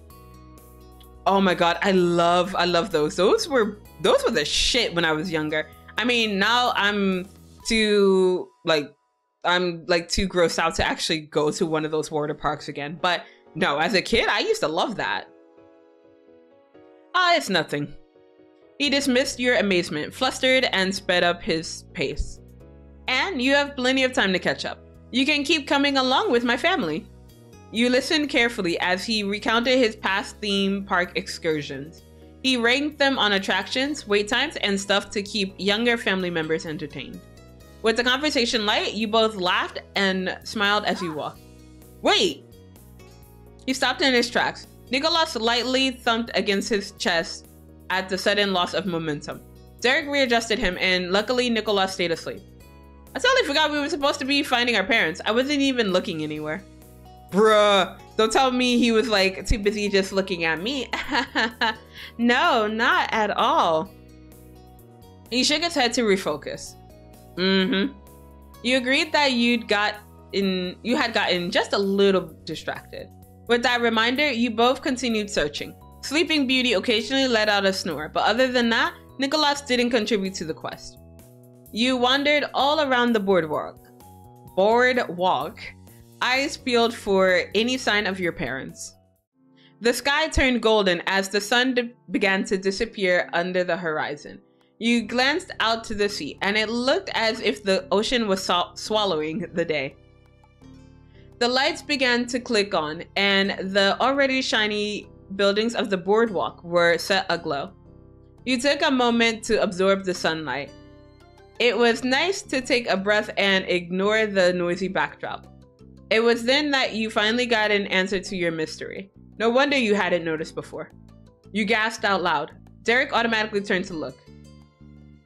Oh my god, I love those. Those were the shit when I was younger. I mean, now I'm too grossed out to actually go to one of those water parks again. But no, as a kid, I used to love that. It's nothing. He dismissed your amazement, flustered, and sped up his pace. And you have plenty of time to catch up. You can keep coming along with my family. You listened carefully as he recounted his past theme park excursions. He ranked them on attractions, wait times, and stuff to keep younger family members entertained. With the conversation light, you both laughed and smiled as you walked. Wait! He stopped in his tracks. Nicholas lightly thumped against his chest at the sudden loss of momentum. Derek readjusted him, and luckily Nicholas stayed asleep. I totally forgot we were supposed to be finding our parents. I wasn't even looking anywhere. Bruh, don't tell me he was like too busy just looking at me. No, not at all. He shook his head to refocus. You agreed that you had gotten just a little distracted. With that reminder, you both continued searching. Sleeping Beauty occasionally let out a snore, but other than that, Nicholas didn't contribute to the quest. You wandered all around the boardwalk, eyes peeled for any sign of your parents. The sky turned golden as the sun began to disappear under the horizon. You glanced out to the sea, and it looked as if the ocean was swallowing the day. The lights began to click on, and the already shiny buildings of the boardwalk were set aglow. You took a moment to absorb the sunlight. It was nice to take a breath and ignore the noisy backdrop. It was then that you finally got an answer to your mystery. No wonder you hadn't noticed before. You gasped out loud. Derek automatically turned to look.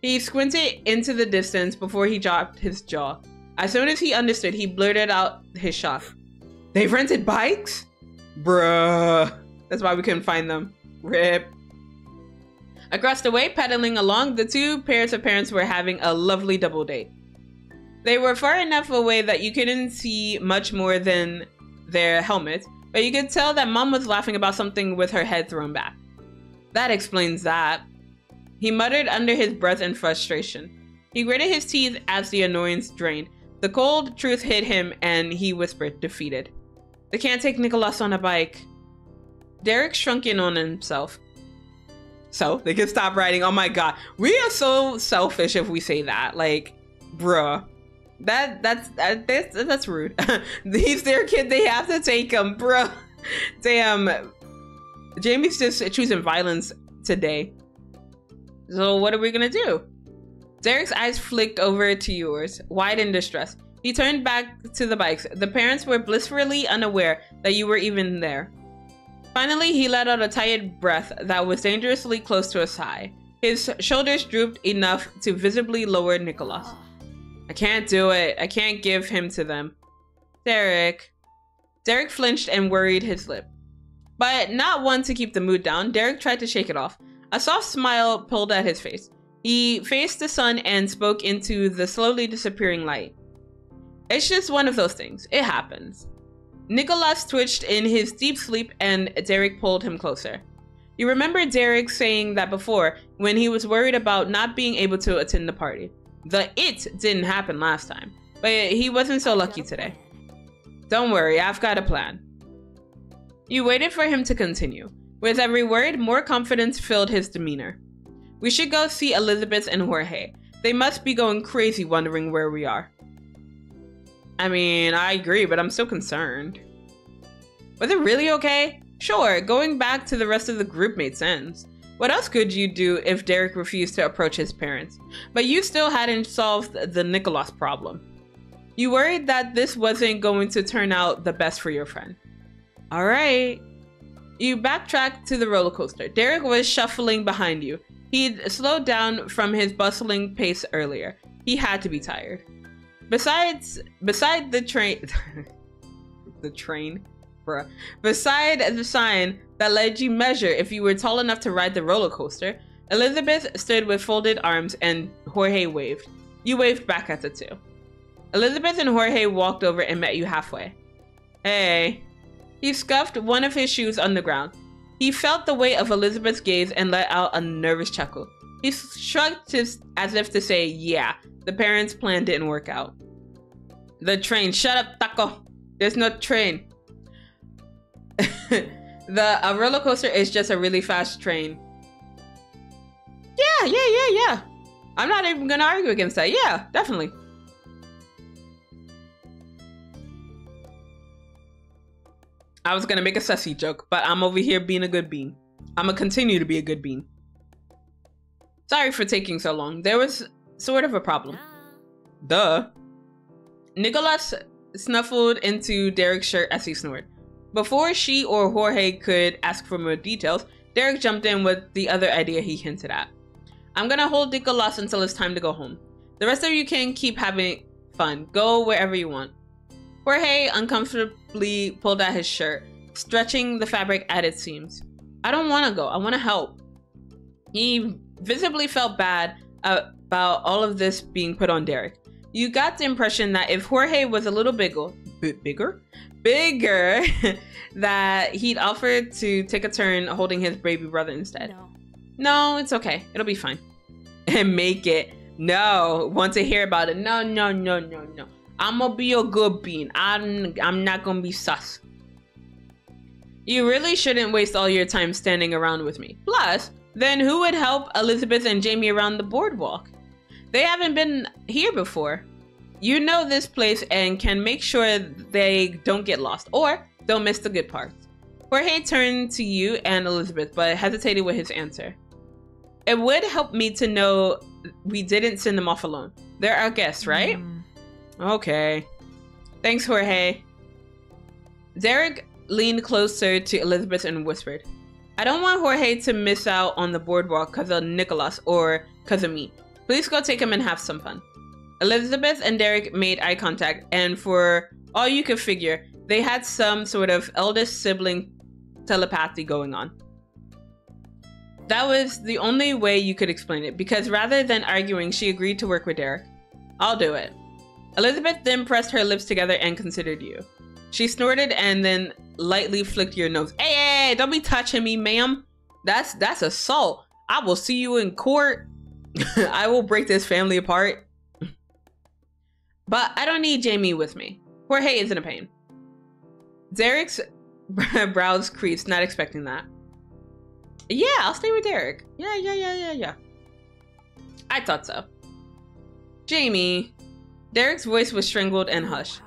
He squinted into the distance before he dropped his jaw. As soon as he understood, he blurted out his shock. They've rented bikes? Bruh. That's why we couldn't find them. RIP. Across the way, pedaling along, the two pairs of parents were having a lovely double date. They were far enough away that you couldn't see much more than their helmets, but you could tell that Mom was laughing about something with her head thrown back. That explains that. He muttered under his breath in frustration. He gritted his teeth as the annoyance drained. The cold truth hit him and he whispered, defeated. They can't take Nicholas on a bike. Derek shrunk in on himself. So they can stop riding. Oh my god. We are so selfish if we say that. Like, bruh. That's rude. He's their kid. They have to take him, bruh. Damn. Jamie's just choosing violence today. So what are we gonna do? Derek's eyes flicked over to yours, wide in distress. He turned back to the bikes. The parents were blissfully unaware that you were even there. Finally, he let out a tired breath that was dangerously close to a sigh. His shoulders drooped enough to visibly lower Nicholas. I can't do it. I can't give him to them. Derek. Derek flinched and worried his lip. But not one to keep the mood down, Derek tried to shake it off. A soft smile pulled at his face. He faced the sun and spoke into the slowly disappearing light. It's just one of those things. It happens. Nicholas twitched in his deep sleep and Derek pulled him closer. You remember Derek saying that before when he was worried about not being able to attend the party. It didn't happen last time, but he wasn't so lucky today. Don't worry, I've got a plan. You waited for him to continue. With every word, more confidence filled his demeanor. We should go see Elizabeth and Jorge. They must be going crazy wondering where we are. I mean, I agree, but I'm still concerned. Was it really okay? Sure, going back to the rest of the group made sense. What else could you do if Derek refused to approach his parents? But you still hadn't solved the Nicholas problem. You worried that this wasn't going to turn out the best for your friend. All right. You backtracked to the roller coaster. Derek was shuffling behind you. He'd slowed down from his bustling pace earlier. He had to be tired. Beside the train, beside the sign that let you measure if you were tall enough to ride the roller coaster, Elizabeth stood with folded arms and Jorge waved. You waved back at the two. Elizabeth and Jorge walked over and met you halfway. Hey. He scuffed one of his shoes on the ground. He felt the weight of Elizabeth's gaze and let out a nervous chuckle. He shrugged as if to say, yeah, the parents' plan didn't work out. The train. Shut up, Taco. There's no train. A roller coaster is just a really fast train. Yeah. I'm not even gonna argue against that. Yeah, definitely. I was gonna make a sussy joke, but I'm over here being a good bean. I'm gonna continue to be a good bean. Sorry for taking so long. There was sort of a problem. Duh. Nicholas snuffled into Derek's shirt as he snored. Before she or Jorge could ask for more details, Derek jumped in with the other idea he hinted at. I'm gonna hold Nicholas until it's time to go home. The rest of you can keep having fun. Go wherever you want. Jorge uncomfortably pulled at his shirt, stretching the fabric at its seams. I don't want to go. I want to help. He visibly felt bad about all of this being put on Derek. You got the impression that if Jorge was a little bigger, that he'd offer to take a turn holding his baby brother instead. No. No, it's okay. It'll be fine. and make it. No, want to hear about it. No. I'm gonna be a good bean. I'm not gonna be sus. You really shouldn't waste all your time standing around with me. Plus, then who would help Elizabeth and Jamie around the boardwalk? They haven't been here before. You know this place and can make sure they don't get lost or don't miss the good parts. Jorge turned to you and Elizabeth, but hesitated with his answer. It would help me to know we didn't send them off alone. They're our guests, right? Okay. Thanks, Jorge. Derek leaned closer to Elizabeth and whispered, I don't want Jorge to miss out on the boardwalk because of Nicholas or because of me. Please go take him and have some fun. Elizabeth and Derek made eye contact, and for all you could figure, they had some sort of eldest sibling telepathy going on. That was the only way you could explain it, because rather than arguing, she agreed to work with Derek. I'll do it. Elizabeth then pressed her lips together and considered you. She snorted and then lightly flicked your nose. Hey, don't be touching me, ma'am. That's assault. I will see you in court. I will break this family apart. But I don't need Jamie with me. Jorge isn't a pain. Derek's brows creased, not expecting that. Yeah, I'll stay with Derek. Yeah. I thought so. Jamie. Derek's voice was strangled and hushed.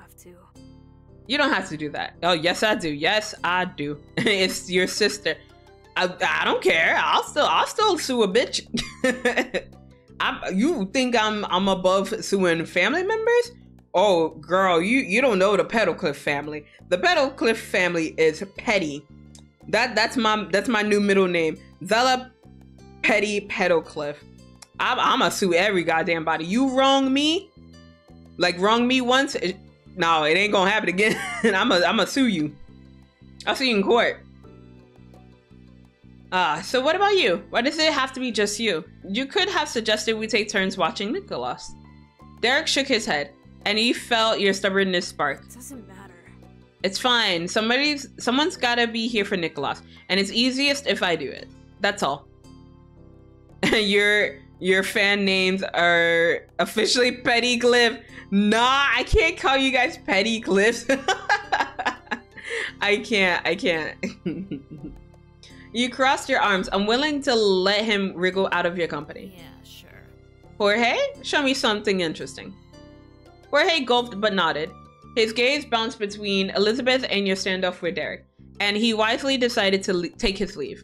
You don't have to do that. Oh, yes, I do. Yes, I do. It's your sister. I don't care. I'll still sue a bitch. You think I'm above suing family members? Oh, girl, you don't know the Petalcliff family. The Petalcliff family is petty. That's my new middle name. Zela Petty Petalcliff. I'ma sue every goddamn body. You wrong me? Like wrong me once? No, it ain't gonna happen again. I'ma sue you. I'll see you in court. So what about you? Why does it have to be just you? You could have suggested we take turns watching Nicholas. Derek shook his head, and he felt your stubbornness spark. It doesn't matter. It's fine. Someone's gotta be here for Nicholas, and it's easiest if I do it. That's all. Your fan names are officially Petalcliff. Nah, I can't call you guys Petalcliffs. I can't. You crossed your arms, unwilling to let him wriggle out of your company. Yeah, sure. Jorge, show me something interesting. Jorge gulped but nodded. His gaze bounced between Elizabeth and your standoff with Derek, and he wisely decided to take his leave.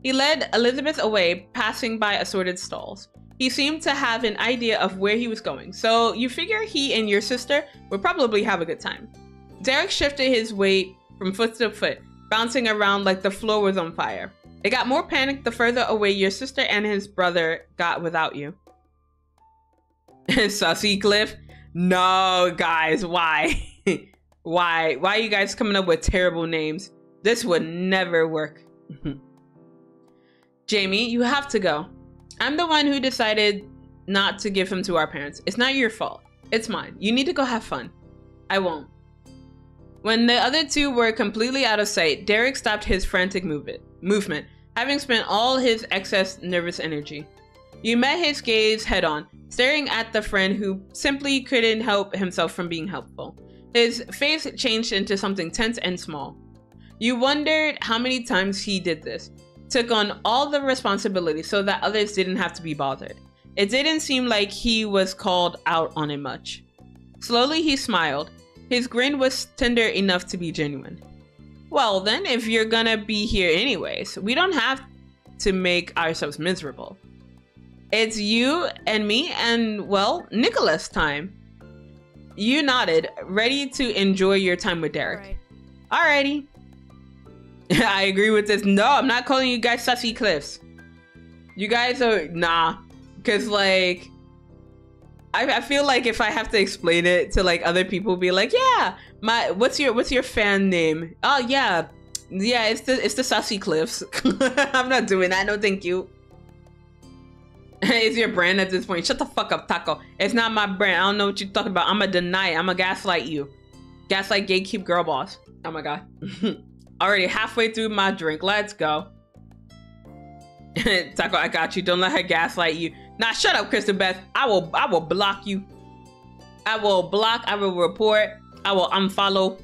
He led Elizabeth away, passing by assorted stalls. He seemed to have an idea of where he was going, so you figure he and your sister would probably have a good time. Derek shifted his weight from foot to foot, bouncing around like the floor was on fire. It got more panicked the further away your sister and his brother got without you. Sussy Cliff? No, guys, why? Why are you guys coming up with terrible names? This would never work. Jamie, you have to go. I'm the one who decided not to give him to our parents. It's not your fault. It's mine. You need to go have fun. I won't. When the other two were completely out of sight, Derek stopped his frantic movement, having spent all his excess nervous energy. You met his gaze head on, staring at the friend who simply couldn't help himself from being helpful. His face changed into something tense and small. You wondered how many times he did this, took on all the responsibility so that others didn't have to be bothered. It didn't seem like he was called out on it much. Slowly he smiled. His grin was tender enough to be genuine. Well then, if you're gonna be here anyways, we don't have to make ourselves miserable. It's you and me and, well, Nicholas time. You nodded, ready to enjoy your time with Derek. Right. Alrighty. I agree with this. No, I'm not calling you guys Sussy Cliffs. You guys are, nah. Because, like, I feel like if I have to explain it to, like, other people, be like, yeah, what's your fan name? Oh, yeah, it's the Sussy Cliffs. I'm not doing that. No, thank you. It's your brand at this point. Shut the fuck up, Taco. It's not my brand. I don't know what you're talking about. I'm gonna deny it. I'm gonna gaslight you. Gaslight, gatekeep, girl boss. Oh my god. Already halfway through my drink. Let's go. Taco, I got you. Don't let her gaslight you. Now shut up, Crystal Beth. I will block you. I will block, I will report, I will unfollow.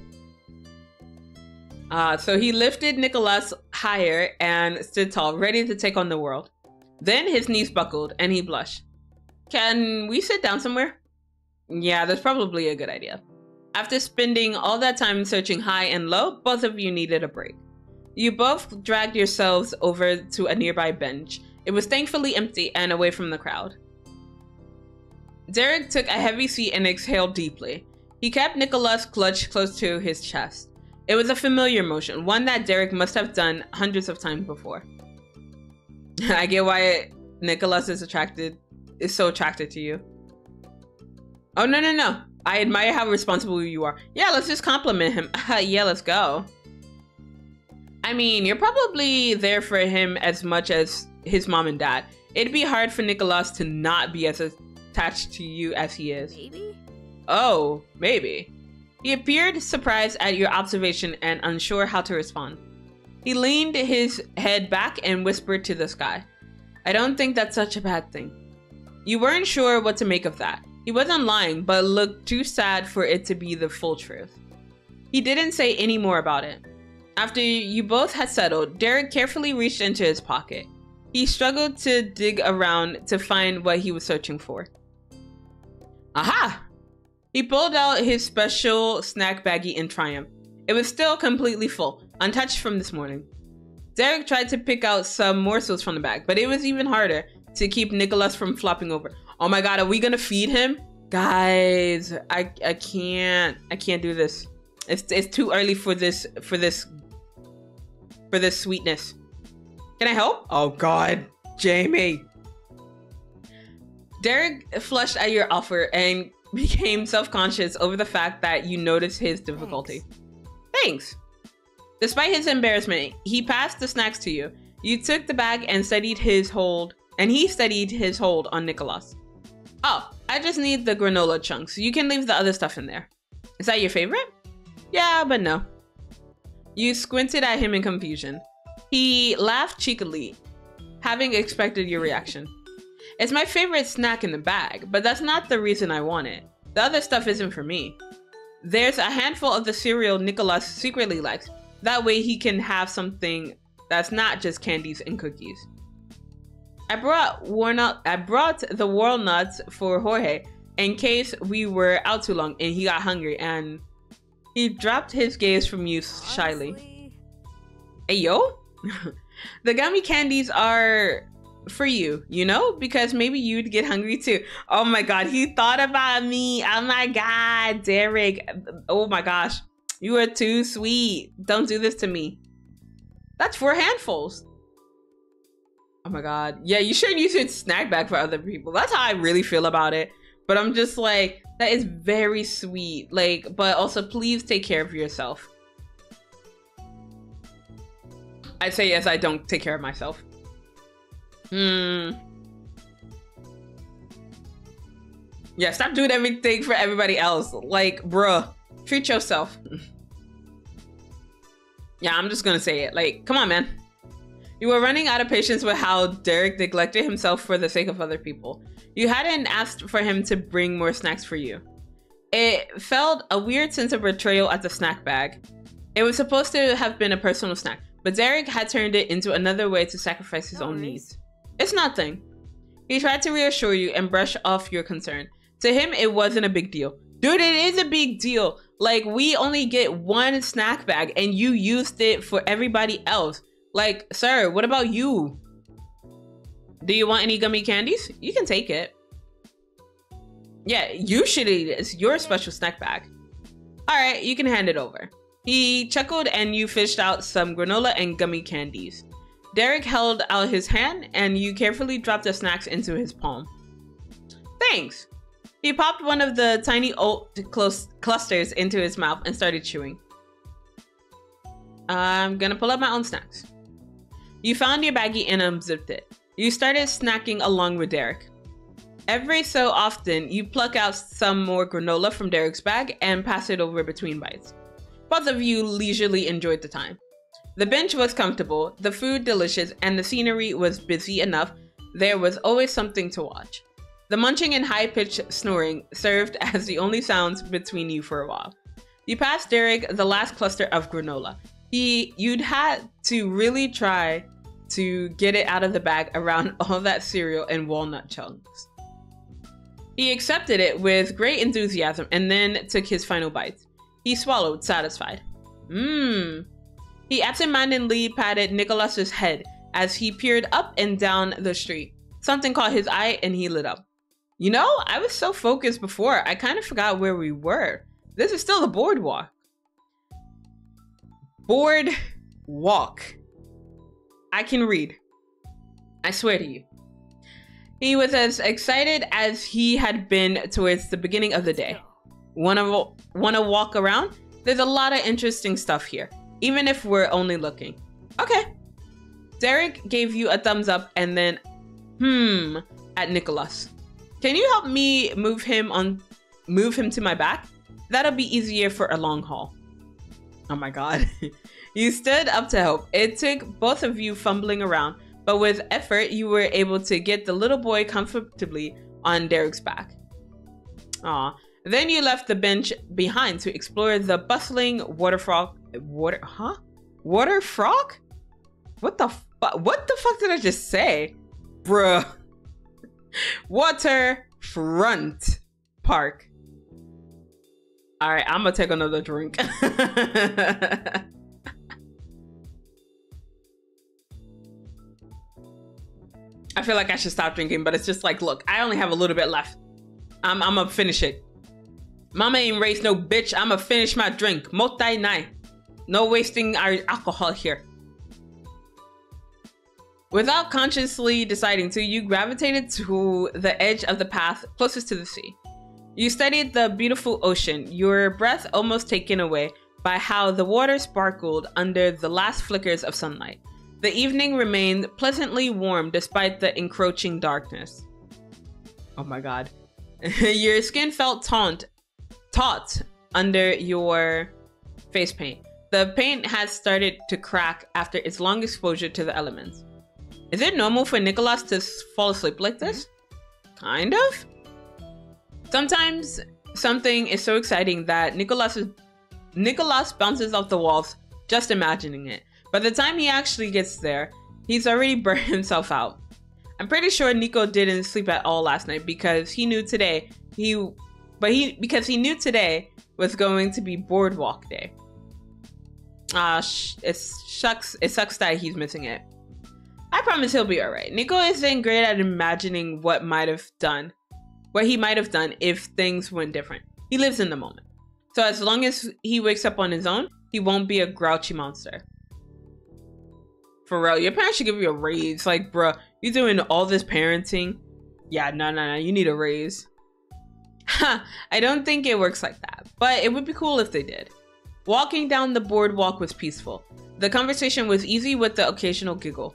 So he lifted Nicholas higher and stood tall, ready to take on the world. Then his knees buckled and he blushed. Can we sit down somewhere? Yeah, that's probably a good idea. After spending all that time searching high and low, both of you needed a break. You both dragged yourselves over to a nearby bench. It was thankfully empty and away from the crowd. Derek took a heavy seat and exhaled deeply. He kept Nicholas clutched close to his chest. It was a familiar motion, one that Derek must have done hundreds of times before. I get why Nicholas is so attracted to you. Oh, no. I admire how responsible you are. Yeah, let's just compliment him. Yeah, let's go. I mean, you're probably there for him as much as his mom and dad. It'd be hard for Nicholas to not be as attached to you as he is. Maybe? Oh, maybe. He appeared surprised at your observation and unsure how to respond. He leaned his head back and whispered to the sky. I don't think that's such a bad thing. You weren't sure what to make of that. He wasn't lying, but looked too sad for it to be the full truth. He didn't say any more about it. After you both had settled, Derek carefully reached into his pocket. He struggled to dig around to find what he was searching for. Aha! He pulled out his special snack baggie in triumph. It was still completely full, untouched from this morning. Derek tried to pick out some morsels from the bag, but it was even harder to keep Nicholas from flopping over. Oh my god, are we gonna feed him? Guys, I can't do this. It's too early for this sweetness. Can I help? Oh god, Jamie. Derek flushed at your offer and became self-conscious over the fact that you noticed his difficulty. Thanks. Despite his embarrassment, he passed the snacks to you. You took the bag and steadied his hold, and he steadied his hold on Nicholas. Oh, I just need the granola chunks. You can leave the other stuff in there. Is that your favorite? Yeah, but no. You squinted at him in confusion. He laughed cheekily, having expected your reaction. It's my favorite snack in the bag, but that's not the reason I want it. The other stuff isn't for me. There's a handful of the cereal Nicholas secretly likes. That way he can have something that's not just candies and cookies. I brought the walnuts for Jorge in case we were out too long and he got hungry, and he dropped his gaze from you shyly. Honestly. Hey, yo? The gummy candies are for you, you know, because maybe you'd get hungry too. Oh my god, he thought about me. Oh my god, Derek. Oh my gosh, you are too sweet. Don't do this to me. That's 4 handfuls. Oh my god. Yeah, you shouldn't use your snack bag for other people. That's how I really feel about it. But I'm just like, that is very sweet. Like, but also please take care of yourself. I say yes, I don't take care of myself. Yeah, stop doing everything for everybody else. Like, bruh, treat yourself. Yeah, I'm just gonna say it. Like, come on, man. You were running out of patience with how Derek neglected himself for the sake of other people. You hadn't asked for him to bring more snacks for you. It felt a weird sense of betrayal at the snack bag. It was supposed to have been a personal snack, but Derek had turned it into another way to sacrifice his own needs. It's nothing. He tried to reassure you and brush off your concern. To him, it wasn't a big deal. Dude, it is a big deal. Like, we only get 1 snack bag and you used it for everybody else. Like, sir, what about you? Do you want any gummy candies? You can take it. Yeah, you should eat it. It's your special snack bag. All right, you can hand it over. He chuckled and you fished out some granola and gummy candies. Derek held out his hand and you carefully dropped the snacks into his palm. Thanks. He popped one of the tiny oat clusters into his mouth and started chewing. I'm gonna pull up my own snacks. You found your baggie and unzipped it. You started snacking along with Derek. Every so often, you pluck out some more granola from Derek's bag and pass it over between bites. Both of you leisurely enjoyed the time. The bench was comfortable, the food delicious, and the scenery was busy enough there was always something to watch. The munching and high-pitched snoring served as the only sounds between you for a while. You passed Derek the last cluster of granola. You'd had to really try to get it out of the bag around all that cereal and walnut chunks. He accepted it with great enthusiasm and then took his final bites. He swallowed, satisfied. He absentmindedly patted Nicholas's head as he peered up and down the street. Something caught his eye and he lit up. You know, I was so focused before, I kind of forgot where we were. This is still the boardwalk. Boardwalk. I can read. I swear to you. He was as excited as he had been towards the beginning of the day. Wanna walk around? There's a lot of interesting stuff here, even if we're only looking. Okay. Derek gave you a thumbs up and then, at Nicholas. Can you help me move him to my back? That'll be easier for a long haul. Oh my God. You stood up to help. It took both of you fumbling around, but with effort, you were able to get the little boy comfortably on Derek's back. Aw. Then you left the bench behind to explore the bustling water frog? What the fuck did I just say? Bruh. Waterfront park. All right, I'm gonna take another drink. I feel like I should stop drinking, but it's just like, look, I only have a little bit left. I'm gonna finish it. Mama ain't raised no bitch. I'm gonna finish my drink. Motai nai. No wasting our alcohol here. Without consciously deciding to, you gravitated to the edge of the path closest to the sea. You studied the beautiful ocean, your breath almost taken away by how the water sparkled under the last flickers of sunlight. The evening remained pleasantly warm despite the encroaching darkness. Oh my God. Your skin felt taut under your face paint. The paint had started to crack after its long exposure to the elements. Is it normal for Nicholas to fall asleep like this? Kind of. Sometimes something is so exciting that Nicholas bounces off the walls just imagining it. By the time he actually gets there, he's already burned himself out. I'm pretty sure Nico didn't sleep at all last night because he knew today was going to be Boardwalk Day. It sucks that he's missing it. I promise he'll be alright. Nico isn't great at imagining what he might have done if things went different. He lives in the moment. So as long as he wakes up on his own, he won't be a grouchy monster. For real, your parents should give you a raise. Like, bruh, you doing all this parenting? Yeah, no, you need a raise. I don't think it works like that, but it would be cool if they did. Walking down the boardwalk was peaceful. The conversation was easy with the occasional giggle.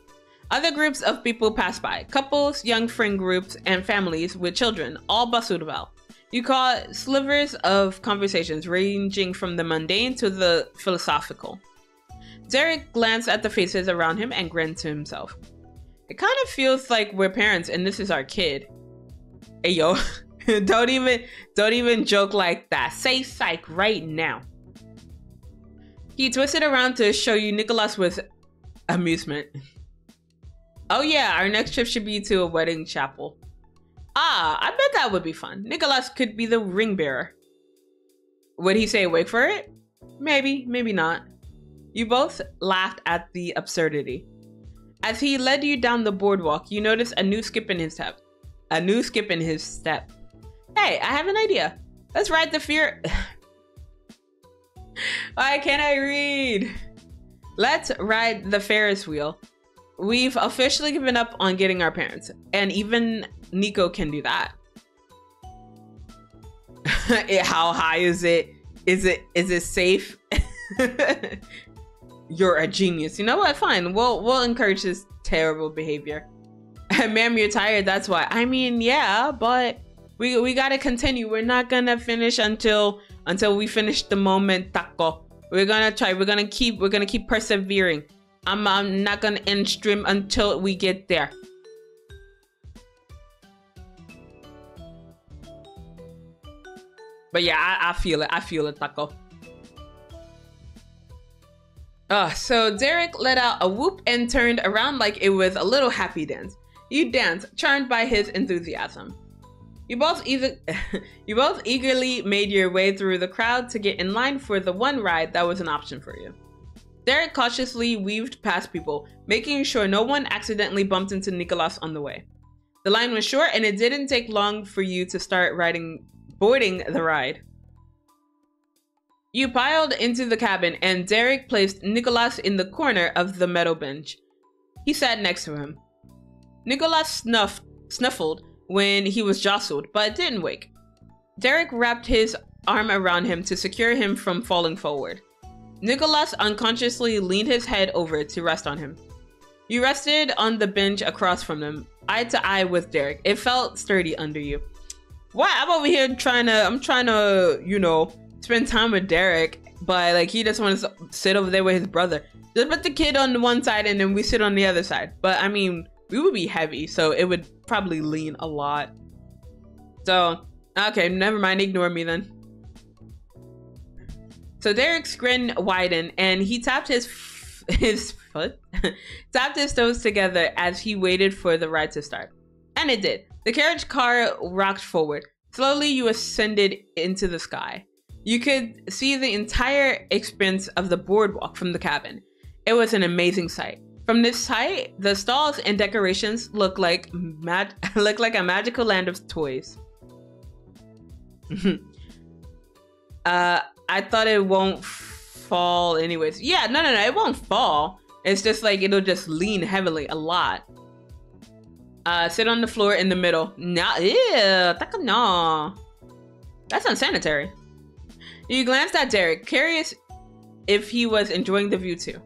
Other groups of people passed by. Couples, young friend groups, and families with children all bustled about. You caught slivers of conversations ranging from the mundane to the philosophical. Derek glanced at the faces around him and grinned to himself. It kind of feels like we're parents and this is our kid. Hey yo, don't even joke like that. Say psych right now. He twisted around to show you Nicholas with amusement. Oh yeah, our next trip should be to a wedding chapel. I bet that would be fun. Nicholas could be the ring bearer. Would he stay awake for it? Maybe, maybe not. You both laughed at the absurdity. As he led you down the boardwalk, you noticed a new skip in his step. Hey, I have an idea. Let's ride the fear. Why can't I read? Let's ride the Ferris wheel. We've officially given up on getting our parents, and even Nico can do that. How high is it? Is it safe? You're a genius. You know what? Fine. We'll encourage this terrible behavior. Ma'am, you're tired. That's why. I mean, yeah, but we gotta continue. We're not gonna finish until we finish the moment taco. We're gonna try. We're gonna keep persevering. I'm not gonna end stream until we get there. But yeah, I feel it. I feel it, Taco. So Derek let out a whoop and turned around like it was a little happy dance. You danced, charmed by his enthusiasm. You both eagerly made your way through the crowd to get in line for the one ride that was an option for you. Derek cautiously weaved past people, making sure no one accidentally bumped into Nicholas on the way. The line was short and it didn't take long for you to start boarding the ride. You piled into the cabin and Derek placed Nicholas in the corner of the metal bench. He sat next to him. Nicholas snuffled when he was jostled, but didn't wake. Derek wrapped his arm around him to secure him from falling forward. Nicholas unconsciously leaned his head over to rest on him. You rested on the bench across from them, eye to eye with Derek. It felt sturdy under you. Why? I'm over here trying to, you know, spend time with Derek, but like he just wants to sit over there with his brother. Just put the kid on the one side and then we sit on the other side. But I mean, we would be heavy, so it would probably lean a lot. So, okay, never mind, ignore me then. So Derek's grin widened and he tapped his foot, tapped his toes together as he waited for the ride to start. And it did. The carriage car rocked forward. Slowly you ascended into the sky. You could see the entire expanse of the boardwalk from the cabin. It was an amazing sight. From this height, the stalls and decorations look like a magical land of toys. I thought it won't fall anyways. Yeah, no, it won't fall. It's just like it'll just lean heavily a lot. Sit on the floor in the middle. Nah, ew, no. That's unsanitary. You glanced at Derek, curious if he was enjoying the view too.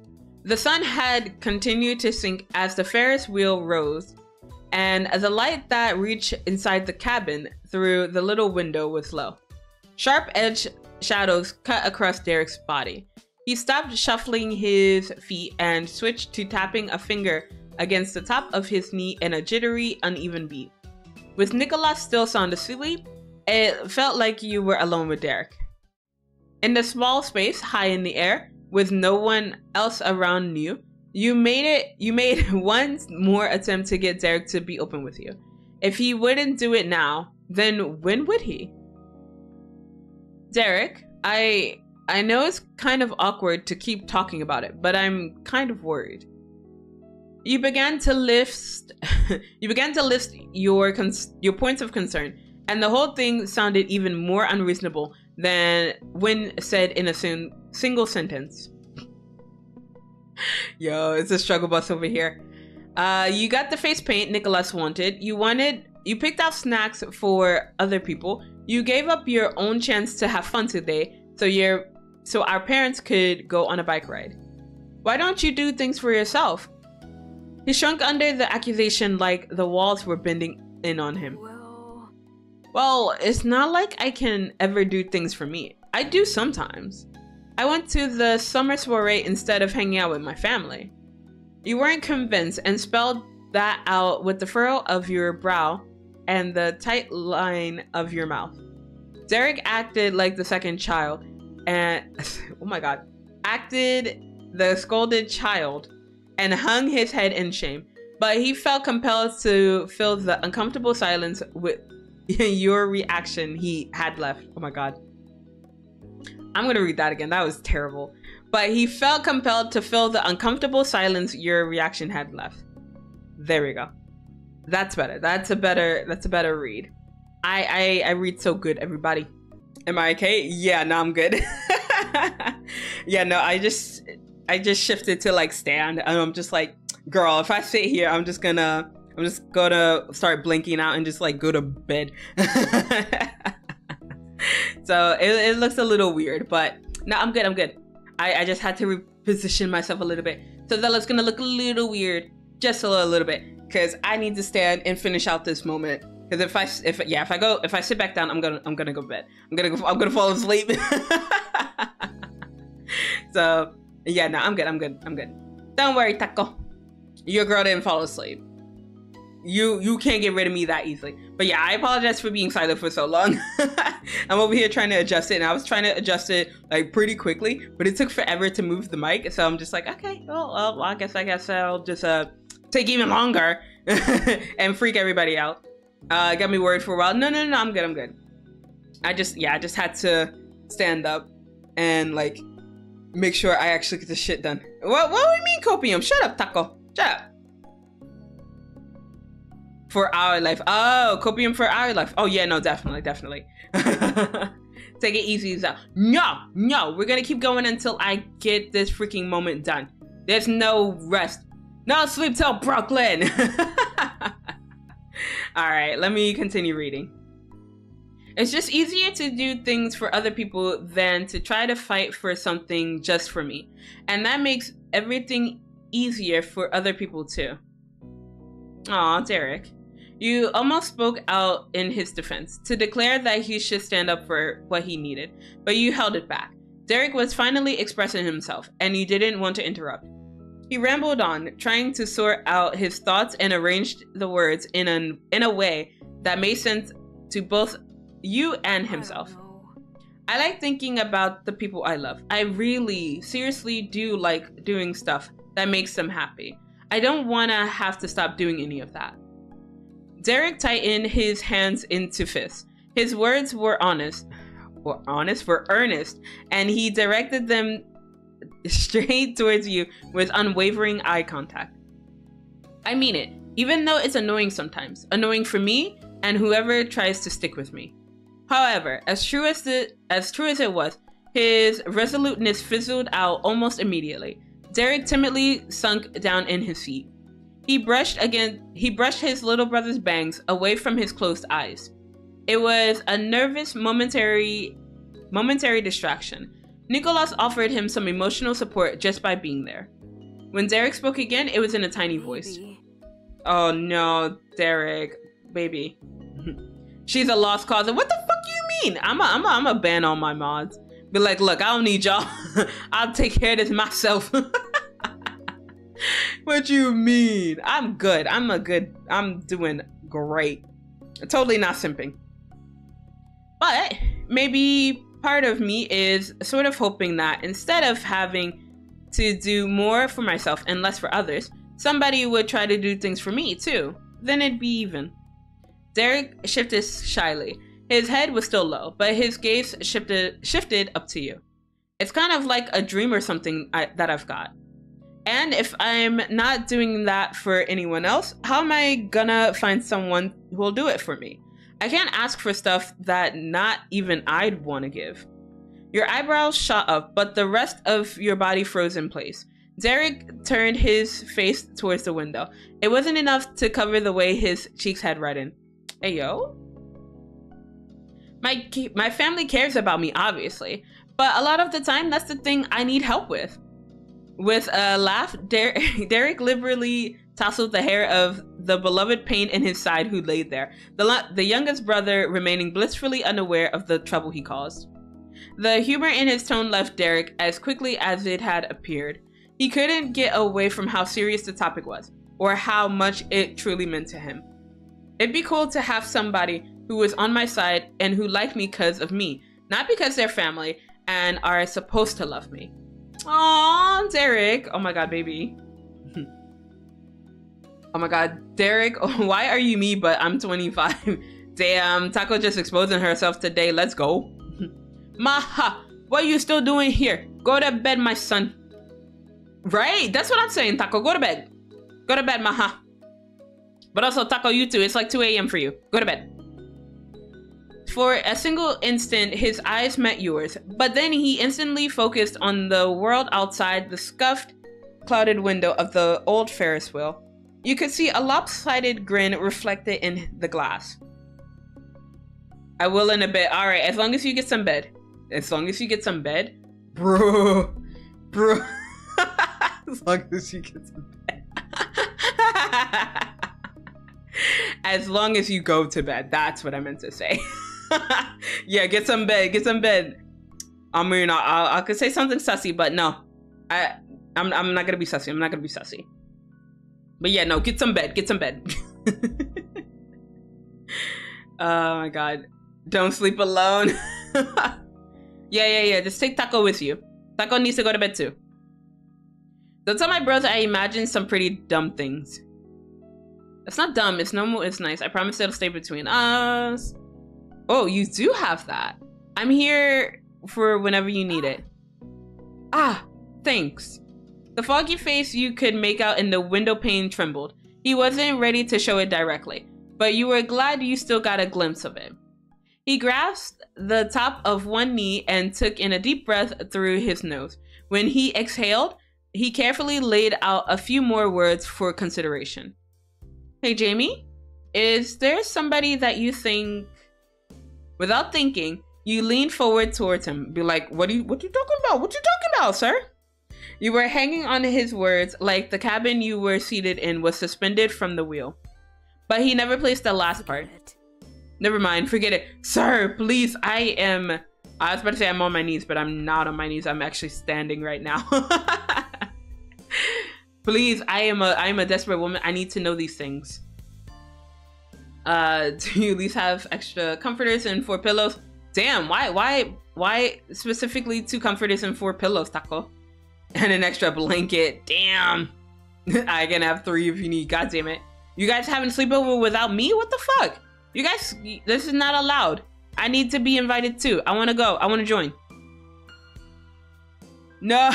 The sun had continued to sink as the Ferris wheel rose, and the light that reached inside the cabin through the little window was low. Sharp-edged shadows cut across Derek's body. He stopped shuffling his feet and switched to tapping a finger against the top of his knee in a jittery, uneven beat. With Nicholas still sound asleep, it felt like you were alone with Derek. In the small space high in the air, with no one else around you, you made one more attempt to get Derek to be open with you. If he wouldn't do it now, then when would he? Derek, I know it's kind of awkward to keep talking about it, but I'm kind of worried. You began to list your points of concern, and the whole thing sounded even more unreasonable than when said in a single sentence. Yo, it's a struggle bus over here. You got the face paint Nicholas wanted. You picked out snacks for other people. You gave up your own chance to have fun today, so our parents could go on a bike ride. Why don't you do things for yourself? He shrunk under the accusation like the walls were bending in on him. Well, it's not like I can ever do things for me. I do sometimes. I went to the summer soiree instead of hanging out with my family. You weren't convinced and spelled that out with the furrow of your brow and the tight line of your mouth. Derek acted like the second child and, oh my god, acted the scolded child and hung his head in shame, but he felt compelled to fill the uncomfortable silence with your reaction he had left. Oh my god. I'm gonna read that again. That was terrible. But he felt compelled to fill the uncomfortable silence your reaction had left. There we go. That's better. That's a better read. I read so good, everybody. Am I okay? Yeah, no, I'm good. Yeah, no, I just shifted to like stand and I'm just like, girl, if I sit here, I'm just gonna start blinking out and just like go to bed. So it looks a little weird, but no, I'm good. I just had to reposition myself a little bit. So Zela's gonna look a little weird, just a little bit, because I need to stand and finish out this moment. Because if I sit back down, I'm gonna go to bed. I'm gonna fall asleep. So yeah, no, I'm good. Don't worry, Taco. Your girl didn't fall asleep. You can't get rid of me that easily. But yeah, I apologize for being silent for so long. I'm over here trying to adjust it, and I was trying to adjust it like pretty quickly, but it took forever to move the mic. So I'm just like, okay, well I guess I'll just take even longer and freak everybody out. Got me worried for a while. No, I'm good. I just had to stand up and like make sure I actually get the shit done. What do you mean copium? Shut up, Taco. Shut up. For our life. Oh, copium for our life. Oh yeah, no, definitely. Take it easy, Zela. No, we're gonna keep going until I get this freaking moment done. There's no rest. No sleep till Brooklyn. All right, let me continue reading. It's just easier to do things for other people than to try to fight for something just for me. And that makes everything easier for other people too. Aw, Derek. You almost spoke out in his defense to declare that he should stand up for what he needed, but you held it back. Derek was finally expressing himself, and you didn't want to interrupt. He rambled on, trying to sort out his thoughts and arranged the words in a way that made sense to both you and himself. I like thinking about the people I love. I really, seriously do like doing stuff that makes them happy. I don't want to have to stop doing any of that. Derek tightened his hands into fists. His words were earnest, and he directed them straight towards you with unwavering eye contact. I mean it, even though it's annoying sometimes. Annoying for me and whoever tries to stick with me. However, as true as it was, his resoluteness fizzled out almost immediately. Derek timidly sunk down in his seat. He brushed his little brother's bangs away from his closed eyes. It was a nervous, momentary distraction. Nicholas offered him some emotional support just by being there. When Derek spoke again, it was in a tiny voice. Oh no, Derek, baby. She's a lost cause. What the fuck you mean? I'm a ban all my mods. Be like, look, I don't need y'all. I'll take care of this myself. What you mean? I'm good. I'm doing great. Totally not simping. But maybe part of me is sort of hoping that instead of having to do more for myself and less for others, somebody would try to do things for me too. Then it'd be even. Derek shifted shyly. His head was still low, but his gaze shifted up to you. It's kind of like a dream or something that I've got. And if I'm not doing that for anyone else, how am I gonna find someone who will do it for me? I can't ask for stuff that not even I'd want to give. Your eyebrows shot up, but the rest of your body froze in place. Derek turned his face towards the window. It wasn't enough to cover the way his cheeks had reddened. Hey, yo. My family cares about me, obviously, but a lot of the time, that's the thing I need help with. With a laugh, Derek liberally tousled the hair of the beloved pain in his side who laid there, the youngest brother remaining blissfully unaware of the trouble he caused. The humor in his tone left Derek as quickly as it had appeared. He couldn't get away from how serious the topic was, or how much it truly meant to him. It'd be cool to have somebody who was on my side and who liked me because of me, not because they're family and are supposed to love me. Aww, Derek. Oh my god, baby. Oh my god, Derek, why are you me but I'm 25? Damn, Taco just exposing herself today. Let's go. Maha, what are you still doing here? Go to bed, my son. Right? That's what I'm saying, Taco. Go to bed. Go to bed, Maha. But also, Taco, you too. It's like 2 a.m. for you. Go to bed. For a single instant, his eyes met yours, but then he instantly focused on the world outside the scuffed, clouded window of the old Ferris wheel. You could see a lopsided grin reflected in the glass. I will in a bit. All right, as long as you get some bed. As long as you get some bed. Bro. As long as you get some bed. As long as you go to bed. That's what I meant to say. Yeah, get some bed. Get some bed. I mean, I could say something sussy, but no. I'm not gonna be sussy. I'm not gonna be sussy. But yeah, no, get some bed. Get some bed. Oh my god. Don't sleep alone. Yeah. Just take Taco with you. Taco needs to go to bed too. Don't tell my brother I imagine some pretty dumb things. It's not dumb, it's normal, it's nice. I promise it'll stay between us. Oh, you do have that. I'm here for whenever you need it. Ah, thanks. The foggy face you could make out in the window pane trembled. He wasn't ready to show it directly, but you were glad you still got a glimpse of it. He grasped the top of one knee and took in a deep breath through his nose. When he exhaled, he carefully laid out a few more words for consideration. Hey, Jamie, is there somebody that you think... Without thinking, you leaned forward towards him. Be like, what you talking about? What you talking about, sir? You were hanging on his words like the cabin you were seated in was suspended from the wheel. But he never placed the last part. Never mind, forget it. Sir, please, I was about to say I'm on my knees, but I'm not on my knees. I'm actually standing right now. Please, I am a desperate woman. I need to know these things. Do you at least have extra comforters and 4 pillows? Damn, why specifically 2 comforters and 4 pillows, Taco? And an extra blanket. Damn. I can have 3 if you need. God damn it. You guys having a sleepover without me? What the fuck? You guys, this is not allowed. I need to be invited too. I want to go. I want to join. No,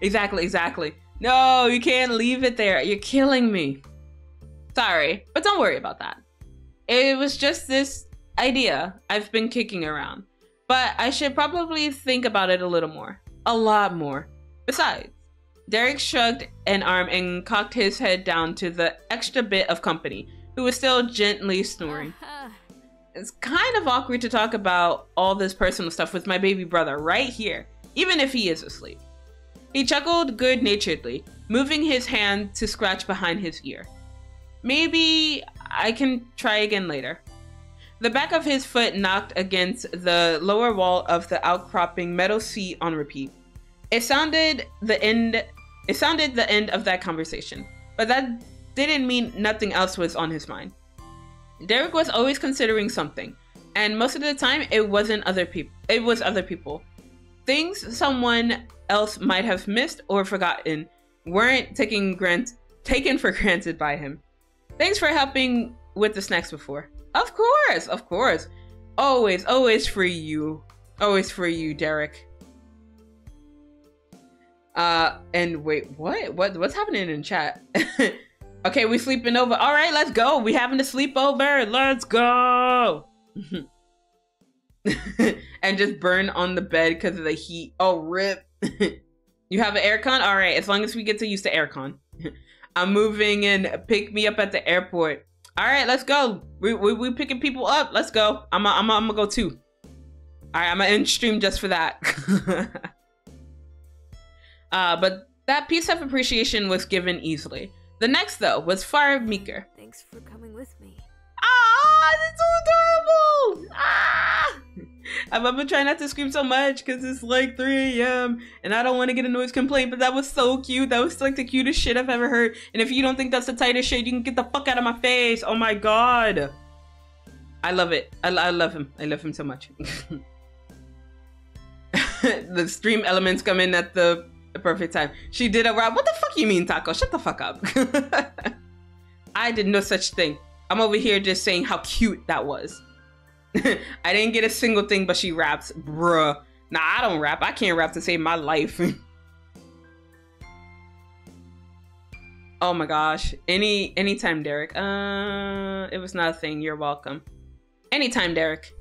exactly. No, you can't leave it there. You're killing me. Sorry, but don't worry about that. It was just this idea I've been kicking around, but I should probably think about it a little more. A lot more. Besides, Derek shrugged an arm and cocked his head down to the extra bit of company, who was still gently snoring. It's kind of awkward to talk about all this personal stuff with my baby brother right here, even if he is asleep. He chuckled good-naturedly, moving his hand to scratch behind his ear. Maybe I can try again later. The back of his foot knocked against the lower wall of the outcropping metal seat on repeat. It sounded the end of that conversation, but that didn't mean nothing else was on his mind. Derek was always considering something, and most of the time it wasn't other people. It was other people. Things someone else might have missed or forgotten weren't taken for granted by him. Thanks for helping with the snacks before. Of course. Always for you. Always for you, Derek. And wait, what's happening in chat? Okay, we sleeping over. All right, let's go. We having a sleepover. Let's go. And just burn on the bed because of the heat. Oh, rip. You have an aircon? All right, as long as we get to use the aircon. I'm moving and pick me up at the airport. All right, let's go. We picking people up. Let's go. I'm gonna go too. All right, I'm gonna end stream just for that. But that piece of appreciation was given easily. The next, though, was far meeker. Thanks for coming with me. Ah, that's so adorable! Ah! I'm gonna try not to scream so much because it's like 3 a.m. and I don't want to get a noise complaint, but that was so cute. That was like the cutest shit I've ever heard. And if you don't think that's the tightest shit, you can get the fuck out of my face. Oh my god. I love it. I love him. I love him so much. The stream elements come in at the perfect time. She did a rap. What the fuck you mean, Taco? Shut the fuck up. I did no such thing. I'm over here just saying how cute that was. I didn't get a single thing, but she raps. Bruh. Nah, I don't rap. I can't rap to save my life. Oh my gosh. Anytime, Derek. It was not a thing. You're welcome. Anytime, Derek.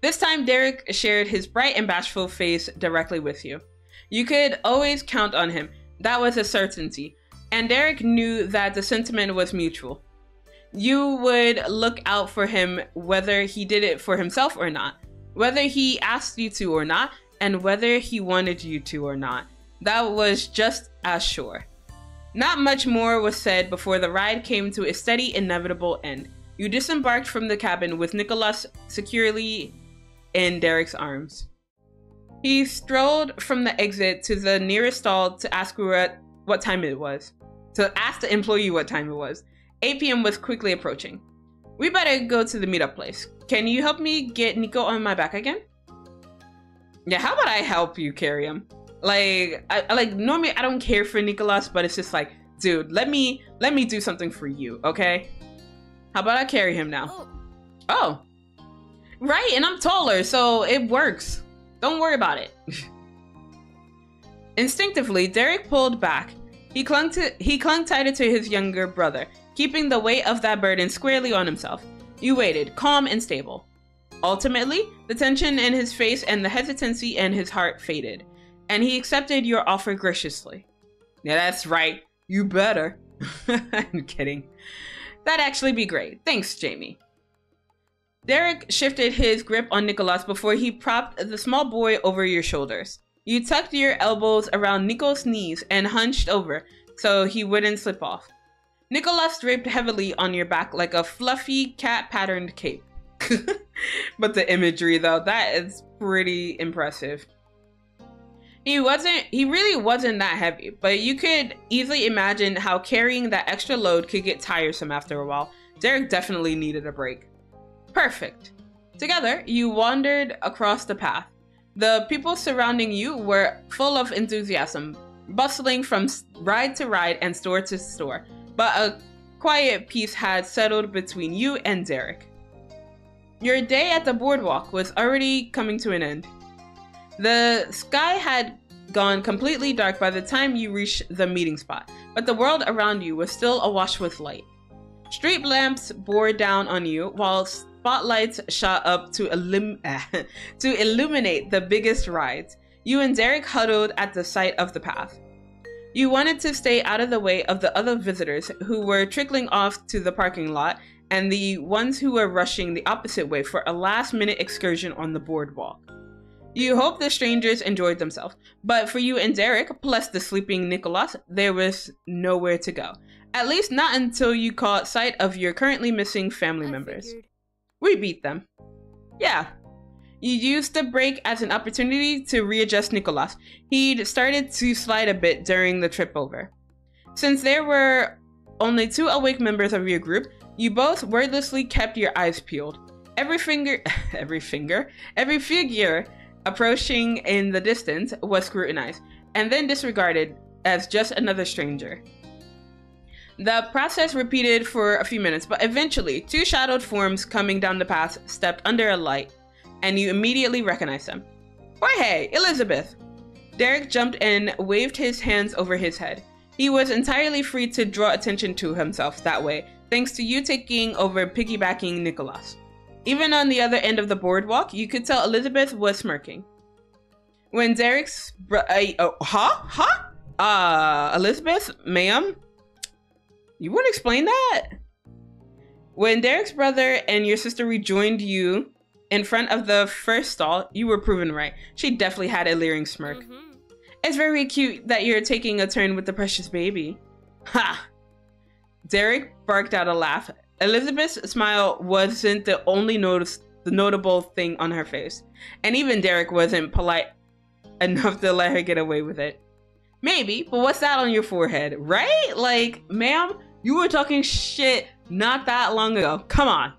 This time, Derek shared his bright and bashful face directly with you. You could always count on him. That was a certainty. And Derek knew that the sentiment was mutual. You would look out for him whether he did it for himself or not, whether he asked you to or not, and whether he wanted you to or not. That was just as sure. Not much more was said before the ride came to a steady, inevitable end. You disembarked from the cabin with Nicholas securely in Derek's arms. He strolled from the exit to the nearest stall to ask what time it was. To ask the employee what time it was. 8 p.m. was quickly approaching. We better go to the meetup place. Can you help me get Nico on my back again? Yeah, how about I help you carry him? Like, normally I don't care for Nicholas, but it's just like, dude, let me do something for you, okay? How about I carry him now? Oh. Right, and I'm taller, so it works. Don't worry about it. Instinctively, Derek pulled back. He clung tighter to his younger brother, keeping the weight of that burden squarely on himself. You waited, calm and stable. Ultimately, the tension in his face and the hesitancy in his heart faded, and he accepted your offer graciously. Yeah, that's right. You better. I'm kidding. That'd actually be great. Thanks, Jamie. Derek shifted his grip on Nicholas before he propped the small boy over your shoulders. You tucked your elbows around Nico's knees and hunched over so he wouldn't slip off. Nicholas draped heavily on your back like a fluffy cat-patterned cape. But the imagery, though, that is pretty impressive. He really wasn't that heavy, but you could easily imagine how carrying that extra load could get tiresome after a while. Derek definitely needed a break. Perfect. Together, you wandered across the path. The people surrounding you were full of enthusiasm, bustling from ride to ride and store to store, but a quiet peace had settled between you and Derek. Your day at the boardwalk was already coming to an end. The sky had gone completely dark by the time you reached the meeting spot, but the world around you was still awash with light. Street lamps bore down on you, while spotlights shot up to illuminate the biggest rides. You and Derek huddled at the sight of the path. You wanted to stay out of the way of the other visitors who were trickling off to the parking lot and the ones who were rushing the opposite way for a last-minute excursion on the boardwalk. You hoped the strangers enjoyed themselves, but for you and Derek, plus the sleeping Nicholas, there was nowhere to go. At least not until you caught sight of your currently missing family members. We beat them. Yeah. You used the break as an opportunity to readjust Nicholas. He'd started to slide a bit during the trip over. Since there were only 2 awake members of your group, you both wordlessly kept your eyes peeled. Every figure approaching in the distance was scrutinized, and then disregarded as just another stranger. The process repeated for a few minutes, but eventually 2 shadowed forms coming down the path stepped under a light, and you immediately recognized them. Why hey, Elizabeth! Derek jumped and waved his hands over his head. He was entirely free to draw attention to himself that way, thanks to you taking over piggybacking Nicholas. Even on the other end of the boardwalk, you could tell Elizabeth was smirking. When Derek's Elizabeth, ma'am? You would explain that? When Derek's brother and your sister rejoined you in front of the first stall, you were proven right. She definitely had a leering smirk. It's very cute that you're taking a turn with the precious baby. Ha! Derek barked out a laugh. Elizabeth's smile wasn't the only notable thing on her face, and even Derek wasn't polite enough to let her get away with it. Maybe, but what's that on your forehead, right? Like, ma'am, you were talking shit not that long ago. Come on.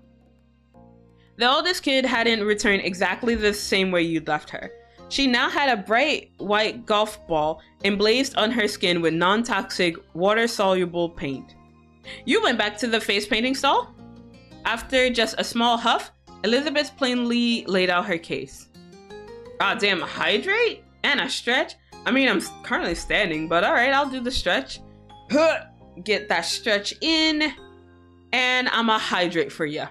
The oldest kid hadn't returned exactly the same way you'd left her. She now had a bright white golf ball emblazed on her skin with non-toxic, water-soluble paint. You went back to the face painting stall? After just a small huff, Elizabeth plainly laid out her case. Ah, damn, hydrate? And a stretch? I mean, I'm currently standing, but alright, I'll do the stretch. Get that stretch in, and I'ma hydrate for ya.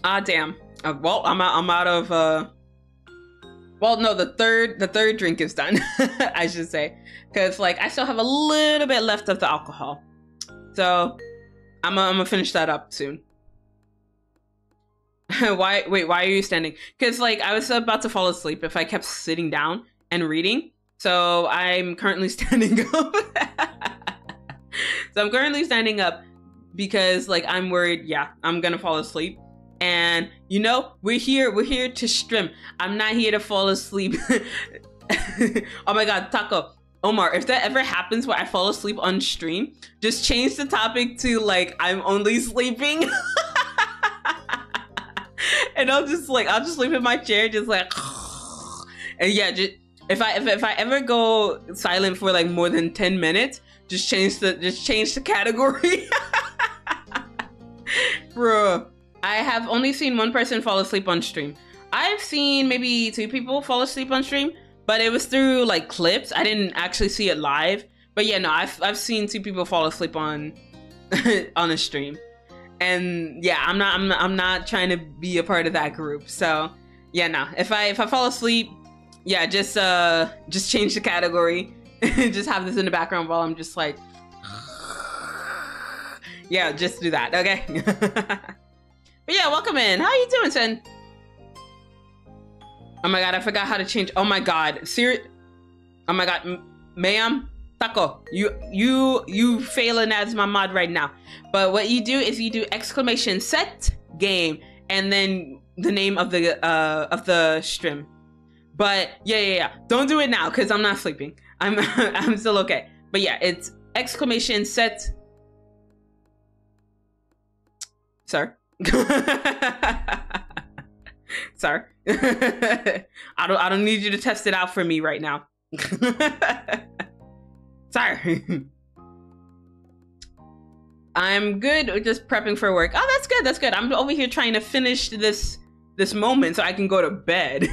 Ah, damn. Well, I'm out of, well, no, the third drink is done, I should say. Because, like, I still have a little bit left of the alcohol. So, I'm gonna finish that up soon. Why are you standing? Because, like, I was about to fall asleep if I kept sitting down and reading. So, I'm currently standing up. So, I'm currently standing up because, like, I'm worried, yeah, I'm gonna fall asleep. And, you know, we're here to stream. I'm not here to fall asleep. Oh my god, Taco. Omar, if that ever happens where I fall asleep on stream, just change the topic to like I'm only sleeping. And I'll just sleep in my chair, just like, and yeah, just if I ever go silent for like more than 10 minutes, just change the category. Bro, I have only seen one person fall asleep on stream. I've seen maybe 2 people fall asleep on stream, but it was through like clips. I didn't actually see it live. But yeah, no, I've seen 2 people fall asleep on on a stream. And yeah, I'm not trying to be a part of that group. So yeah, no. If I fall asleep, yeah, just change the category. Just have this in the background while I'm just like, yeah, just do that, okay? But yeah, welcome in. How are you doing, Sen? Oh my god, I forgot how to change. Oh my god, oh my god, ma'am. Taco, you failing as my mod right now. But what you do is you do !set game and then the name of the stream. But yeah. Don't do it now because I'm not sleeping. I'm still okay. But yeah, it's !set. Sir. Sir. I don't need you to test it out for me right now. Sorry. I'm good, just prepping for work. Oh, that's good, that's good. I'm over here trying to finish this moment so I can go to bed.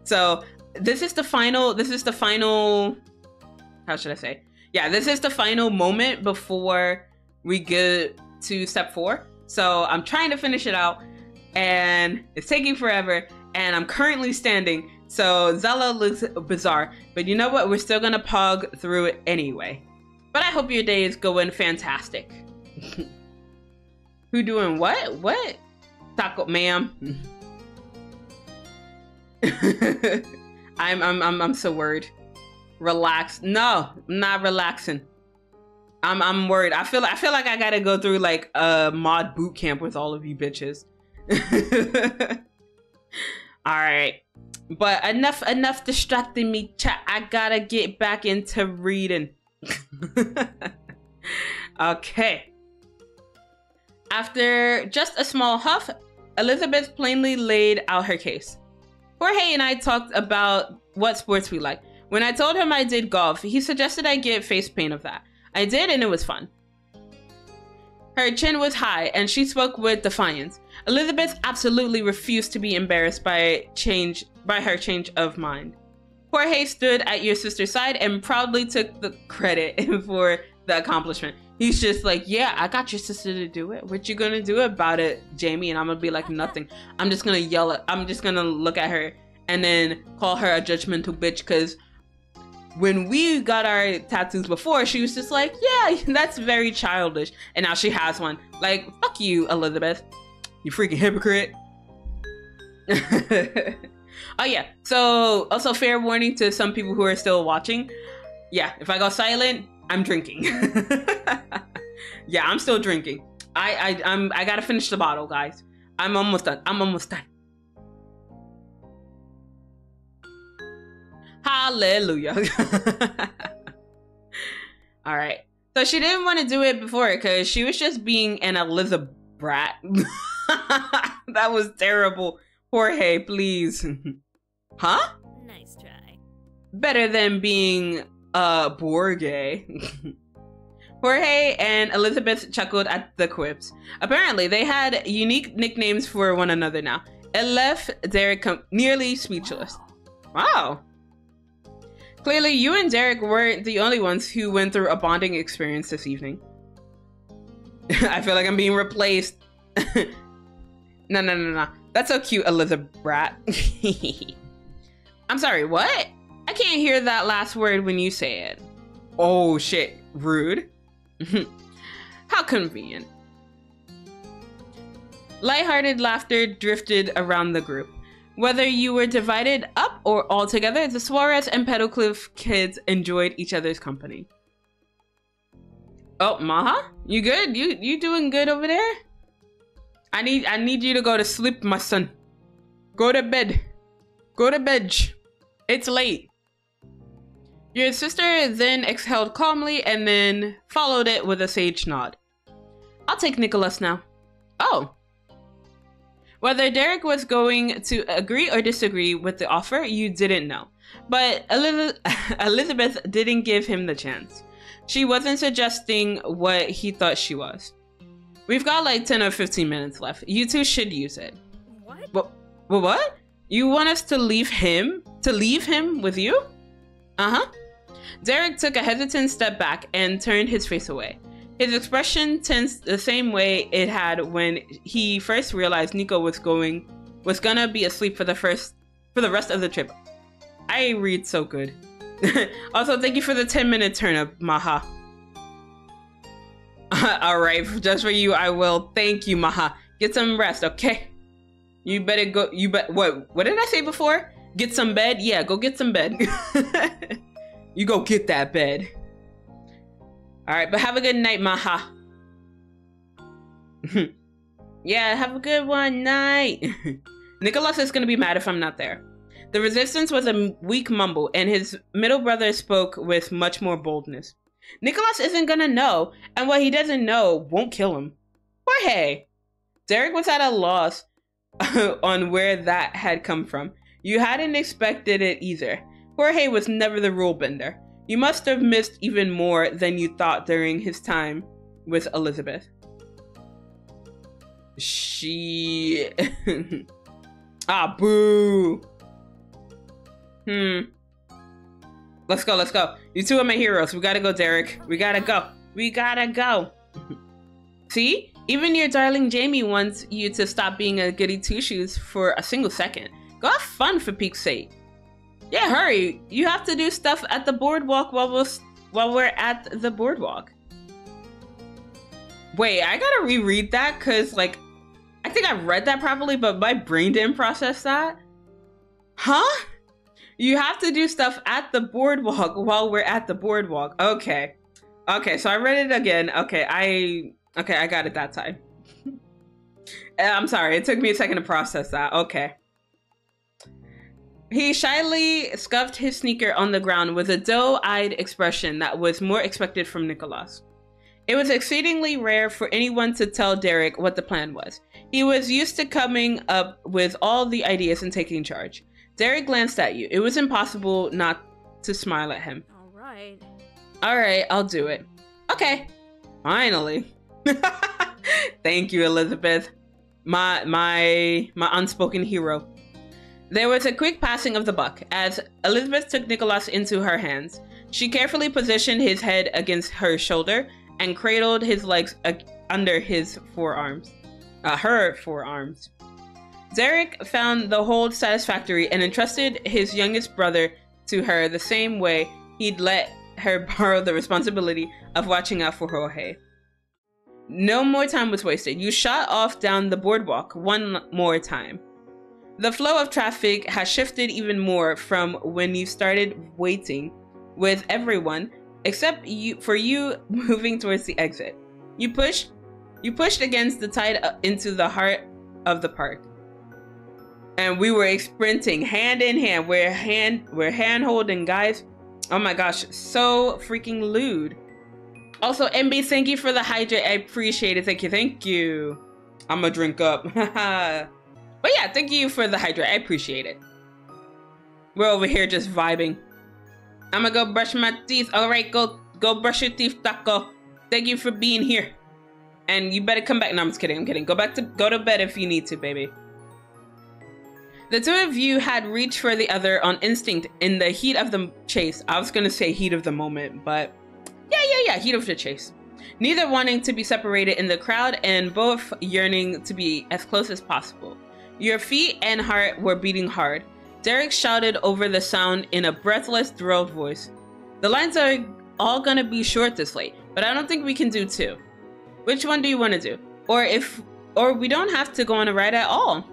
So this is the final, how should I say? Yeah, this is the final moment before we get to step 4. So I'm trying to finish it out and it's taking forever and I'm currently standing. So Zela looks bizarre, but you know what? We're still gonna pog through it anyway. But I hope your day is going fantastic. Who doing what? What? Taco, ma'am. I'm so worried. Relax. No, I'm not relaxing. I'm worried. I feel like I gotta go through like a mod boot camp with all of you bitches. All right. But enough distracting me, chat. I gotta get back into reading. Okay. After just a small huff, Elizabeth plainly laid out her case. Jorge and I talked about what sports we like. When I told him I did golf, he suggested I get face paint of that. I did and it was fun. Her chin was high and she spoke with defiance. Elizabeth absolutely refused to be embarrassed by her change of mind. Jorge stood at your sister's side and proudly took the credit for the accomplishment. He's just like, yeah, I got your sister to do it. What you gonna do about it, Jamie? And I'm gonna be like, nothing. I'm just gonna look at her and then call her a judgmental bitch, because when we got our tattoos before, she was just like, yeah, that's very childish. And now she has one. Like, fuck you, Elizabeth. You freaking hypocrite. Oh yeah, so also fair warning to some people who are still watching. Yeah, if I go silent, I'm drinking. Yeah, I'm still drinking. I gotta finish the bottle, guys. I'm almost done. Hallelujah. All right. So she didn't want to do it before because she was just being an Elizabeth brat. That was terrible. Jorge, please. Huh? Nice try. Better than being Borgay. Jorge and Elizabeth chuckled at the quips. Apparently, they had unique nicknames for one another now. It left Derek nearly speechless. Wow. Clearly, you and Derek weren't the only ones who went through a bonding experience this evening. I feel like I'm being replaced. No. That's so cute, Elizabeth brat. I'm sorry, what? I can't hear that last word when you say it. Oh shit, rude. How convenient. Lighthearted laughter drifted around the group. Whether you were divided up or all together, the Suarez and Petalcliff kids enjoyed each other's company. Oh, Maha? You good? You doing good over there? I need you to go to sleep, my son. Go to bed. Go to bed. It's late. Your sister then exhaled calmly and then followed it with a sage nod. I'll take Nicholas now. Oh. Whether Derek was going to agree or disagree with the offer, you didn't know. But Elizabeth didn't give him the chance. She wasn't suggesting what he thought she was. We've got like 10 or 15 minutes left. You two should use it. What? What? You want us to leave him? To leave him with you? Uh-huh. Derek took a hesitant step back and turned his face away. His expression tensed the same way it had when he first realized Nico was gonna be asleep for the rest of the trip. I read so good. Also, thank you for the 10-minute turnip, Maha. Alright, just for you, I will. Thank you, Maha. Get some rest, okay? You better go. What did I say before? Get some bed? Yeah, go get some bed. You go get that bed. Alright, but have a good night, Maha. Yeah, have a good one night. Nicholas is gonna be mad if I'm not there. The resistance was a weak mumble, and his middle brother spoke with much more boldness. Nicholas isn't gonna know, and what he doesn't know won't kill him. Jorge! Derek was at a loss on where that had come from. You hadn't expected it either. Jorge was never the rule bender. You must have missed even more than you thought during his time with Elizabeth. She... Ah, boo! Let's go. You two are my heroes. We gotta go, Derek. We gotta go. See? Even your darling Jamie wants you to stop being a goody two-shoes for a single second. Go have fun, for peek's sake. Yeah, hurry. You have to do stuff at the boardwalk while we're at the boardwalk. Wait, I gotta reread that because, like, I think I read that properly, but my brain didn't process that. Huh? You have to do stuff at the boardwalk while we're at the boardwalk. Okay. Okay, so I read it again. Okay, I got it that time. I'm sorry, it took me a second to process that. Okay. He shyly scuffed his sneaker on the ground with a doe-eyed expression that was more expected from Nicholas. It was exceedingly rare for anyone to tell Derek what the plan was. He was used to coming up with all the ideas and taking charge. Derek glanced at you. It was impossible not to smile at him. All right, I'll do it. Okay, finally. Thank you, Elizabeth. My unspoken hero. There was a quick passing of the buck as Elizabeth took Nicholas into her hands. She carefully positioned his head against her shoulder and cradled his legs under his forearms. Her forearms. Derek found the hold satisfactory and entrusted his youngest brother to her the same way he'd let her borrow the responsibility of watching out for Jorge. No more time was wasted. You shot off down the boardwalk one more time. The flow of traffic has shifted even more from when you started waiting, with everyone except you moving towards the exit. You pushed against the tide into the heart of the park. And we were sprinting hand in hand. We're hand holding, guys. Oh my gosh, so freaking lewd. Also, MB, thank you for the hydrate. I appreciate it. Thank you. I'm gonna drink up. But yeah, thank you for the hydrate. I appreciate it. We're over here just vibing. I'm gonna go brush my teeth. All right, go brush your teeth, Taco. Thank you for being here. And you better come back. No, I'm just kidding. I'm kidding. Go to bed if you need to, baby. The two of you had reached for the other on instinct in the heat of the chase. I was gonna say heat of the moment, but yeah, heat of the chase. Neither wanting to be separated in the crowd and both yearning to be as close as possible. Your feet and heart were beating hard. Derek shouted over the sound in a breathless, thrilled voice. The lines are all gonna be short this late, but I don't think we can do two. Which one do you want to do? Or we don't have to go on a ride at all.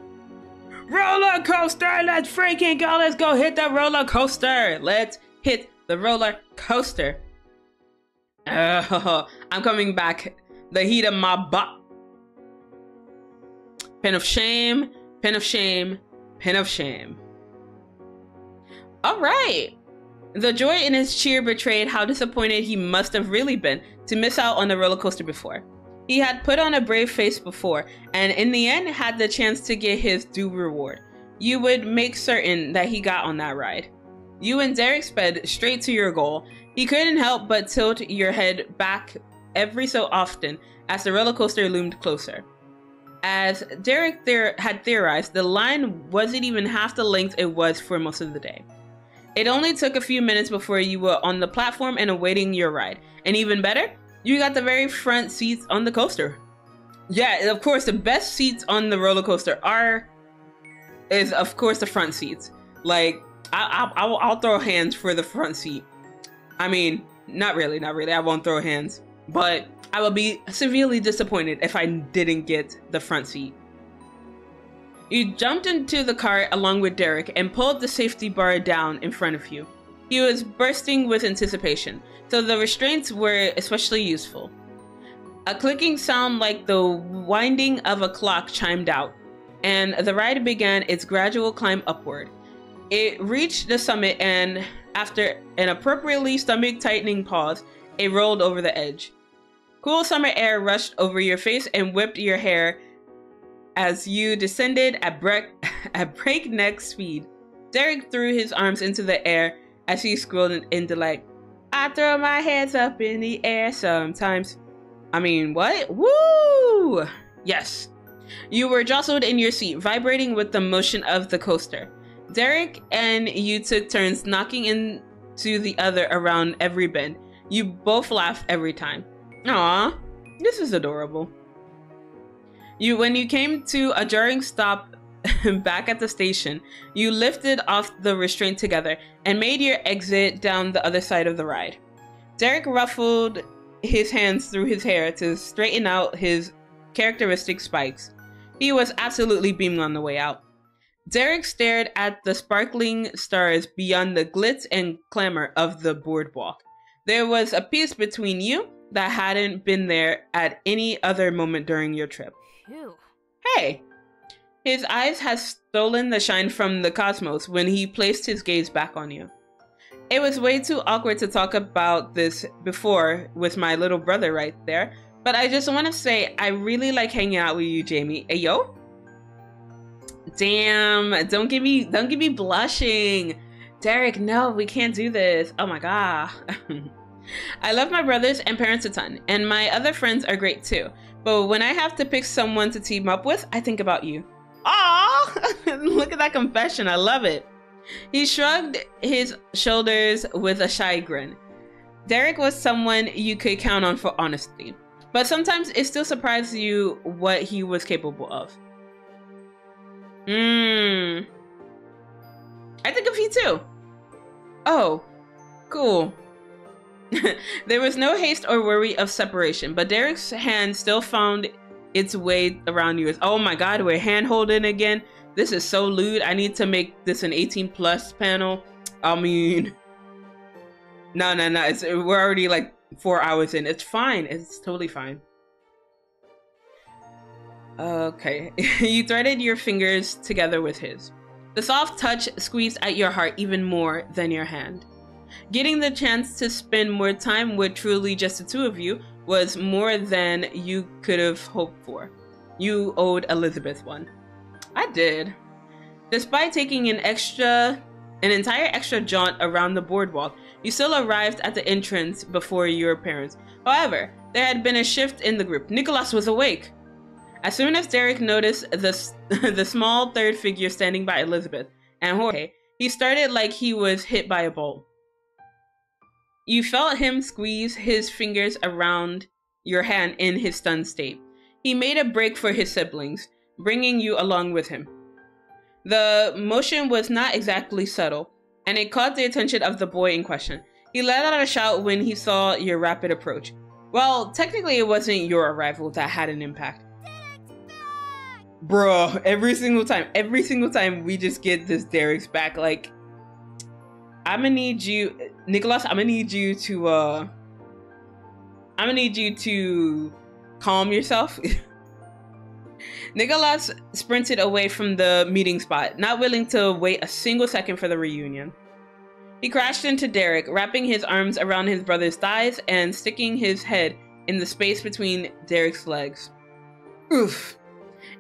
Roller coaster, let's freaking go. Let's go hit the roller coaster. Let's hit the roller coaster. I'm coming back. The heat of my butt. Pin of shame, pin of shame, pin of shame. All right. The joy in his cheer betrayed how disappointed he must have really been to miss out on the roller coaster before. He had put on a brave face before, and in the end had the chance to get his due reward. You would make certain that he got on that ride. You and Derek sped straight to your goal. He couldn't help but tilt your head back every so often as the roller coaster loomed closer. As Derek had theorized, the line wasn't even half the length it was for most of the day. It only took a few minutes before you were on the platform and awaiting your ride. And even better, you got the very front seats on the coaster. Yeah, of course, the best seats on the roller coaster is of course the front seats. Like, I'll throw hands for the front seat. I mean, not really. I won't throw hands, but I will be severely disappointed if I didn't get the front seat. You jumped into the car along with Derek and pulled the safety bar down in front of you. He was bursting with anticipation, so the restraints were especially useful. A clicking sound like the winding of a clock chimed out, and the ride began its gradual climb upward. It reached the summit, and after an appropriately stomach-tightening pause, it rolled over the edge. Cool summer air rushed over your face and whipped your hair as you descended at breakneck speed. Derek threw his arms into the air as he squealed in delight. I throw my hands up in the air sometimes. I mean, what? Woo! Yes. You were jostled in your seat, vibrating with the motion of the coaster. Derek and you took turns knocking into the other around every bend. You both laughed every time. Aw, this is adorable. When you came to a jarring stop back at the station, you lifted off the restraint together and made your exit down the other side of the ride. Derek ruffled his hands through his hair to straighten out his characteristic spikes. He was absolutely beaming on the way out. Derek stared at the sparkling stars beyond the glitz and clamor of the boardwalk. There was a peace between you that hadn't been there at any other moment during your trip. Phew. Hey! His eyes had stolen the shine from the cosmos when he placed his gaze back on you. It was way too awkward to talk about this before with my little brother right there, but I just want to say I really like hanging out with you, Jamie. Hey, yo? Damn, don't get me blushing. Derek, no, we can't do this. Oh my god. I love my brothers and parents a ton, and my other friends are great too. But when I have to pick someone to team up with, I think about you. Aww! Look at that confession, I love it. He shrugged his shoulders with a shy grin. Derek was someone you could count on for honesty, but sometimes it still surprises you what he was capable of. I think of you too. Oh, cool. There was no haste or worry of separation, but Derek's hand still found its way around yours. Oh my god, we're hand holding again. This is so lewd. I need to make this an 18+ panel. I mean, no. We're already like 4 hours in. It's fine. It's totally fine. Okay. You threaded your fingers together with his. The soft touch squeezed at your heart even more than your hand. Getting the chance to spend more time with truly just the two of you was more than you could have hoped for. You owed Elizabeth one. I did. Despite taking an entire extra jaunt around the boardwalk, you still arrived at the entrance before your parents. However, there had been a shift in the group. Nicholas was awake. As soon as Derek noticed the small third figure standing by Elizabeth and Jorge, he started like he was hit by a bolt. You felt him squeeze his fingers around your hand in his stunned state. He made a break for his siblings, bringing you along with him. The motion was not exactly subtle, and it caught the attention of the boy in question. He let out a shout when he saw your rapid approach. Well, technically it wasn't your arrival that had an impact. Bro, every single time we just get this Derek's back, like, I'm gonna need you, Nicholas, I'm gonna need you to calm yourself. Nicholas sprinted away from the meeting spot, not willing to wait a single second for the reunion. He crashed into Derek, wrapping his arms around his brother's thighs and sticking his head in the space between Derek's legs. Oof.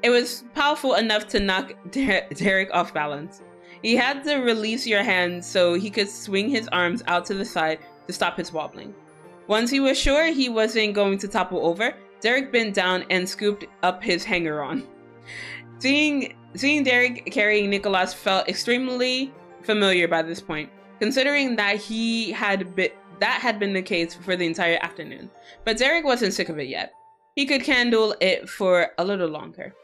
It was powerful enough to knock Derek off balance. He had to release your hand so he could swing his arms out to the side to stop his wobbling. Once he was sure he wasn't going to topple over, Derek bent down and scooped up his hanger-on. Seeing Derek carrying Nicholas felt extremely familiar by this point, considering that that had been the case for the entire afternoon. But Derek wasn't sick of it yet. He could handle it for a little longer.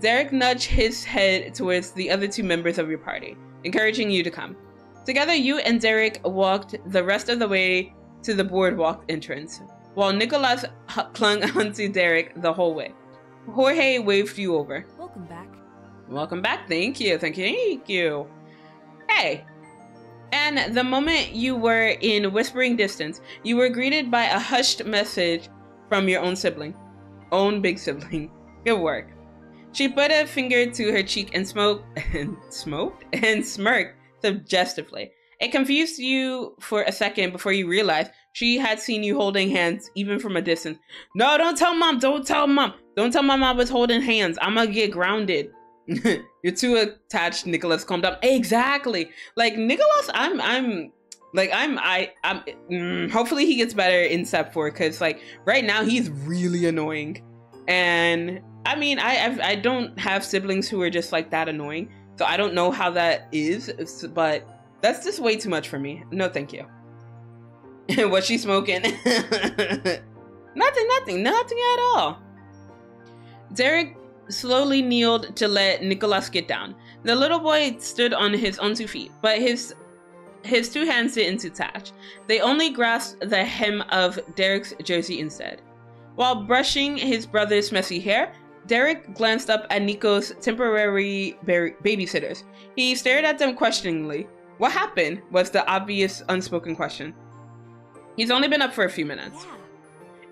Derek nudged his head towards the other two members of your party, encouraging you to come. Together, you and Derek walked the rest of the way to the Boardwalk entrance, while Nicholas clung onto Derek the whole way. Jorge waved you over. Welcome back. Welcome back. Thank you. Thank you. Thank you. Hey. And the moment you were in whispering distance, you were greeted by a hushed message from your own sibling. Own big sibling. Good work. She put a finger to her cheek and smirked suggestively. It confused you for a second before you realized she had seen you holding hands even from a distance. No, don't tell mom. Don't tell mom. Don't tell mom I was holding hands. I'm gonna get grounded. You're too attached, Nicholas. Calm down. Exactly. Like Nicholas, hopefully he gets better in step 4, because like right now he's really annoying. And I mean, I don't have siblings who are just like that annoying, so I don't know how that is, but that's just way too much for me. No, thank you. What's she smoking? Nothing at all. Derek slowly kneeled to let Nicholas get down. The little boy stood on his own 2 feet, but his 2 hands didn't detach. They only grasped the hem of Derek's jersey instead. While brushing his brother's messy hair, Derek glanced up at Nico's temporary babysitters. He stared at them questioningly. What happened? Was the obvious unspoken question. He's only been up for a few minutes. Yeah.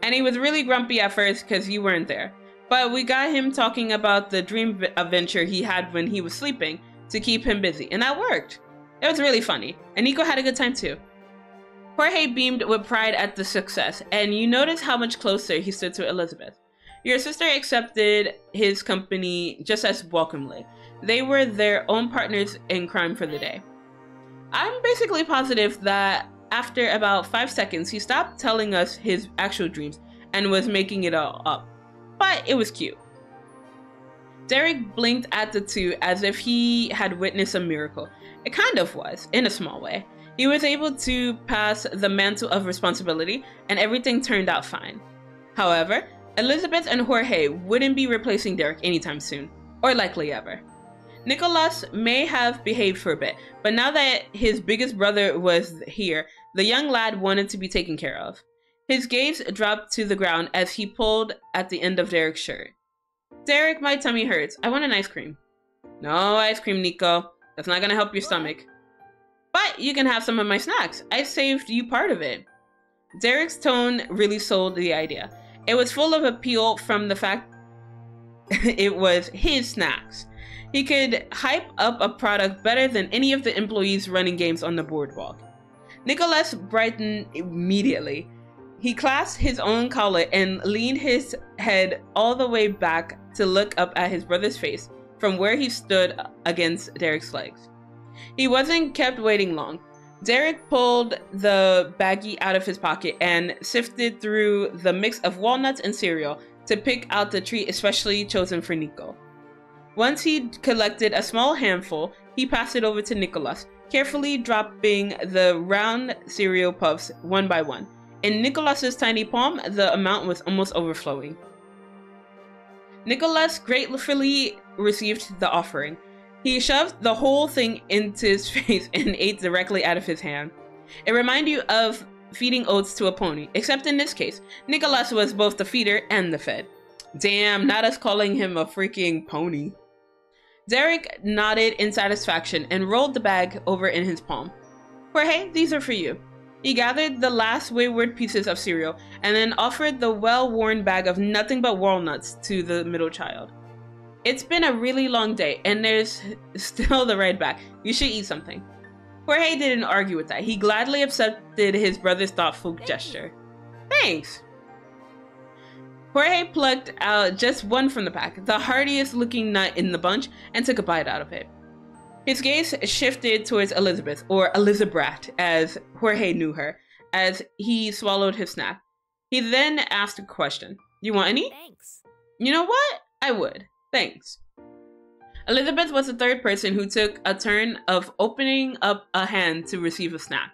And he was really grumpy at first because you weren't there. But we got him talking about the dream adventure he had when he was sleeping to keep him busy, and that worked. It was really funny, and Nico had a good time too. Jorge beamed with pride at the success, and you noticed how much closer he stood to Elizabeth. Your sister accepted his company just as welcomely. They were their own partners in crime for the day. I'm basically positive that after about 5 seconds, he stopped telling us his actual dreams and was making it all up. But it was cute. Derek blinked at the two as if he had witnessed a miracle. It kind of was, in a small way. He was able to pass the mantle of responsibility, and everything turned out fine. However, Elizabeth and Jorge wouldn't be replacing Derek anytime soon, or likely ever. Nicholas may have behaved for a bit, but now that his biggest brother was here, the young lad wanted to be taken care of. His gaze dropped to the ground as he pulled at the end of Derek's shirt. Derek, my tummy hurts. I want an ice cream. No ice cream, Nico. That's not gonna help your stomach. But you can have some of my snacks. I saved you part of it. Derek's tone really sold the idea. It was full of appeal from the fact it was his snacks. He could hype up a product better than any of the employees running games on the Boardwalk. Nicholas brightened immediately. He clasped his own collar and leaned his head all the way back to look up at his brother's face from where he stood against Derek's legs. He wasn't kept waiting long. Derek pulled the baggie out of his pocket and sifted through the mix of walnuts and cereal to pick out the treat especially chosen for Nico. Once he'd collected a small handful, he passed it over to Nicholas, carefully dropping the round cereal puffs one by one. In Nicholas's tiny palm, the amount was almost overflowing. Nicholas gratefully received the offering. He shoved the whole thing into his face and ate directly out of his hand. It reminded you of feeding oats to a pony, except in this case, Nicholas was both the feeder and the fed. Damn, not us calling him a freaking pony. Derek nodded in satisfaction and rolled the bag over in his palm. Jorge, these are for you. He gathered the last wayward pieces of cereal and then offered the well-worn bag of nothing but walnuts to the middle child. It's been a really long day and there's still the ride back. You should eat something. Jorge didn't argue with that. He gladly accepted his brother's thoughtful gesture. Thanks. Jorge plucked out just one from the pack, the hardiest looking nut in the bunch, and took a bite out of it. His gaze shifted towards Elizabeth, or Elizabeth, as Jorge knew her, as he swallowed his snack. He then asked a question. You want any? Thanks. You know what? I would. Thanks. Elizabeth was the third person who took a turn of opening up a hand to receive a snack.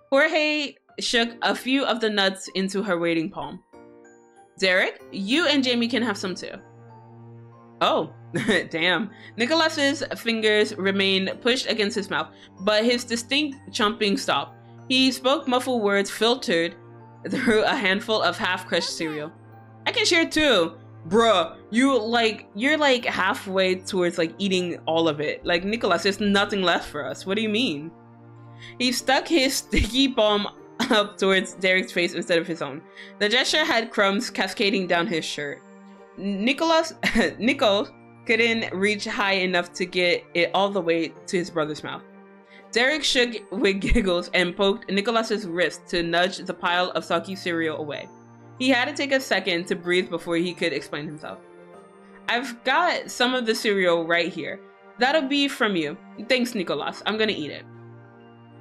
Jorge shook a few of the nuts into her waiting palm. Derek, you and Jamie can have some too. Oh, damn. Nicholas's fingers remained pushed against his mouth, but his distinct chomping stopped. He spoke muffled words filtered through a handful of half-crushed cereal. I can share too. Bruh, you're like halfway towards like eating all of it. Like, Nicholas, there's nothing left for us. What do you mean? He stuck his sticky palm up towards Derek's face instead of his own. The gesture had crumbs cascading down his shirt. Nico couldn't reach high enough to get it all the way to his brother's mouth. Derek shook with giggles and poked Nicholas's wrist to nudge the pile of soggy cereal away. He had to take a second to breathe before he could explain himself. I've got some of the cereal right here. That'll be from you. Thanks, Nicholas. I'm gonna eat it.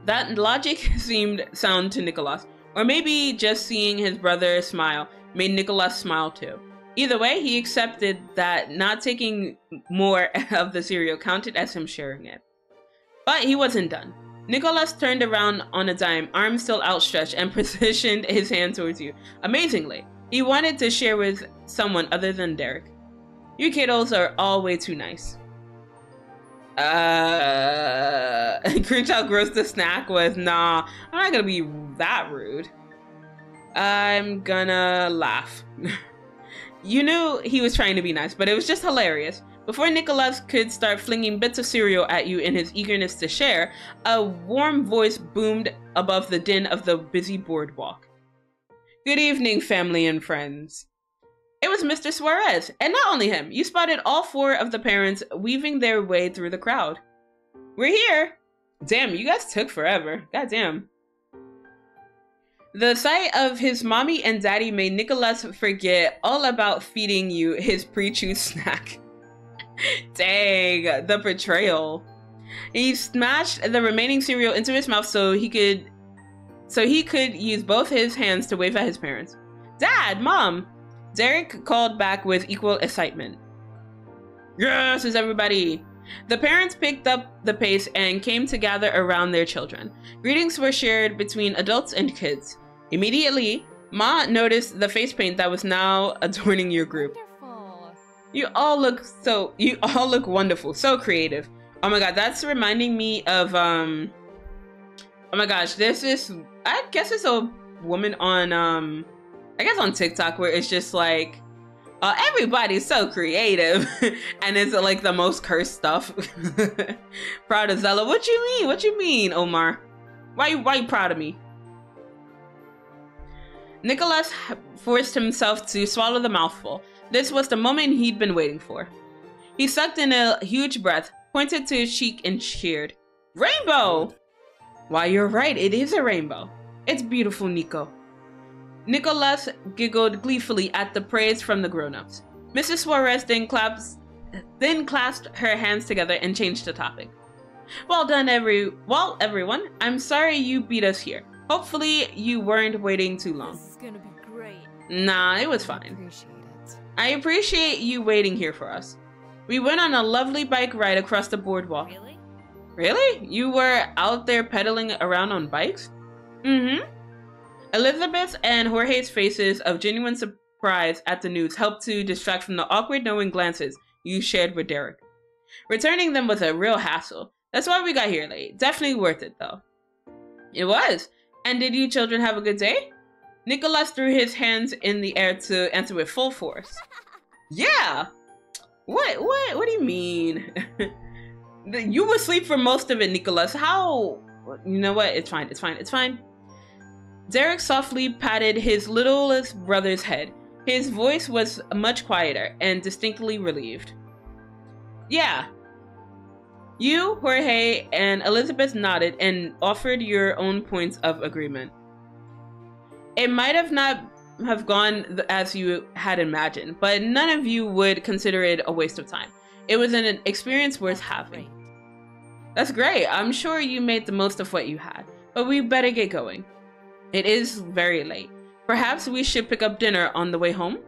That logic seemed sound to Nicholas, or maybe just seeing his brother smile made Nicholas smile too. Either way, he accepted that not taking more of the cereal counted as him sharing it. But he wasn't done. Nicholas turned around on a dime, arms still outstretched, and positioned his hand towards you. Amazingly, he wanted to share with someone other than Derek. You kiddos are all way too nice. Cringe how gross the snack was. Nah, I'm not gonna be that rude. I'm gonna laugh. You knew he was trying to be nice, but it was just hilarious. Before Nicholas could start flinging bits of cereal at you in his eagerness to share, a warm voice boomed above the din of the busy boardwalk. Good evening, family and friends. It was Mr. Suarez, and not only him. You spotted all four of the parents weaving their way through the crowd. We're here. Damn, you guys took forever. Goddamn. The sight of his mommy and daddy made Nicholas forget all about feeding you his pre-chewed snack. Dang, the betrayal. He smashed the remaining cereal into his mouth so he could use both his hands to wave at his parents. Dad, Mom! Derek called back with equal excitement. Yes, is everybody. The parents picked up the pace and came to gather around their children. Greetings were shared between adults and kids. Immediately, Ma noticed the face paint that was now adorning your group. Wonderful. You all look wonderful, so creative. Oh my god, that's reminding me of oh my gosh, there's this, I guess it's a woman on I guess on TikTok where it's just like everybody's so creative and it's like the most cursed stuff. Proud of Zela. What you mean? What you mean, Omar? Why you proud of me? Nicholas forced himself to swallow the mouthful. This was the moment he'd been waiting for. He sucked in a huge breath, pointed to his cheek, and cheered. Rainbow! Why, you're right, it is a rainbow. It's beautiful, Nico. Nicholas giggled gleefully at the praise from the grown-ups. Mrs. Suarez then clasped her hands together and changed the topic. Well done, everyone. I'm sorry you beat us here. Hopefully you weren't waiting too long. This is gonna be great. Nah, it was fine. Appreciate it. I appreciate you waiting here for us. We went on a lovely bike ride across the boardwalk. Really? Really? You were out there pedaling around on bikes? Mm-hmm. Elizabeth and Jorge's faces of genuine surprise at the news helped to distract from the awkward knowing glances you shared with Derek. Returning them was a real hassle. That's why we got here late. Definitely worth it, though. It was. And did you children have a good day? Nicholas threw his hands in the air to answer with full force. Yeah! What do you mean? You were asleep for most of it, Nicholas. How? You know what? It's fine. Derek softly patted his littlest brother's head. His voice was much quieter and distinctly relieved. Yeah. You, Jorge, and Elizabeth nodded and offered your own points of agreement. It might have not have gone as you had imagined, but none of you would consider it a waste of time. It was an experience worth having. That's great. I'm sure you made the most of what you had, but we better get going. It is very late. Perhaps we should pick up dinner on the way home?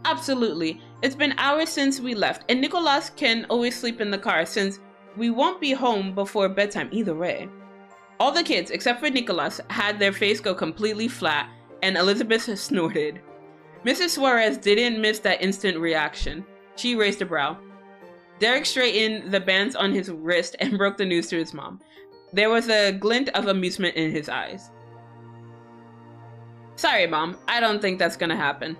Absolutely. It's been hours since we left, and Nicholas can always sleep in the car since we won't be home before bedtime either way. All the kids, except for Nicholas, had their face go completely flat, and Elizabeth snorted. Mrs. Suarez didn't miss that instant reaction. She raised a brow. Derek straightened the bands on his wrist and broke the news to his mom. There was a glint of amusement in his eyes. Sorry, Mom. I don't think that's gonna happen.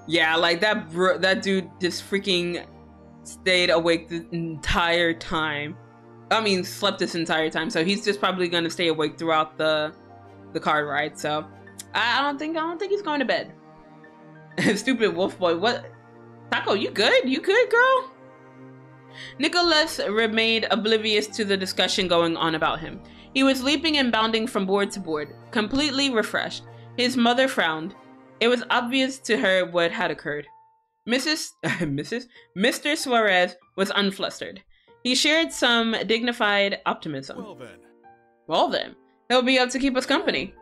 Yeah, like that dude just freaking stayed awake the entire time. I mean, slept this entire time, so he's just probably gonna stay awake throughout the car ride. So I don't think he's going to bed. Stupid wolf boy. What? Taco, you good? You good, girl? Nicholas remained oblivious to the discussion going on about him. He was leaping and bounding from board to board, completely refreshed. His mother frowned. It was obvious to her what had occurred. Mr. Suarez was unflustered. He shared some dignified optimism. Well then, he'll be up to keep us company.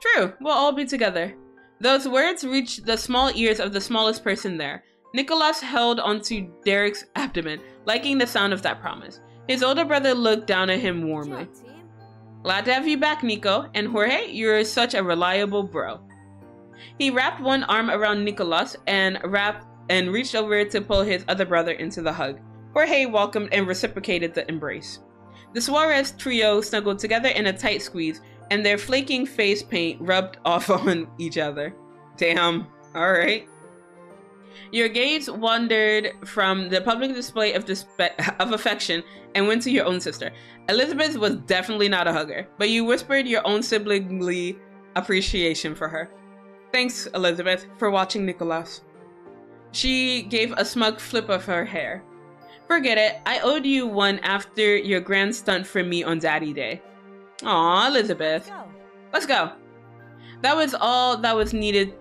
True, we'll all be together. Those words reached the small ears of the smallest person there. Nicholas held onto Derek's abdomen, liking the sound of that promise. His older brother looked down at him warmly. Glad to have you back, Nico. And Jorge, you're such a reliable bro. He wrapped one arm around Nicholas and reached over to pull his other brother into the hug. Jorge welcomed and reciprocated the embrace. The Suarez trio snuggled together in a tight squeeze, and their flaking face paint rubbed off on each other. Damn. Alright. Your gaze wandered from the public display of affection and went to your own sister. Elizabeth was definitely not a hugger, but you whispered your own siblingly appreciation for her. Thanks, Elizabeth, for watching Nicholas. She gave a smug flip of her hair. Forget it, I owed you one after your grand stunt for me on Daddy Day. Aw, Elizabeth. Let's go. That was all that was needed.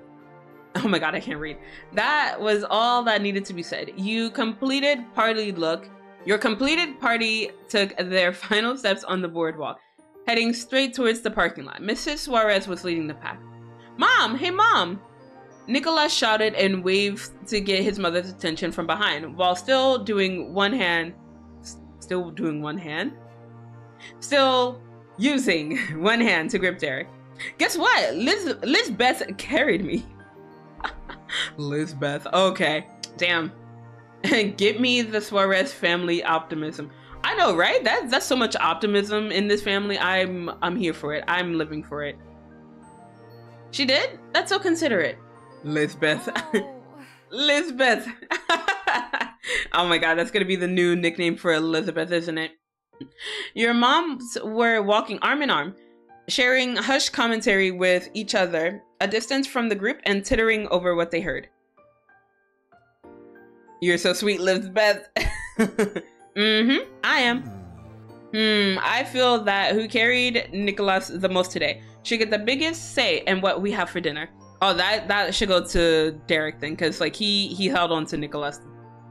Oh my god, I can't read. That was all that needed to be said. Your completed party took their final steps on the boardwalk, heading straight towards the parking lot. Mrs. Suarez was leading the pack. Mom! Hey, Mom! Nicholas shouted and waved to get his mother's attention from behind, while still using one hand to grip Derek. Guess what? Lizbeth carried me. Lizbeth. Okay. Damn. Get me the Suarez family optimism. I know, right? That's so much optimism in this family. I'm here for it. I'm living for it. She did? That's so considerate. Lizbeth. Oh. Lizbeth. Oh my god, that's gonna be the new nickname for Elizabeth, isn't it? Your moms were walking arm in arm, sharing hushed commentary with each other, a distance from the group, and tittering over what they heard. You're so sweet, Lizbeth. Mm-hmm, I am. I feel that who carried Nicholas the most today should get the biggest say in what we have for dinner. Oh, that should go to Derek then, because like he held on to Nicholas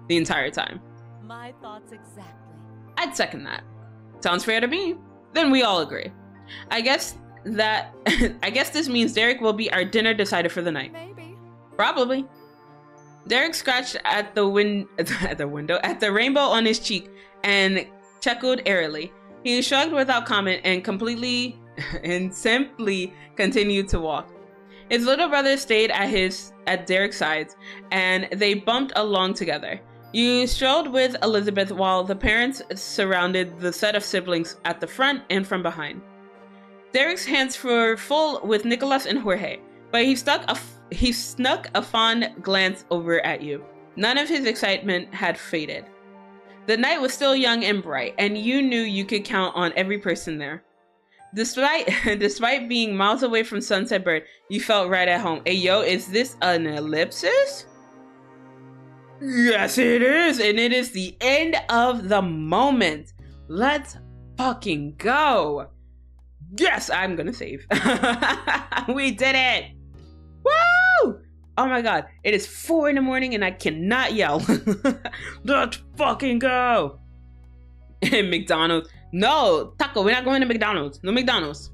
the entire time. My thoughts exactly. I'd second that. Sounds fair to me. Then we all agree. I guess this means Derek will be our dinner decider for the night. Maybe. Probably. Derek scratched at the rainbow on his cheek and chuckled airily. He shrugged without comment and simply continued to walk. His little brother stayed at Derek's sides, and they bumped along together. You strolled with Elizabeth while the parents surrounded the set of siblings at the front and from behind. Derek's hands were full with Nicholas and Jorge, but he snuck a fond glance over at you. None of his excitement had faded. The night was still young and bright, and you knew you could count on every person there. Despite being miles away from Sunset Bird, you felt right at home. Hey yo, is this an ellipsis? Yes, it is. And it is the end of the moment. Let's fucking go. Yes, I'm gonna save. We did it. Woo! Oh my god. It is 4 in the morning and I cannot yell. Let's fucking go. McDonald's. No, Taco, we're not going to McDonald's. No McDonald's.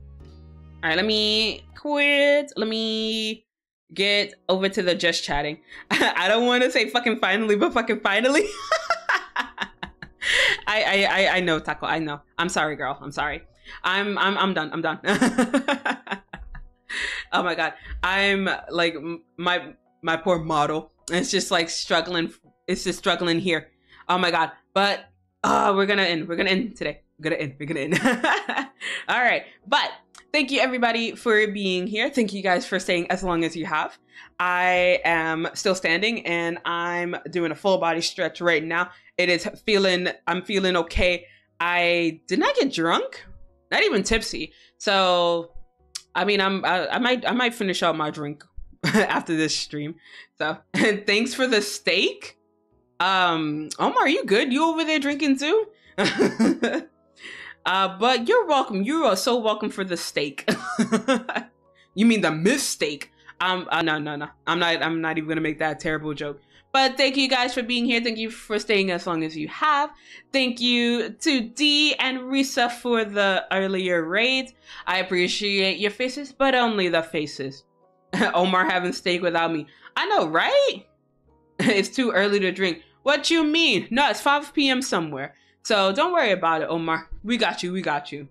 All right, let me quit. Let me get over to the just chatting. I don't want to say fucking finally, but fucking finally. I know, Taco. I know. I'm sorry, girl. I'm sorry. I'm done. I'm done. Oh my god. I'm like my poor model. It's just like struggling. It's just struggling here. Oh my god. But we're gonna end. We're gonna end today. We're gonna end. All right. But thank you everybody for being here. Thank you guys for staying as long as you have. I am still standing and I'm doing a full body stretch right now. I'm feeling okay. I did not get drunk, not even tipsy. So, I mean, I might finish out my drink after this stream. So, and thanks for the steak. Omar, are you good? You over there drinking too? But you're welcome. You are so welcome for the steak. You mean the mistake? No. I'm not even gonna make that terrible joke. But thank you guys for being here. Thank you for staying as long as you have. Thank you to Dee and Risa for the earlier raids. I appreciate your faces, but only the faces. Omar having steak without me. I know, right? It's too early to drink. What you mean? No, it's 5 p.m. somewhere. So don't worry about it, Omar. We got you. We got you.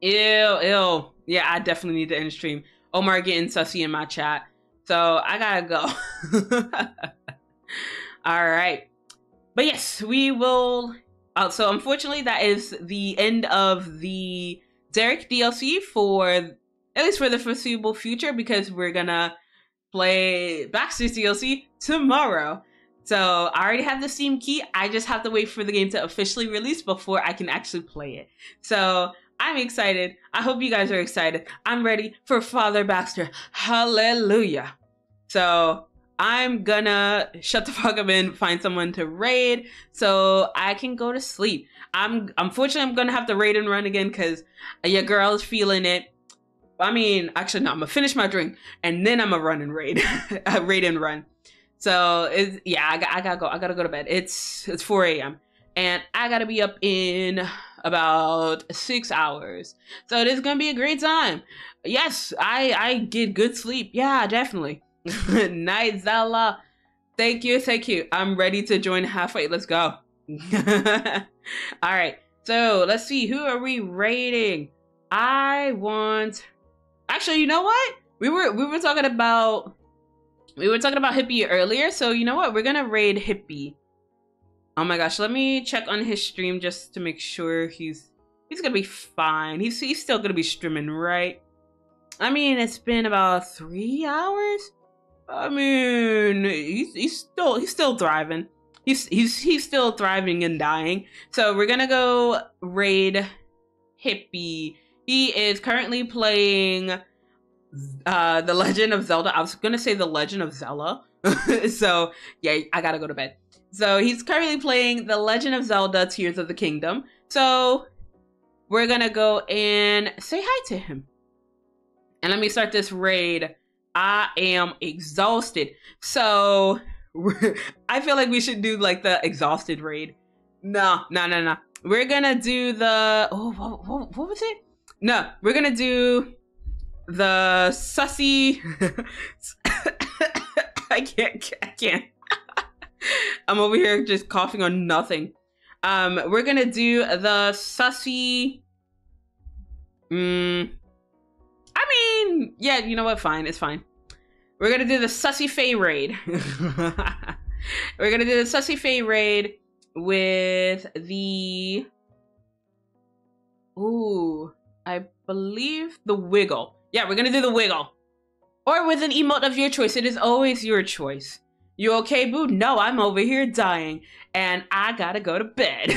Ew. Yeah, I definitely need to end the stream. Omar getting sussy in my chat. So I gotta go. All right. But yes, we will. So unfortunately, that is the end of the Derek DLC for, at least for the foreseeable future, because we're gonna play Baxter's DLC tomorrow. So I already have the Steam key. I just have to wait for the game to officially release before I can actually play it. So I'm excited. I hope you guys are excited. I'm ready for Father Baxter. Hallelujah. So I'm gonna shut the fuck up and find someone to raid so I can go to sleep. Unfortunately, I'm gonna have to raid and run again because your girl is feeling it. I mean, actually, no, I'm gonna finish my drink and then I'm gonna run and raid. Raid and run. So yeah, I gotta go. I gotta go to bed. It's 4 a.m. and I gotta be up in about 6 hours. So this is gonna be a great time. Yes, I get good sleep. Yeah, definitely. Night, Zela. Thank you. I'm ready to join halfway. Let's go. All right. So let's see. Who are we raiding? Actually, you know what? We were talking about Hippie earlier. So you know what? We're gonna raid Hippie. Oh my gosh, let me check on his stream just to make sure he's gonna be fine. He's still gonna be streaming, right? I mean, it's been about 3 hours. I mean, he's still thriving. He's still thriving and dying. So we're gonna go raid Hippie. He is currently playing The Legend of Zelda. I was gonna say The Legend of Zela. So yeah, I gotta go to bed. So he's currently playing The Legend of Zelda Tears of the Kingdom. So we're gonna go and say hi to him. And let me start this raid. I am exhausted. So I feel like we should do like the exhausted raid. No. We're gonna do the, what was it? No, we're gonna do the sussy. I can't. I'm over here just coughing on nothing. We're gonna do the sussy. I mean, yeah, you know what? Fine, it's fine. We're gonna do the Sussy Fae raid. We're gonna do the Sussy Fae raid with the... Ooh, I believe the Wiggle. Yeah, we're gonna do the Wiggle. Or with an emote of your choice. It is always your choice. You okay, boo? No, I'm over here dying. And I gotta go to bed.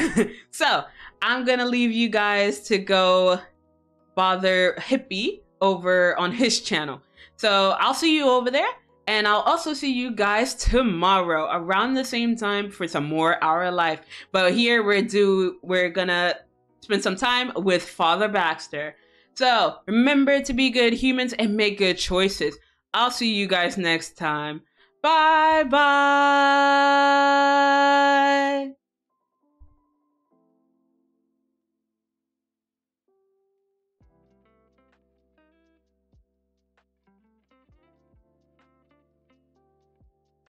So, I'm gonna leave you guys to go bother Hippie over on his channel. So I'll see you over there And I'll also see you guys tomorrow around the same time for some more Our Life. But here we're gonna spend some time with Father Baxter. So remember to be good humans and make good choices. I'll see you guys next time. Bye bye.